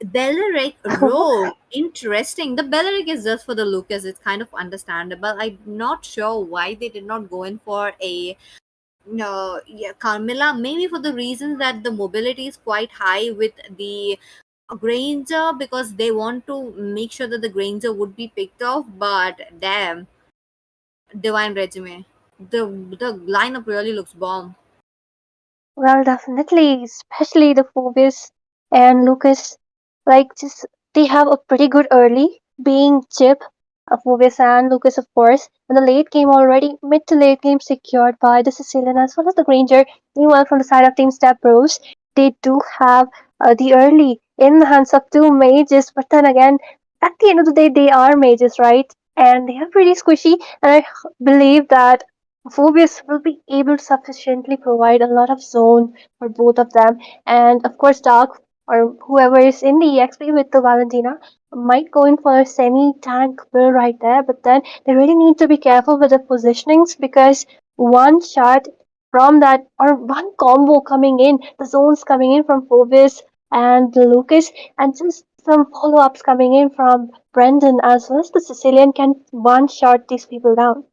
Belleric Rogue. Interesting. The Belleric is just for the Lucas. It's kind of understandable. I'm not sure why they did not go in for a no, yeah, Carmilla. Maybe for the reason that the mobility is quite high with the Granger because they want to make sure that the Granger would be picked off. But damn, Divine Resume. The lineup really looks bomb. Well, definitely, especially the Phoebus and Lucas. Like, just they have a pretty good early, being Chip, Phoebus and Lucas, of course. And the late game already, mid to late game secured by the Sicilian as well as the Granger. Meanwhile, from the side of Team Step Bros, they do have the early in the hands of two mages, but then again, at the end of the day, they are mages, right? And they are pretty squishy, and I believe that Phoebus will be able to sufficiently provide a lot of zone for both of them. And of course, Dark or whoever is in the EXP with the Valentina might go in for a semi tank build right there, but then they really need to be careful with the positionings because one shot from that or one combo coming in, the zones coming in from Phoebus and Lucas, and just some follow ups coming in from Brendan as well as the Sicilian can one shot these people down.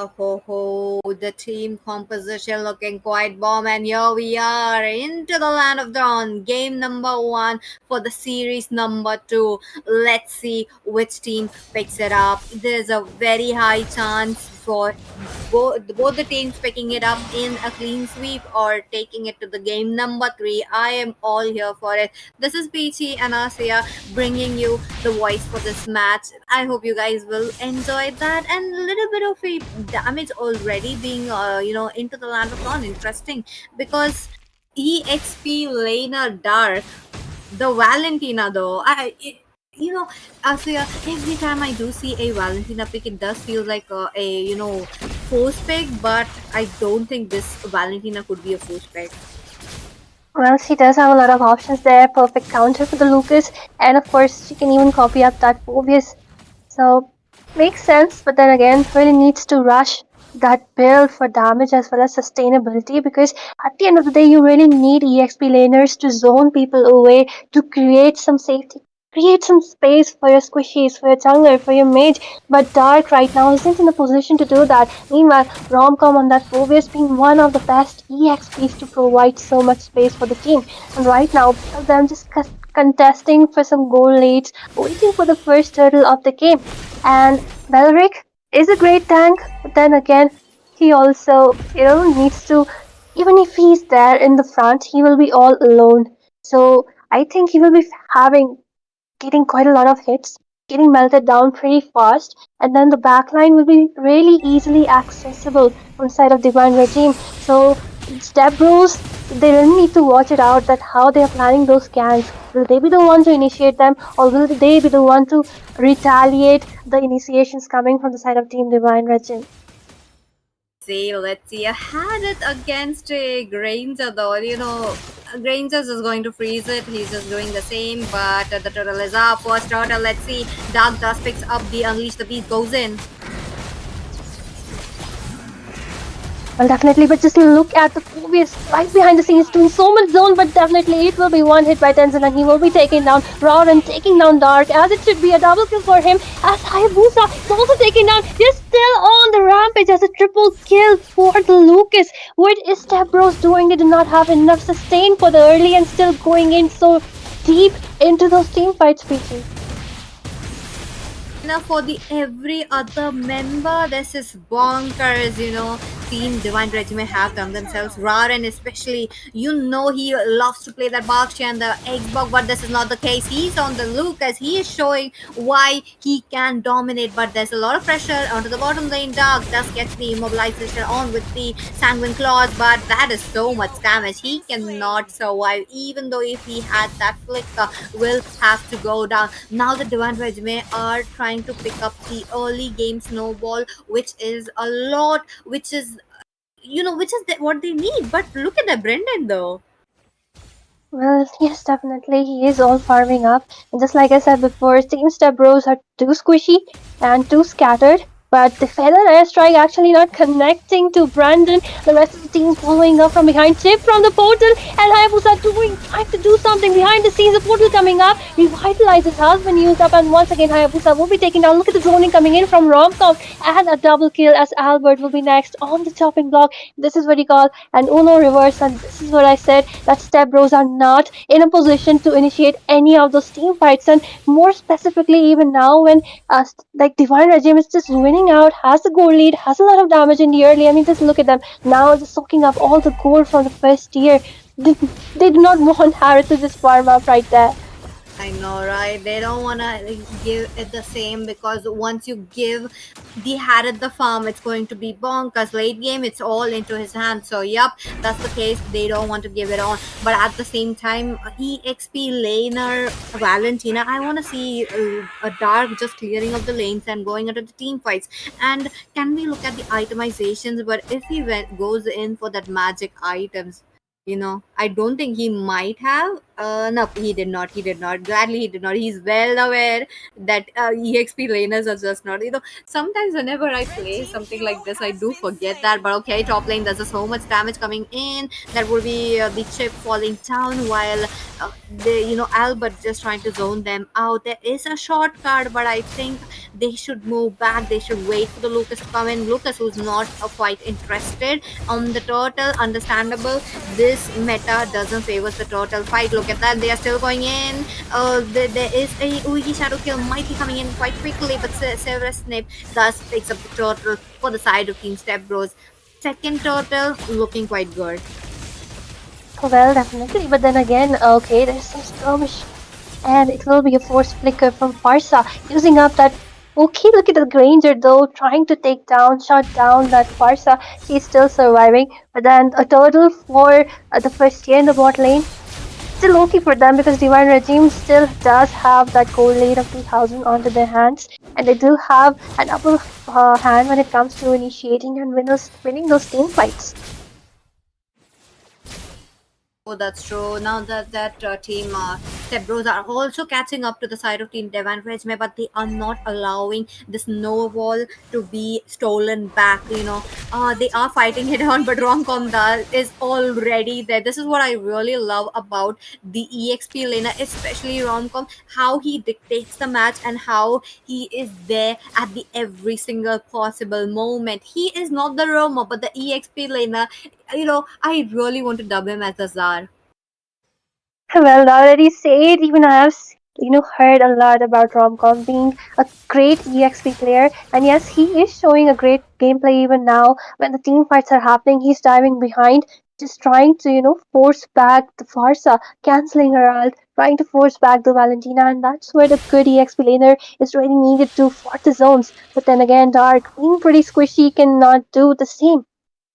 Oh, ho, ho, the team composition looking quite bomb, and here we are into the land of dawn. Game number 1 for the series number 2. Let's see which team picks it up. There's a very high chance for both the teams picking it up in a clean sweep or taking it to the game number 3. I am all here for it. This is Peachy and Asia bringing you the voice for this match. I hope you guys will enjoy that, and a little bit of a damage already being into the land of dawn. Interesting, because EXP laner Dark, the Valentina though, you know, Asia, every time I do see a Valentina pick, it does feel like a force pick, but I don't think this Valentina could be a force pick. Well, she does have a lot of options there. Perfect counter for the Lucas, and of course, she can even copy up that Phobius. So, makes sense, but then again, really needs to rush that build for damage as well as sustainability, because at the end of the day, you really need EXP laners to zone people away to create some safety. Create some space for your squishies, for your jungler, for your mage, but Dark right now isn't in a position to do that. Meanwhile, Romcom on that Phobius being one of the best EXPs to provide so much space for the team. And right now, them just contesting for some goal leads, waiting for the first turtle of the game. And Belric is a great tank, but then again, he also, needs to, even if he's there in the front, he will be all alone. So I think he will be getting quite a lot of hits, getting melted down pretty fast, and then the backline will be really easily accessible from side of Divine Regime. So Stepbros, they really need to watch it out that how they are planning those ganks. Will they be the one to initiate them, or will they be the one to retaliate the initiations coming from the side of Team Divine Regime? Let's see. I had it against a Granger though. Granger is going to freeze it. He's just doing the same, but the turtle is up. First turtle, let's see. Dark Dust picks up the Unleash the Beast, goes in. Well, definitely, but just look at the Phobius right behind the scenes doing so much zone, but definitely it will be one hit by Tenzin and he will be taking down Raw and taking down Dark, as it should be a double kill for him, as Hayabusa is also taken down. They're still on the rampage as a triple kill for the Lucas. What is Stepbros doing? They do not have enough sustain for the early and still going in so deep into those team fights, speaking. Now for the every other member, this is bonkers. Team Divine Regime have done themselves. Raren especially, he loves to play that Bakshi and the Xbox, but this is not the case. He's on the Lucas. He is showing why he can dominate, but there's a lot of pressure onto the bottom lane. Dark does get the immobilization on with the Sanguine Claws, but that is so much damage. He cannot survive, even though if he had that flicker, will have to go down. Now the Divine Regime are trying to pick up the early game snowball, which is a lot, which is what they need. But look at the Brendan though. Well, yes, definitely. He is all farming up. And just like I said before, Team Stepbros are too squishy and too scattered. But the feather airstrike actually not connecting to Brandon. The rest of the team following up from behind. Chip from the portal. And Hayabusa trying to do something behind the scenes. The portal coming up. Revitalizes has been used up. And once again, Hayabusa will be taken down. Look at the zoning coming in from Romcom. And a double kill as Albert will be next on the chopping block. This is what he called an Uno reverse. And this is what I said, that Stepbros are not in a position to initiate any of those team fights. And more specifically, even now when Divine Regime is just winning out, has the gold lead, has a lot of damage in the early. I mean, just look at them now, just soaking up all the gold from the first tier. They do not want Harris to just farm up right there. I know, right? They don't want to give it the same, because once you give the Harrod the farm, it's going to be bonkers. Late game, it's all into his hands. So, yep, that's the case. They don't want to give it on. But at the same time, EXP laner Valentina, I want to see a Dark just clearing up the lanes and going into the team fights. And can we look at the itemizations? But if he goes in for that magic items, I don't think he might have. No, he did not. He did not. Gladly, he did not. He's well aware that EXP laners are just not. Sometimes whenever I play something like this, I do forget that. But okay, top lane, there's so much damage coming in. That would be the chip falling down while Albert just trying to zone them out. There is a shortcut, but I think they should move back. They should wait for the Lucas to come in. Lucas, who's not quite interested on the turtle, understandable. This meta doesn't favor the turtle fight. Look at that, they are still going in. There is a Uigi shadow kill might be coming in quite quickly, but Severus Snape thus picks up the turtle for the side of Team Stepbros. Second turtle looking quite good. Well, definitely. But then again, okay, there's some skirmish. And it will be a force flicker from Farsa using up that. Okay, look at the Granger though, trying to shut down that Farsa. She's still surviving. But then a turtle for the first year in the bot lane. Still okay for them because Divine Regime still does have that gold lead of 2000 onto their hands. And they do have an upper hand when it comes to initiating and winning those team fights. Oh, that's true. Now that team Stepbros are also catching up to the side of Team Devan Regime, but they are not allowing the snowball to be stolen back. They are fighting it on, but Romcom is already there. This is what I really love about the EXP laner, especially Romcom. How he dictates the match and how he is there at the every single possible moment. He is not the Roma, but the EXP laner. I really want to dub him as the Czar. Well, now that you say it, even I have, heard a lot about Romcom being a great EXP player. And yes, he is showing a great gameplay even now. When the team fights are happening, he's diving behind, just trying to, force back the Farsa, cancelling her ult, trying to force back the Valentina. And that's where the good EXP laner is really needed to fort the zones. But then again, Dark, being pretty squishy, cannot do the same.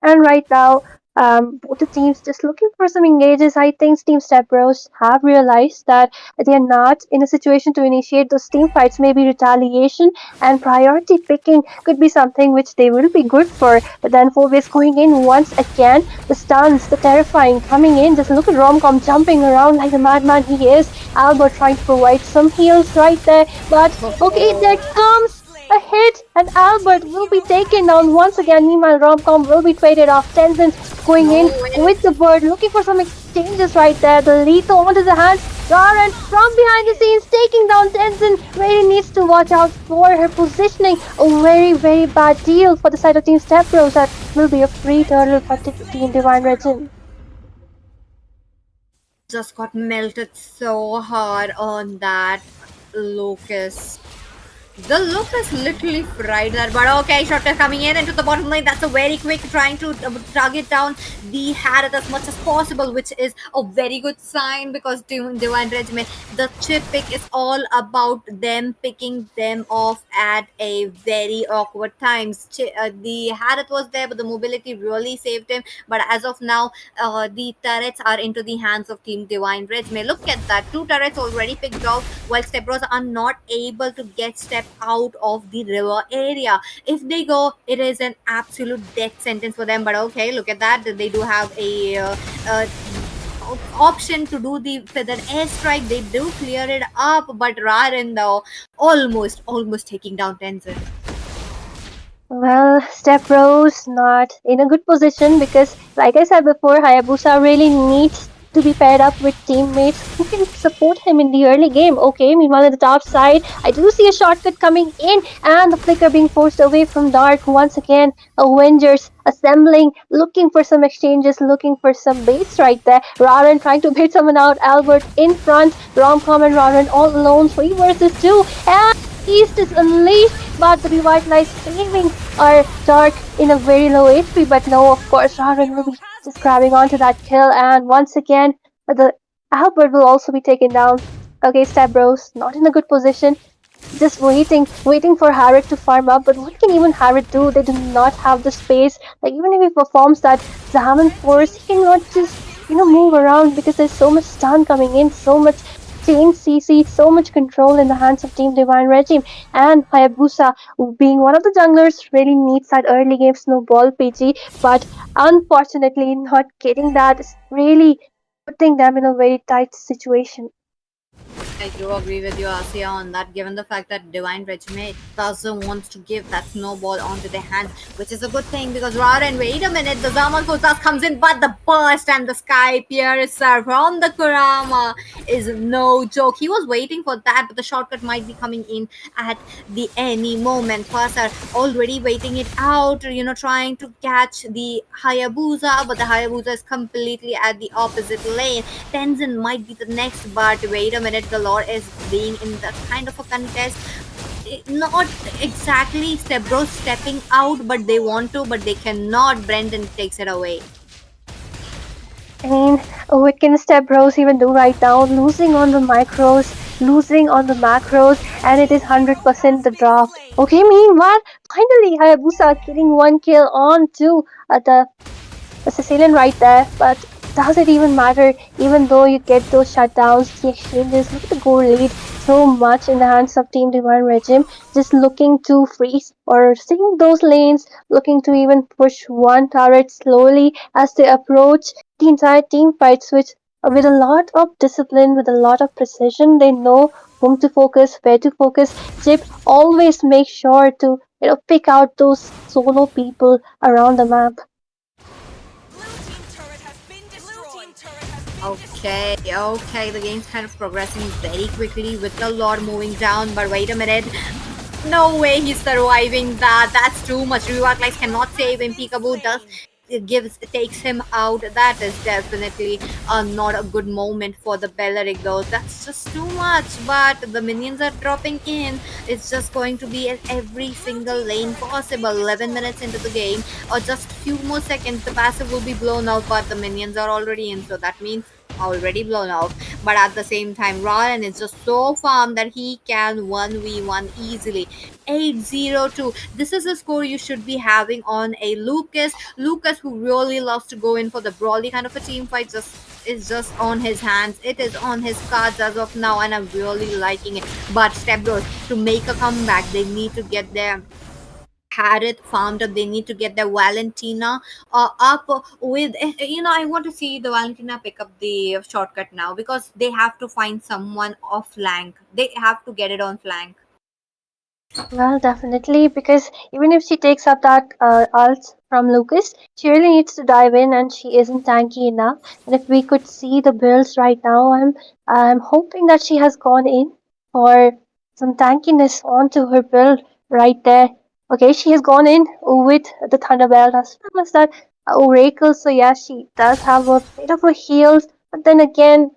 And right now, both the teams just looking for some engages. I think Team Stepbros have realized that they are not in a situation to initiate those team fights. Maybe retaliation and priority picking could be something which they will be good for. But then Phobius going in once again. The stuns, the terrifying coming in. Just look at Romcom jumping around like the madman he is. Albert trying to provide some heals right there. But okay, there comes a hit, and Albert will be taken down once again. Meanwhile, Romcom will be traded off. Tenzin going in with the bird, looking for some exchanges right there. The lethal onto the hands. Garen from behind the scenes taking down Tenzin. Really needs to watch out for her positioning. A very, very bad deal for the side of Team Stepbros. That will be a free turtle for Team Divine Regime. Just got melted so hard on that Locust. The Lucas literally fried that, but okay, shot is coming in into the bottom lane. That's a very quick trying to target down the Harad as much as possible, which is a very good sign because Divine Regiment, the chip pick is all about them picking them off at a very awkward times. The Harad was there, but the mobility really saved him. But as of now, the turrets are into the hands of Team Divine Regiment. Look at that, 2 turrets already picked off, while Stepbros are not able to get step out of the river area. If they go, it is an absolute death sentence for them. But okay, look at that, they do have a option to do the feathered airstrike. They do clear it up, but Raren though almost taking down Tenzin. Well, Stepbros not in a good position because, like I said before, Hayabusa really needs to be paired up with teammates who can support him in the early game. Okay, meanwhile, on the top side, I do see a shortcut coming in and the flicker being forced away from Dark. Once again, Avengers assembling, looking for some exchanges, looking for some baits right there. Raren trying to bait someone out. Albert in front. Romcom and Raren all alone, 3 versus 2. And East is unleashed, but the revitalized saving our Dark in a very low HP. But no, of course, Raren will be just grabbing onto that kill, and once again, the Albert will also be taken down. Okay, Stepbros not in a good position, just waiting for Harriet to farm up. But what can even Harriet do? They do not have the space. Like even if he performs that Zaman Force, he cannot just move around because there's so much stun coming in, so much chain CC, so much control in the hands of Team Divine Regime. And Hayabusa, being one of the junglers, really needs that early game snowball PG, but unfortunately not getting that is really putting them in a very tight situation. I do agree with you, Asia, on that, given the fact that Divine Regime doesn't want to give that snowball onto their hands, which is a good thing because rather than wait a minute, the Zaman Kotas comes in, but the burst and the Sky Piercer from the Kurama is no joke. He was waiting for that, but the shortcut might be coming in at the any moment. Passer already waiting it out, trying to catch the Hayabusa, but the Hayabusa is completely at the opposite lane. Tenzin might be the next, but wait a minute, the Lord is being in that kind of a contest. Not exactly Stepbros stepping out, but they want to, but they cannot. Brendan takes it away. I mean, what can Stepbros even do right now? Losing on the micros, losing on the macros, and it is 100% the drop. Okay, meanwhile, finally Hayabusa getting one kill on to the Sicilian right there, but does it even matter? Even though you get those shutdowns, the exchanges, look at the goal lead so much in the hands of Team Divine Regime, just looking to freeze or seeing those lanes, looking to even push one turret slowly as they approach the entire team fight switch with a lot of discipline, with a lot of precision. They know whom to focus, where to focus. Chip always makes sure to pick out those solo people around the map. Okay, the game's kind of progressing very quickly with the Lord moving down, but wait a minute. No way he's surviving that. That's too much. Rewatch cannot save him. Peekaboo takes him out. That is definitely not a good moment for the Belleric though. That's just too much. But the minions are dropping in. It's just going to be at every single lane possible. 11 minutes into the game, or just a few more seconds, the passive will be blown out. But the minions are already in, so that means already blown out. But at the same time, Ryan is just so farm that he can 1v1 easily. 8-0-2. This is a score you should be having on a Lucas. Lucas, who really loves to go in for the brawly kind of a team fight, is just on his hands. It is on his cards as of now, and I'm really liking it. But Stepbros, to make a comeback, they need to get their Harith farmed up. They need to get the Valentina up with, I want to see the Valentina pick up the shortcut now because they have to find someone off flank. They have to get it on flank. Well, definitely, because even if she takes up that ult from Lucas, she really needs to dive in, and she isn't tanky enough. And if we could see the builds right now, I'm hoping that she has gone in for some tankiness onto her build right there. Okay, she has gone in with the Thunderbelt as well as that Oracle. So yeah, she does have a bit of a heals, but then again,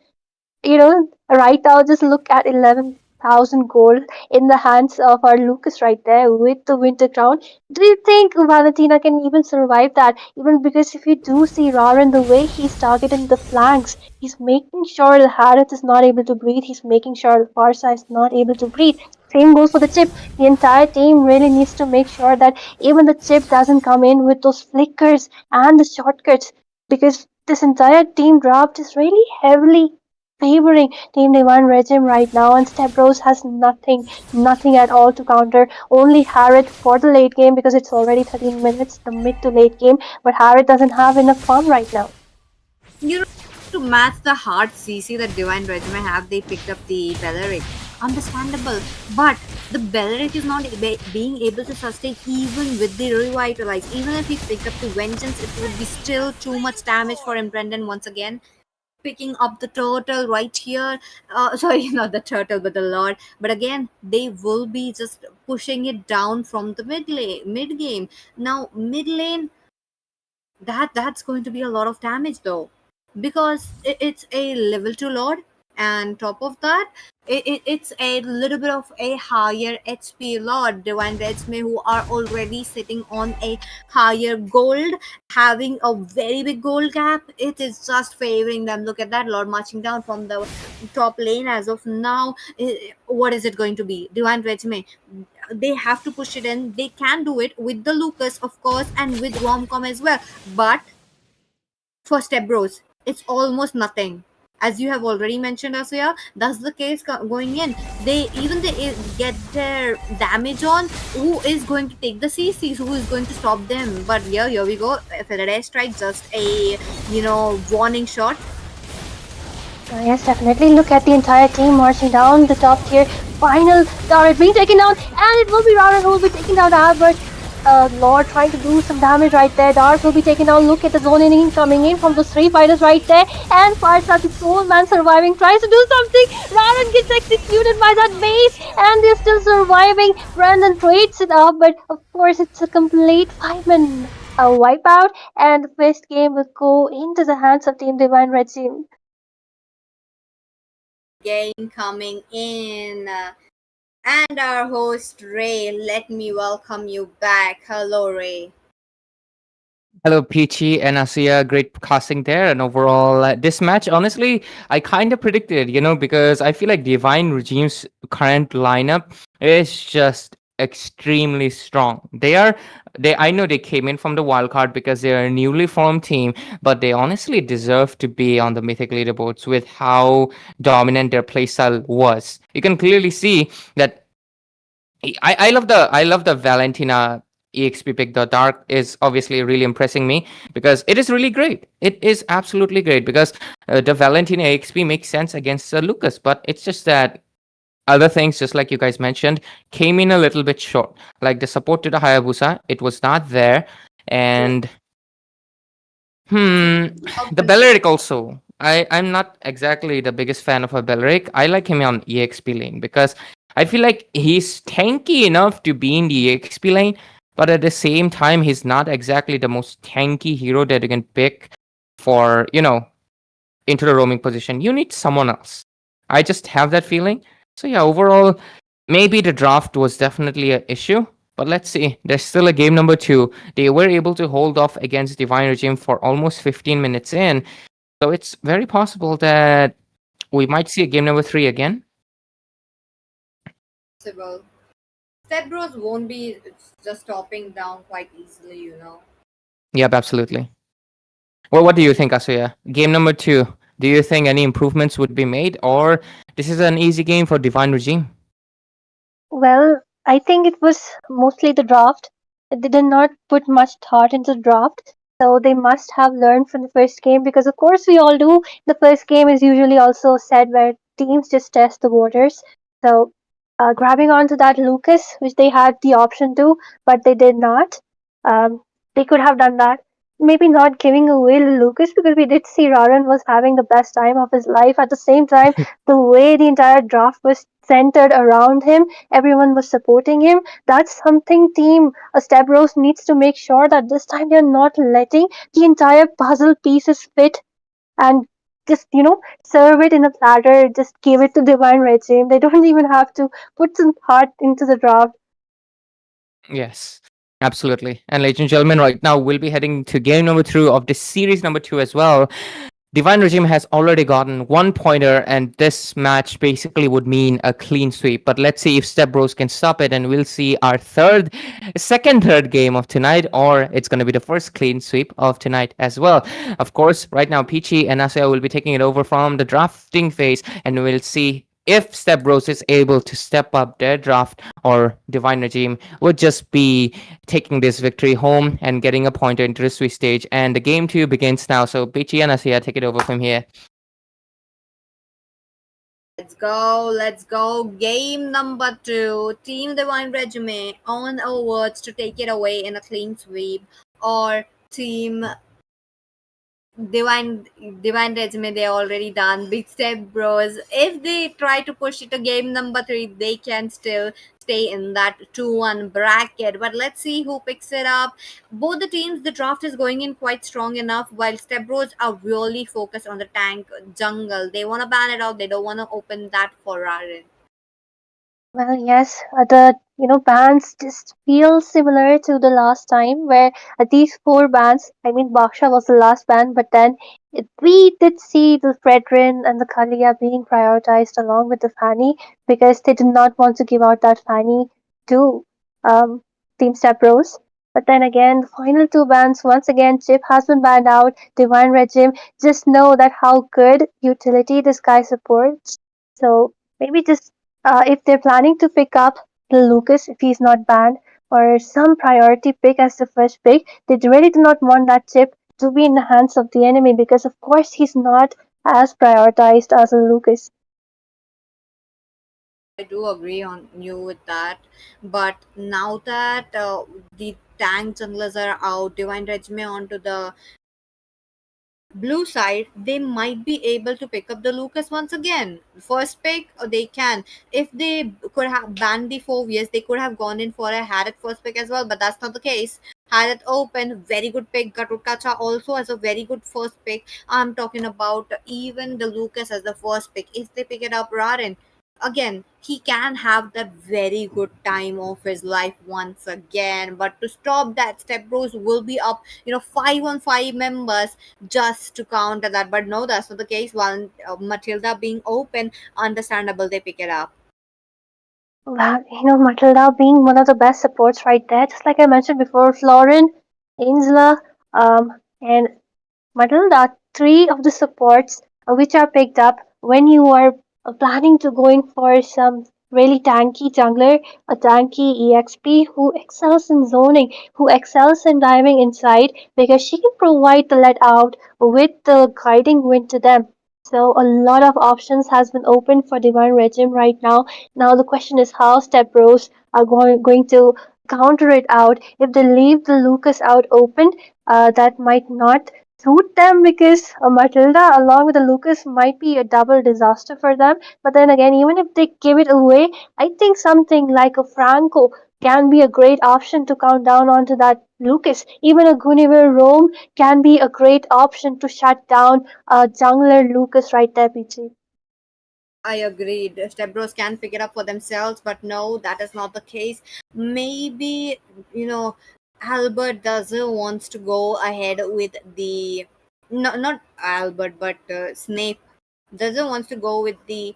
right now, just look at 11,000 gold in the hands of our Lucas right there with the Winter Crown. Do you think Valentina can even survive that? Even because if you do see Raren, the way he's targeting the flanks, he's making sure the Harith is not able to breathe, he's making sure the Farsa is not able to breathe. Same goes for the chip. The entire team really needs to make sure that even the chip doesn't come in with those flickers and the shortcuts because this entire team draft is really heavily favoring Team Divine Regime right now, and Stepbros has nothing at all to counter. Only Harith for the late game because it's already 13 minutes, the mid to late game, but Harith doesn't have enough farm right now. To match the hard CC that Divine Regime have, they picked up the Belleric. Understandable, but the Belleric is not being able to sustain even with the Revitalize. Even if he picked up the Vengeance, it would be still too much damage for him. Brendan once again picking up the turtle right here. Sorry, not the turtle, but the Lord. But again, they will be just pushing it down from the mid game. Now, mid lane, that's going to be a lot of damage though, because it's a level 2 Lord, and top of that, it's a little bit of a higher HP Lord. Divine Redsmay, who are already sitting on a higher gold, having a very big gold gap, it is just favoring them. Look at that Lord marching down from the top lane as of now. What is it going to be? Divine Redsmay, they have to push it in. They can do it with the Lucas, of course, and with Romcom as well. But for Stepbros, it's almost nothing. As you have already mentioned, Asuya, that's the case going in. They get their damage on. Who is going to take the CCs? Who is going to stop them? But yeah, here we go. Faraday strike, just a warning shot. Yes, definitely. Look at the entire team marching down the top tier. Final turret being taken down, and it will be Rara who will be taking down Albert. Lord trying to do some damage right there. Dark will be taken down. Look at the zone in coming in from those three fighters right there. And Farsa, the sole man surviving, tries to do something. Raran gets executed by that base, and they're still surviving. Brandon trades it up, but of course, it's a complete 5-man wipeout, and the first game will go into the hands of Team Divine Red Team. Game coming in. And our host Ray, let me welcome you back. Hello, Ray. Hello, Peachy and Asiya. Great casting there. And overall, this match, honestly, I kind of predicted, because I feel like Divine Regime's current lineup is just extremely strong. I know they came in from the wild card because they're a newly formed team, but they honestly deserve to be on the Mythic leaderboards with how dominant their playstyle was. You can clearly see that I love the Valentina EXP pick. The Dark is obviously really impressing me because it is really great. It is absolutely great because the Valentina EXP makes sense against Lucas, but it's just that other things, just like you guys mentioned, came in a little bit short. Like the support to the Hayabusa, it was not there, and the Belleric also. I'm not exactly the biggest fan of a Belleric. I like him on EXP lane because I feel like he's tanky enough to be in the EXP lane, but at the same time, he's not exactly the most tanky hero that you can pick for, into the roaming position. You need someone else. I just have that feeling. So yeah, overall, maybe the draft was definitely an issue. But let's see. There's still a game number 2. They were able to hold off against Divine Regime for almost 15 minutes in. So it's very possible that we might see a game number 3 again. Possible. Stepbros won't be just stopping down quite easily. Yep, absolutely. Well, what do you think, Asuya? Game number 2. Do you think any improvements would be made, or this is an easy game for Divine Regime? Well, I think it was mostly the draft. They did not put much thought into the draft. So they must have learned from the first game because, of course, we all do. The first game is usually also said where teams just test the waters. So grabbing onto that Lucas, which they had the option to, but they did not. They could have done that. Maybe not giving away Lucas because we did see Raran was having the best time of his life. At the same time, the way the entire draft was centered around him, everyone was supporting him. That's something Team Stepbros needs to make sure that this time they're not letting the entire puzzle pieces fit and just serve it in a platter, just give it to Divine Regime. They don't even have to put some thought into the draft. Yes, absolutely. And ladies and gentlemen, right now we'll be heading to game number 3 of this series number 2 as well. Divine Regime has already gotten 1 pointer, and this match basically would mean a clean sweep. But let's see if Stepbros can stop it, and we'll see our second third game of tonight, or it's going to be the first clean sweep of tonight as well. Of course, right now, Peachy and Asaya will be taking it over from the drafting phase, and we'll see if Stepbros is able to step up their draft, or Divine Regime would just be taking this victory home and getting a pointer into the Swiss stage. And the game 2 begins now. So Peachy and Asiya, take it over from here. Let's go. Game number 2. Team Divine Regime on awards to take it away in a clean sweep, or Team Divine Regime, they already done. Big Step Bros, if they try to push it to game number 3, they can still stay in that 2-1 bracket. But let's see who picks it up. Both the teams, the draft is going in quite strong enough, while Step Bros are really focused on the tank jungle. They want to ban it out. They don't want to open that for Rarin. Well, yes, the bans just feel similar to the last time where these 4 bans. I mean, Baksha was the last ban, but then we did see the Fredrin and the Kalia being prioritized along with the Fanny because they did not want to give out that Fanny to Team Stepbros. But then again, the final 2 bans, once again, Chip has been banned out. Divine Regime, just know that how good utility this guy supports. So maybe just if they're planning to pick up Lucas if he's not banned, or some priority pick as the first pick, they really do not want that chip to be in the hands of the enemy because, of course, he's not as prioritized as a Lucas. I do agree on you with that. But now that the tank junglers are out, Divine Regime onto the blue side, they might be able to pick up the Lucas once again. First pick, they can. If they could have banned the 4 years, they could have gone in for a Harit first pick as well, but that's not the case. Harit open, very good pick. Gatukacha also has a very good first pick. I'm talking about even the Lucas as the first pick. If they pick it up, Rarin, again he can have that very good time of his life once again. But to stop that, Stepbros will be up, 5 on 5 members just to counter that. But no, that's not the case. While Matilda being open, understandable they pick it up. Well, Matilda being one of the best supports right there, just like I mentioned before, Florin, Ainsla, and Matilda, three of the supports which are picked up when you are planning to going for some really tanky jungler, a tanky EXP who excels in zoning, who excels in diving inside because she can provide the let out with the guiding wind to them. So a lot of options has been open for Divine Regime right now. Now the question is how Step Bros are going to counter it out. If they leave the Lucas out open, that might not suit them because Matilda along with the Lucas might be a double disaster for them. But then again, even if they give it away, I think something like a Franco can be a great option to count down onto that Lucas. Even a Guinevere Rome can be a great option to shut down jungler Lucas right there, PG. I agreed. Stepbros can pick it up for themselves, but no, that is not the case. Maybe, you know, Albert doesn't wants to go ahead with the, no, not Albert, but Snape doesn't wants to go with the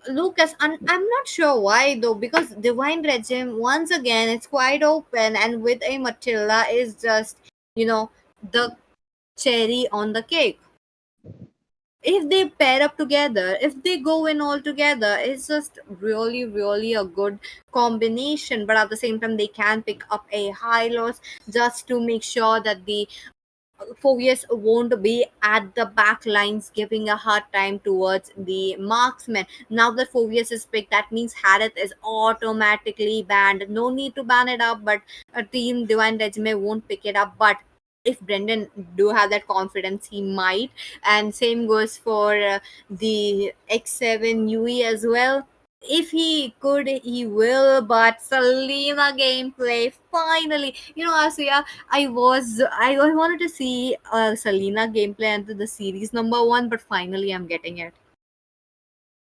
Lucas. And I'm not sure why though, because Divine Regime once again it's quite open, and with a Matilda is just, the cherry on the cake. If they pair up together, if they go in all together, it's just really, really a good combination. But at the same time, they can pick up a high loss just to make sure that the Phobius won't be at the back lines giving a hard time towards the marksman. Now that Phobius is picked, that means Harith is automatically banned. No need to ban it up, but a team Divine Regime won't pick it up. But if Brendan do have that confidence, he might. And same goes for the X7 UE as well. If he could, he will. But Selena gameplay finally, Asuya, I wanted to see Selena gameplay into the series number 1, but finally I'm getting it.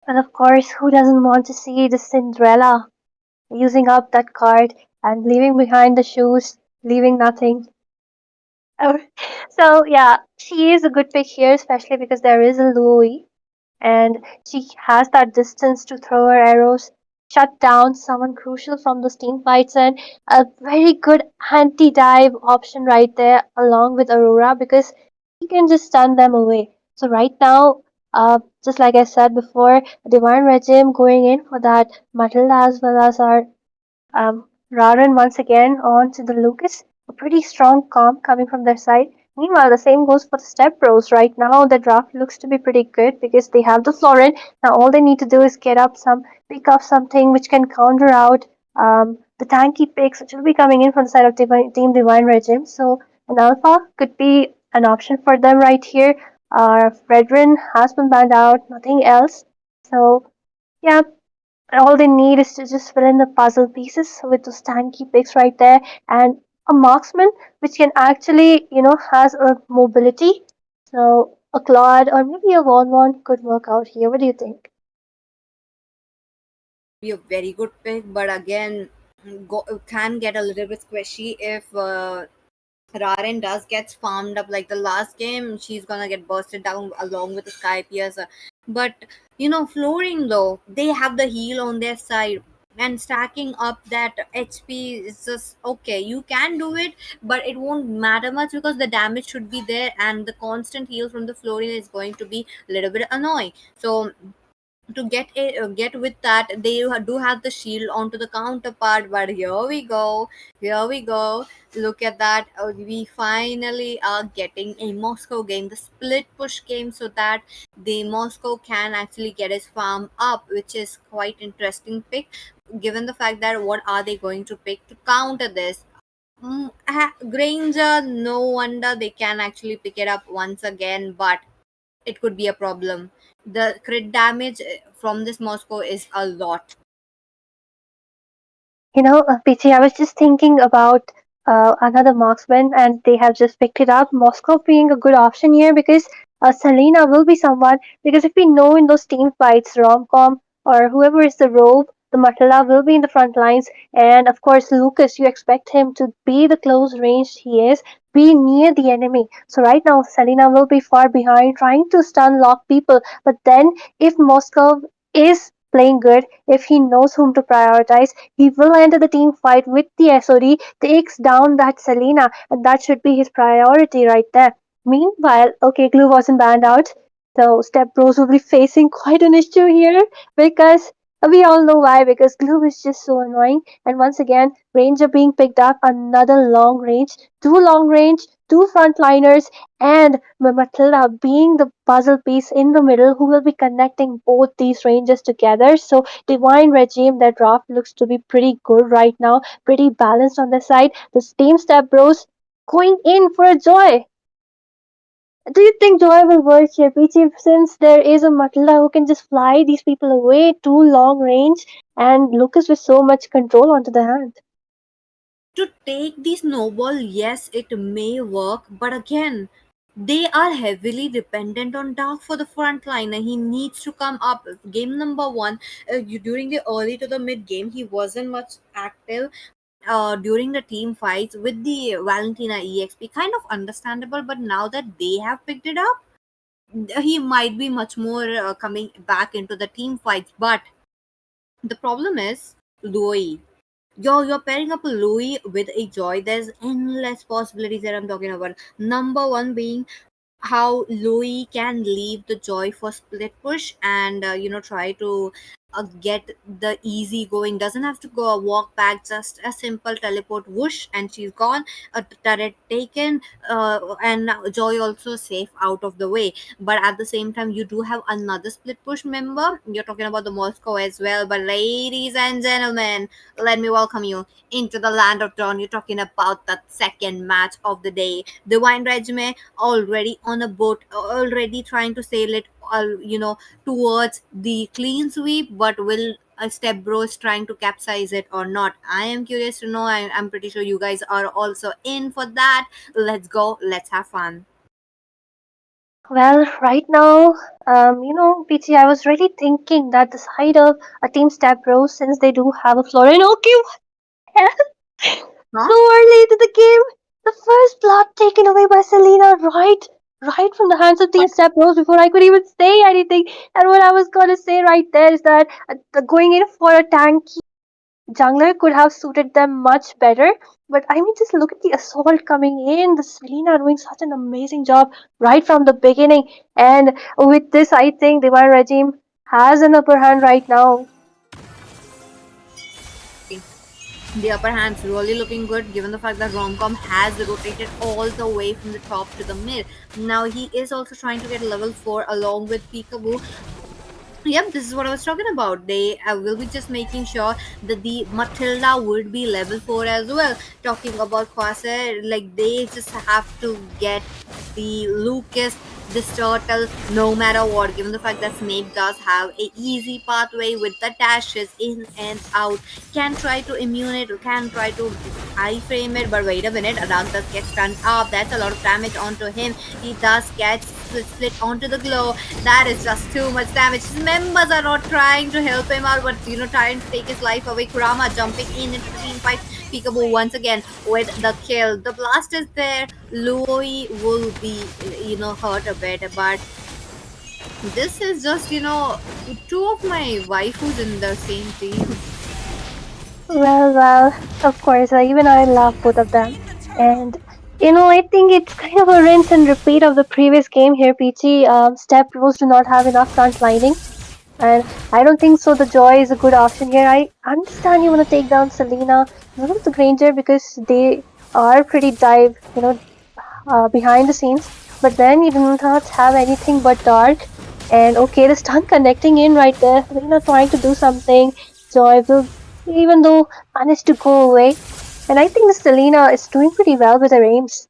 And of course, who doesn't want to see the Cinderella using up that card and leaving behind the shoes, leaving nothing? Oh, so yeah, she is a good pick here, especially because there is a Louis, and she has that distance to throw her arrows, shut down someone crucial from those team fights, and a very good anti-dive option right there, along with Aurora, because he can just stun them away. So right now, just like I said before, Divine Regime going in for that Matilda as well as our Raran once again on to the Lucas. A pretty strong comp coming from their side. Meanwhile, the same goes for the Step Bros. Right now, the draft looks to be pretty good because they have the Florin. Now, all they need to do is pick up something which can counter out the tanky picks, which will be coming in from the side of Team Divine Regime. So, an Alpha could be an option for them right here. Fredrin has been banned out, nothing else. So, yeah, all they need is to just fill in the puzzle pieces with those tanky picks right there and a marksman which can actually, has a mobility. So a Claude or maybe a Von could work out here. What do you think? Be a very good pick, but again, can get a little bit squishy if Raren does gets farmed up like the last game. She's gonna get bursted down along with the Sky Piercer. But flooring though, they have the heal on their side, and stacking up that HP is just okay. You can do it, but it won't matter much because the damage should be there, and the constant heal from the flooring is going to be a little bit annoying. So to get with that, they do have the shield onto the counterpart. But here we go, look at that. We finally are getting a Moscow game, the split push game, so that the Moscow can actually get his farm up, which is quite interesting pick, given the fact that what are they going to pick to counter this. Granger, no wonder they can actually pick it up once again, but it could be a problem. The crit damage from this Moscow is a lot. PT, I was just thinking about another marksman, and they have just picked it up. Moscow being a good option here because Selena will be someone. Because if we know in those team fights, Romcom or whoever is the rogue, the Matala will be in the front lines, and of course Lucas, you expect him to be the close range he is, be near the enemy. So right now Selena will be far behind, trying to stun lock people. But then if Moscow is playing good, if he knows whom to prioritize, he will enter the team fight with the SOD, takes down that Selena, and that should be his priority right there. Meanwhile, okay, Glue wasn't banned out, so Stepbros will be facing quite an issue here because we all know why, because Glue is just so annoying. And once again, Ranger being picked up, another long range, two frontliners, and Matilda being the puzzle piece in the middle who will be connecting both these ranges together. So Divine Regime, that draft looks to be pretty good right now, pretty balanced on the side. The Steam Step Bros going in for a Joy. Do you think Joy will work here, Peachy, since there is a Matilda who can just fly these people away too long range, and Lucas with so much control onto the hand? To take the snowball, yes, it may work, but again, they are heavily dependent on Dark for the front line, and he needs to come up. Game number one, during the early to the mid game, he wasn't much active. During the team fights with the Valentina EXP, kind of understandable, but now that they have picked it up, he might be much more coming back into the team fights. But the problem is Louis. You're pairing up Louis with a Joy. There's endless possibilities that I'm talking about. Number one being how Louis can leave the Joy for split push and try to get the easy going. Doesn't have to go a walk back, just a simple teleport whoosh and she's gone. A turret taken, and now Joy also safe out of the way. But at the same time, you do have another split push member. You're talking about the Moscow as well. But ladies and gentlemen, let me welcome you into the land of Dawn. You're talking about the second match of the day. Divine Regime already on a boat, already trying to sail it, towards the clean sweep. But will a Step Bros trying to capsize it or not? I am curious to know. I'm pretty sure you guys are also in for that. Let's go. Let's have fun. Well, right now, PG, I was really thinking that the side of a Team Step Bros, since they do have a Florian, okay, Huh? so early into the game, the first blood taken away by Selena, right from the hands of Team Step Bros before I could even say anything. And what I was gonna say right there is that going in for a tank jungler could have suited them much better. But I mean, just look at the assault coming in. The Selena doing such an amazing job right from the beginning. And with this, I think Divine Regime has an upper hand right now. The upper hand's really looking good, given the fact that Romcom has rotated all the way from the top to the mid. Now he is also trying to get level 4 along with Peekaboo. Yep, this is what I was talking about. They will be just making sure that the Matilda would be level 4 as well. Talking about Quasar, like they just have to get the Lucas, this turtle, no matter what, given the fact that Snape does have a easy pathway with the dashes in and out. Can try to immune it, can try to iframe it, but wait a minute, Adak does get stunned up. That's a lot of damage onto him. He does get split onto the glow. That is just too much damage. His members are not trying to help him out, but trying to take his life away. Kurama jumping in into the team fight. Peekaboo once again with the kill. The blast is there. Louis will be, hurt a bit, but this is just, two of my waifus in the same team. Well, of course, even I love both of them. And, I think it's kind of a rinse and repeat of the previous game here, Peachy. Step Bros do not have enough front lining. And I don't think so. The Joy is a good option here. I understand you want to take down Selena, not the Granger, because they are pretty behind the scenes. But then you do not have anything but Dark. And okay, the stun connecting in right there. Selena trying to do something. Joy will, even though, managed to go away. And I think the Selena is doing pretty well with her aims.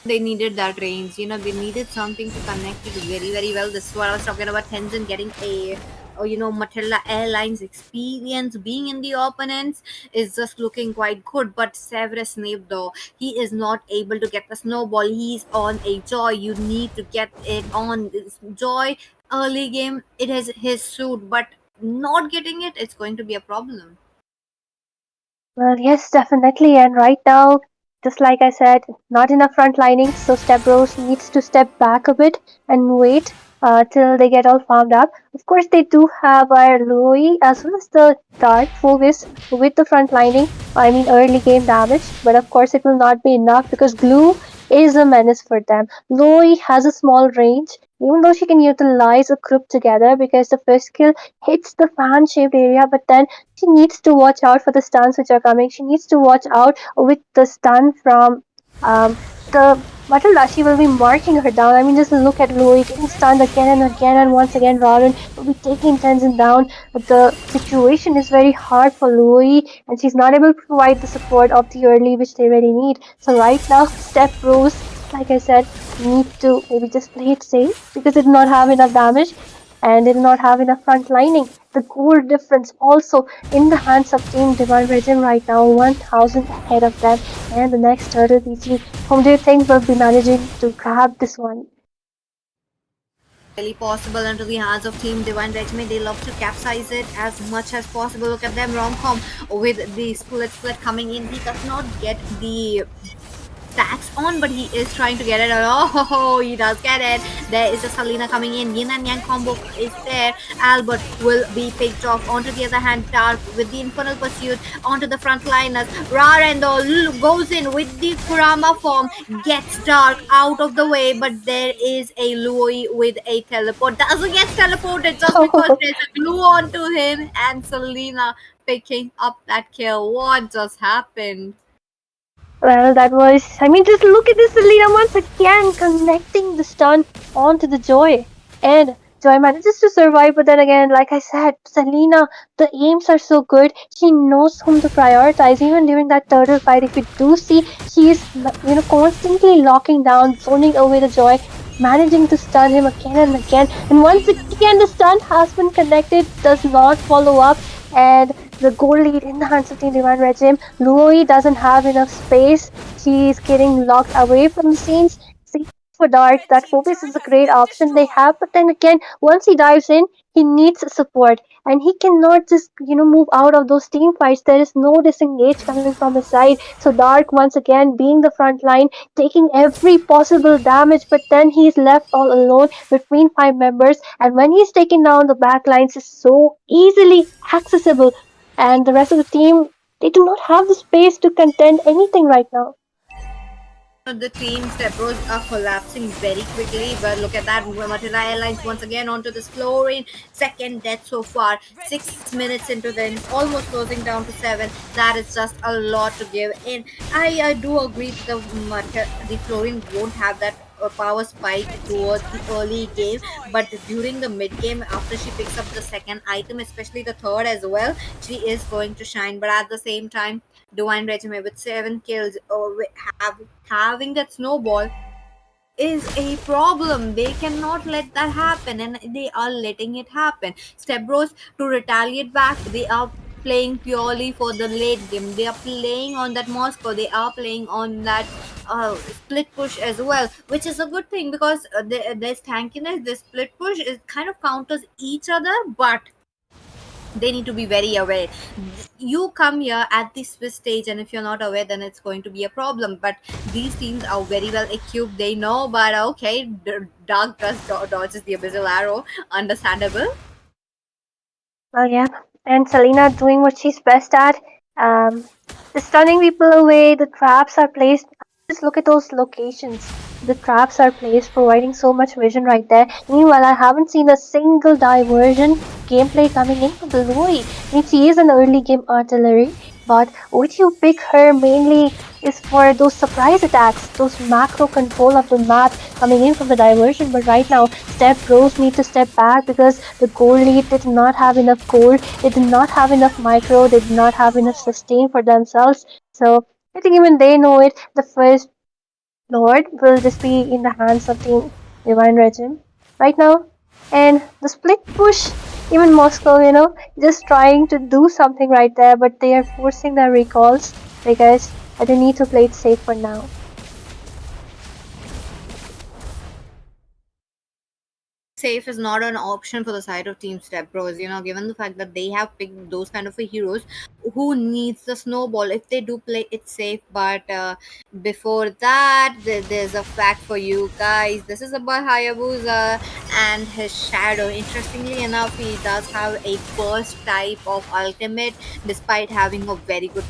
They needed that range. They needed something to connect it very, very well. This is what I was talking about. Tenzin getting a, Matilda Airlines experience. Being in the opponents is just looking quite good. But Severus Snape, though, he is not able to get the snowball. He's on a Joy. You need to get it on this Joy. Early game, it is his suit. But not getting it, it's going to be a problem. Well, yes, definitely. And right now, just like I said, not enough front lining, so Stepbros needs to step back a bit and wait till they get all farmed up. Of course, they do have our Louis as well as the Dark Focus with the front lining, I mean early game damage, but of course it will not be enough because Glue is a menace for them. Louis has a small range, even though she can utilize a group together because the first kill hits the fan shaped area, but then she needs to watch out for the stuns which are coming. She needs to watch out with the stun from the Matilda. She will be marking her down. I mean, just look at Louis getting stunned again and again, and once again, Robin will be taking Tenzin down. But the situation is very hard for Louis, and she's not able to provide the support of the early which they really need. So right now, Step Rose, like I said, need to maybe just play it safe because it did not have enough damage and did not have enough front lining. The goal difference also in the hands of Team Divine Regime right now, 1000 ahead of them. And the next turtle PC, whom do you think will be managing to grab this one? Really possible into the hands of Team Divine Regime. They love to capsize it as much as possible. Look at them, Romcom with the split coming in. He does not get the stacks on, but he is trying to get it. Oh, he does get it. There is a Selena coming in. Yin and Yang combo is there. Albert will be picked off. Onto the other hand, Dark with the Infernal Pursuit onto the front liners. Rarendo goes in with the Kurama form, gets Dark out of the way, but there is a Louis with a teleport. Doesn't get teleported just because there's a glue onto him, and Selena picking up that kill. What just happened? Well, that was. I mean, just look at this Selena once again connecting the stun onto the Joy. And Joy manages to survive, but then again, like I said, Selena, the aims are so good. She knows whom to prioritize. Even during that turtle fight, if you do see, she is, constantly locking down, zoning away the Joy, managing to stun him again and again. And once again, the stun has been connected, does not follow up, and the goal lead in the hands of the Divine Regime. Louis doesn't have enough space. She's getting locked away from the scenes. See, for Dark, that focus is a great option they have, but then again, once he dives in, he needs support, and he cannot just move out of those team fights. There is no disengage coming from his side. So Dark once again being the front line, taking every possible damage, but then he's left all alone between 5 members, and when he's taken down, the back lines is so easily accessible, and the rest of the team, they do not have the space to contend anything right now. The team Stepbros are collapsing very quickly, but look at that. Matilda Airlines once again onto the Florine. Second death so far. 6 minutes into them, almost closing down to 7. That is just a lot to give in. I do agree the Florine won't have that power spike towards the early game, but during the mid game, after she picks up the second item, especially the third as well, she is going to shine. But at the same time, Divine Regime with 7 kills or having that snowball is a problem. They cannot let that happen, and they are letting it happen. Stepbros to retaliate back, they are playing purely for the late game. They are playing on that Moscow. They are playing on that split push as well, which is a good thing because there's tankiness. The split push is kind of counters each other, but they need to be very aware. You come here at the Swiss stage, and if you're not aware, then it's going to be a problem. But these teams are very well equipped. They know, but okay, Dark just dodges the abyssal arrow. Understandable. Well, yeah, and Selena doing what she's best at. The stunning people away, the traps are placed. Just look at those locations. the traps are placed, providing so much vision right there. Meanwhile, I haven't seen a single diversion gameplay coming in from the Loi. I mean, she is an early game artillery, but would you pick her mainly is for those surprise attacks, those macro control of the map coming in from the diversion. But right now, Stepbros need to step back because the goal lead did not have enough gold, they did not have enough micro, they did not have enough sustain for themselves. So I think even they know it. The first Lord will just be in the hands of Team Divine Regime right now. And the split push, even Moscow, just trying to do something right there, but they are forcing their recalls because they need to play it safe for now. Safe is not an option for the side of Team Stepbros, given the fact that they have picked those kind of heroes who needs the snowball if they do play it safe. But before that, there's a fact for you guys. This is about Hayabusa and his shadow. Interestingly enough, he does have a burst type of ultimate despite having a very good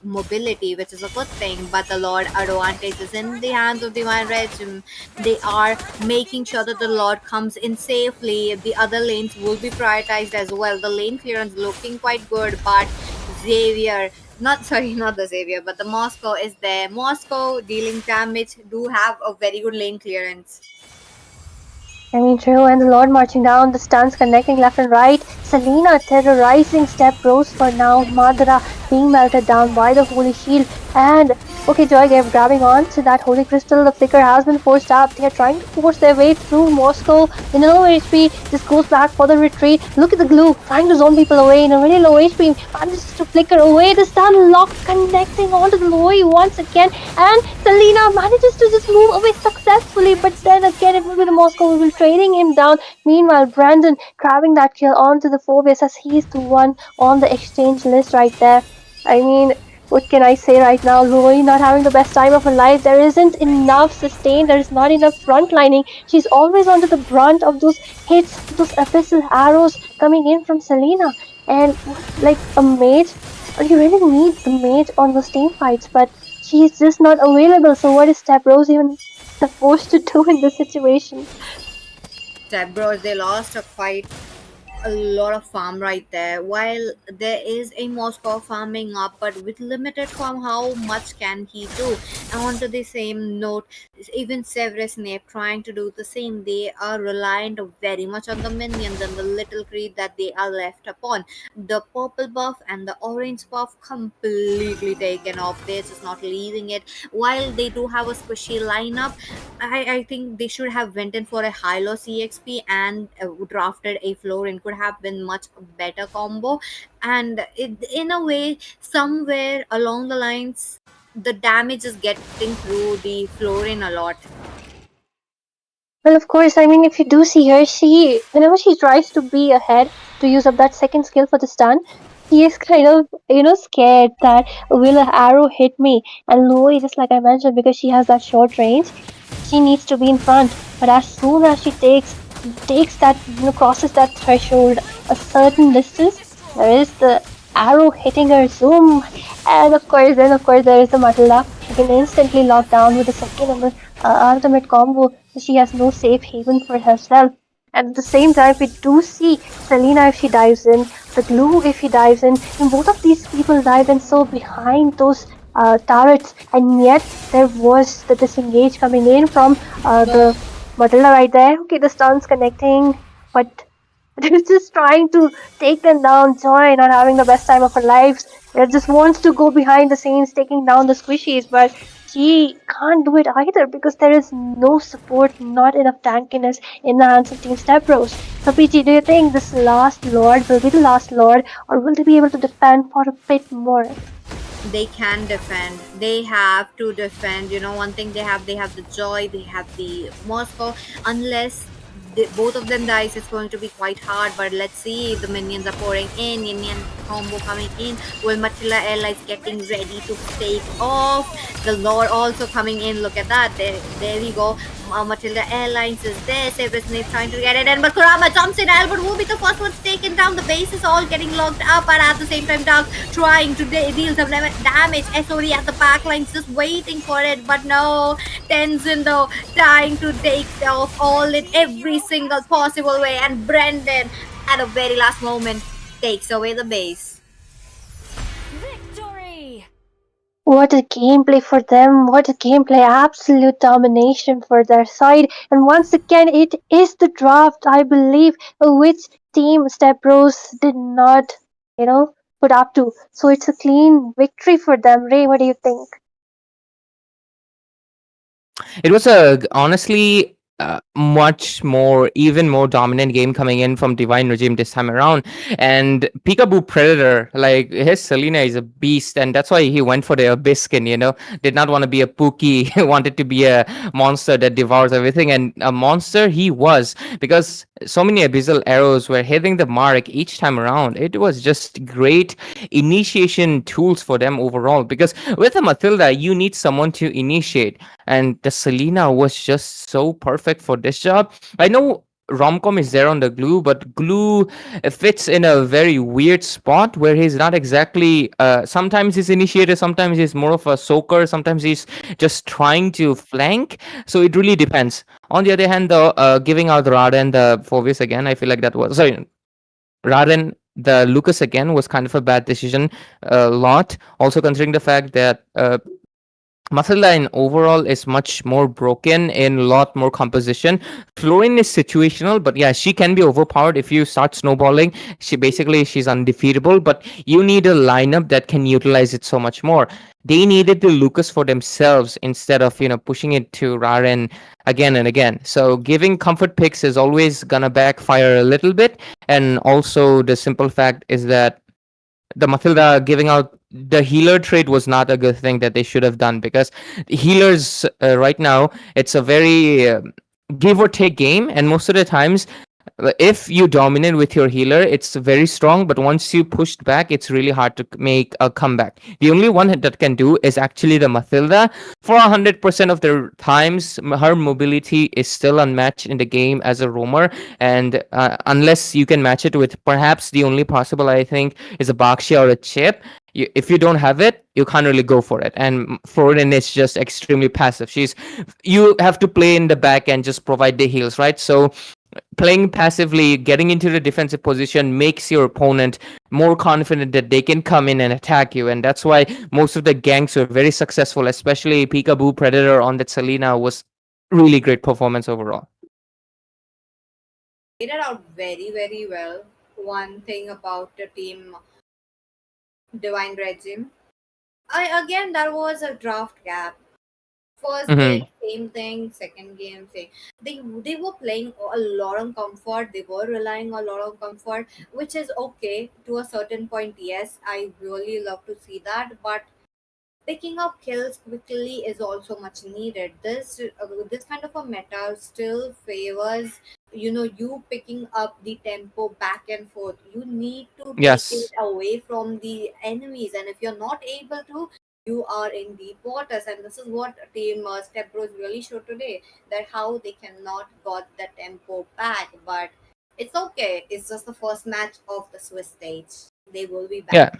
mobility, which is a good thing. But the Lord advantage is in the hands of Divine Regime. They are making sure that the Lord comes in safely. The other lanes will be prioritized as well. The lane clearance looking quite good, but Xavier, not the Xavier, but the Moscow is there. Moscow dealing damage, do have a very good lane clearance. I mean, true, and the Lord marching down, the stuns connecting left and right. Selena terrorizing Stepbros for now. Madara being melted down by the Holy Shield. And, okay, Joy gave grabbing on to that Holy Crystal. The Flicker has been forced up. They are trying to force their way through Moscow. In a low HP, just goes back for the retreat. Look at the glue, trying to zone people away in a really low HP. Manages to flicker away. The stun lock connecting onto the Loi once again. And Selena manages to just move away successfully. But then again, it will be the Moscow who will trading him down. Meanwhile, Brandon grabbing that kill onto the Phobius as he's the one on the exchange list right there. I mean, what can I say right now? Loi not having the best time of her life. There isn't enough sustain. There is not enough frontlining. She's always under the brunt of those hits, those abyssal arrows coming in from Selena. And like a mage, you really need the mage on those team fights, but she's just not available. So what is Stepbros even supposed to do in this situation? Stepbros, they lost a lot of farm right there. While there is a Moscow farming up, but with limited farm, how much can he do? And onto the same note, even Severus Snape trying to do the same. They are reliant very much on the minions and the little creep that they are left upon. The purple buff and the orange buff completely taken off. They're just not leaving it. While they do have a squishy lineup, I think they should have went in for a high-low CXP and drafted a Florin. Could have been much better combo. And in a way, somewhere along the lines, the damage is getting through the Florin a lot. Well, of course, I mean, if you do see her, whenever she tries to be ahead to use up that second skill for the stun, she is kind of, scared that will an arrow hit me? And Loi, just like I mentioned, because she has that short range, she needs to be in front. But as soon as she takes that, crosses that threshold a certain distance, there is the arrow hitting her zoom. And of course, there is the Matilla. She can instantly lock down with the second and the ultimate combo. She has no safe haven for herself. And at the same time, we do see Selena if she dives in, the glue if he dives in, and both of these people dive in so behind those turrets, and yet there was the disengage coming in from the Matilda right there. Okay, the stun's connecting, but they're just trying to take them down. Joy not having the best time of her life. Just wants to go behind the scenes, taking down the squishies, but she can't do it either because there is no support, not enough tankiness in the hands of Team Stepbros. So, PG, do you think this last Lord will be the last Lord, or will they be able to defend for a bit more? They can defend. They have to defend. One thing they have the Joy, they have the Moscow. Unless both of them dies, it's going to be quite hard. But let's see, the minions are pouring in. Minion combo coming in. Will Matilla Ella is getting ready to take off. The Lord also coming in. Look at that. There we go. Matilda Airlines is there. Sabres trying to get it in, but Kurama jumps in. Albert will be the first one taken down. The base is all getting locked up, and at the same time, Doug trying to deal some damage. SOD at the back lines just waiting for it, but no. Tenzin though trying to take off all in every single possible way, and Brendan at the very last moment takes away the base. Victory! What a gameplay for them. What a gameplay. Absolute domination for their side. And once again, it is the draft, I believe, which team Stepbros did not, put up to. So it's a clean victory for them. Ray, what do you think? It was a honestly even more dominant game coming in from Divine Regime this time around. And Peekaboo Predator, like his Selena is a beast, and that's why he went for the Abyss skin, did not want to be a Pookie, he wanted to be a monster that devours everything. And a monster he was, because so many abyssal arrows were hitting the mark each time around. It was just great initiation tools for them overall, because with a Matilda, you need someone to initiate. And the Selena was just so perfect for this job. I know Romcom is there on the glue, but glue fits in a very weird spot where he's not exactly. Sometimes he's initiator, sometimes he's more of a soaker, sometimes he's just trying to flank. So it really depends. On the other hand, though, giving out Raden the Phovis again, I feel like that was Raden the Lucas again was kind of a bad decision. A lot, also considering the fact that. Matilda in overall is much more broken in a lot more composition. Florin is situational, but yeah, she can be overpowered if you start snowballing. She's undefeatable, but you need a lineup that can utilize it so much more. They needed the Lucas for themselves instead of pushing it to Raren again and again. So giving comfort picks is always gonna backfire a little bit, and also the simple fact is that the Matilda giving out the healer trade was not a good thing that they should have done, because healers right now, it's a very give or take game, and most of the times if you dominate with your healer, it's very strong, but once you pushed back, it's really hard to make a comeback. The only one that can do is actually the Matilda. For 100% of the times, her mobility is still unmatched in the game as a roamer, and unless you can match it with perhaps the only possible, I think, is a Bakshi or a Chip. If you don't have it, you can't really go for it. And Florin is just extremely passive. You have to play in the back and just provide the heals, right? So playing passively, getting into the defensive position makes your opponent more confident that they can come in and attack you. And that's why most of the ganks were very successful, especially Peekaboo Predator on that Selena was really great performance overall. Played it out very, very well. One thing about the team Divine Regime. Again, there was a draft gap. First game, same thing. Second game, same. They were playing a lot on comfort. They were relying a lot on comfort, which is okay to a certain point. Yes, I really love to see that, but picking up kills quickly is also much needed. This kind of a meta still favors you picking up the tempo back and forth. You need to take it away from the enemies, and if you're not able to, you are in deep waters. And this is what team Stepbros really showed today, that how they cannot got the tempo back. But it's okay, it's just the first match of the Swiss stage. They will be back. Yeah,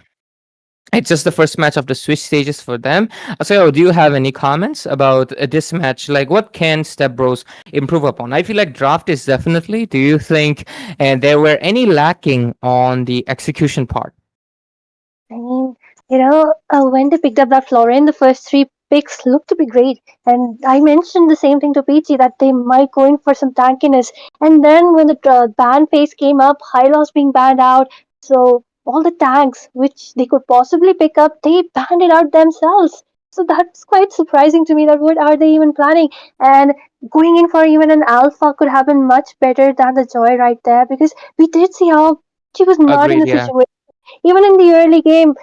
it's just the first match of the Swiss stages for them. So, do you have any comments about this match? Like, what can Stepbros improve upon? I feel like draft is definitely. Do you think there were any lacking on the execution part? I mean, when they picked up that Florin, the first three picks looked to be great. And I mentioned the same thing to Peachy, that they might go in for some tankiness. And then when the ban phase came up, high loss being banned out, so all the tanks which they could possibly pick up, they banned it out themselves. So that's quite surprising to me, that what are they even planning? And going in for even an alpha could have been much better than the Joy right there, because we did see how she was not in Agreed, a yeah. situation. Even in the early game,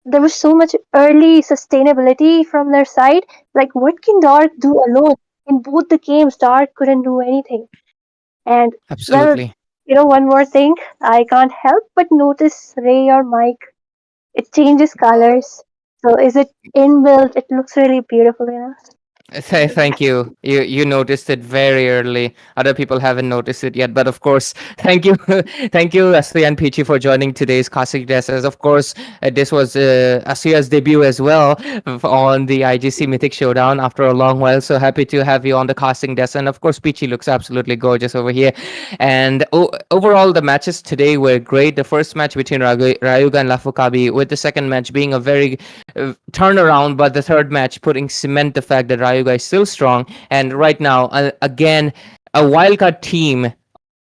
there was so much early sustainability from their side. Like, what can Dark do alone? In both the games, Dark couldn't do anything. And, Absolutely. well, one more thing, I can't help but notice Ray or Mike. It changes colors. So is it inbuilt? It looks really beautiful, Thank you. You noticed it very early. Other people haven't noticed it yet, but of course, thank you, thank you, Asri and Peachy, for joining today's Classic Dresses. Of course, this was Asria's debut as well on the IGC Mythic Showdown after a long while. So happy to have you on the casting desk, and of course, Peachy looks absolutely gorgeous over here. And overall, the matches today were great. The first match between Rayuga and Lafu Kabi, with the second match being a very turnaround, but the third match putting cement the fact that Rayuga is still strong. And right now, again, a wildcard team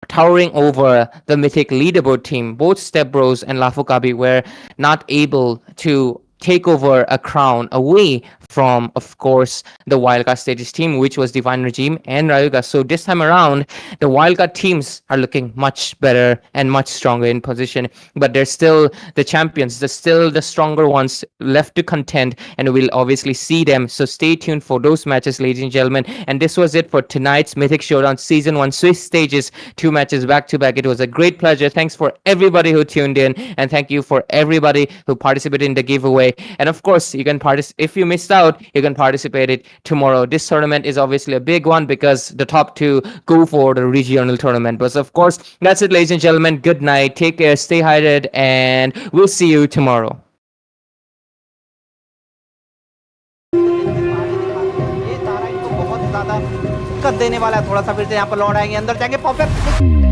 towering over the Mythic leaderboard team. Both Stepbros and Lafu Kabi were not able to take over a crown away from, of course, the wildcard stages team, which was Divine Regime and Rayuga. So this time around, the wildcard teams are looking much better and much stronger in position, but they're still the champions. They're still the stronger ones left to contend, and we'll obviously see them. So stay tuned for those matches, ladies and gentlemen. And this was it for tonight's Mythic Showdown Season 1 Swiss Stages, 2 matches back to back. It was a great pleasure. Thanks for everybody who tuned in, and thank you for everybody who participated in the giveaway. And of course, you can participate. If you missed out, you can participate it tomorrow. This tournament is obviously a big one because the top 2 go for the regional tournament. But of course, that's it, ladies and gentlemen. Good night, take care, stay hydrated, and we'll see you tomorrow. ये तारा इनको बहुत ज्यादा दिक्कत देने वाला है। थोड़ा सा फिर से यहाँ पर लौट आएंगे, अंदर जाएंगे, परफेक्ट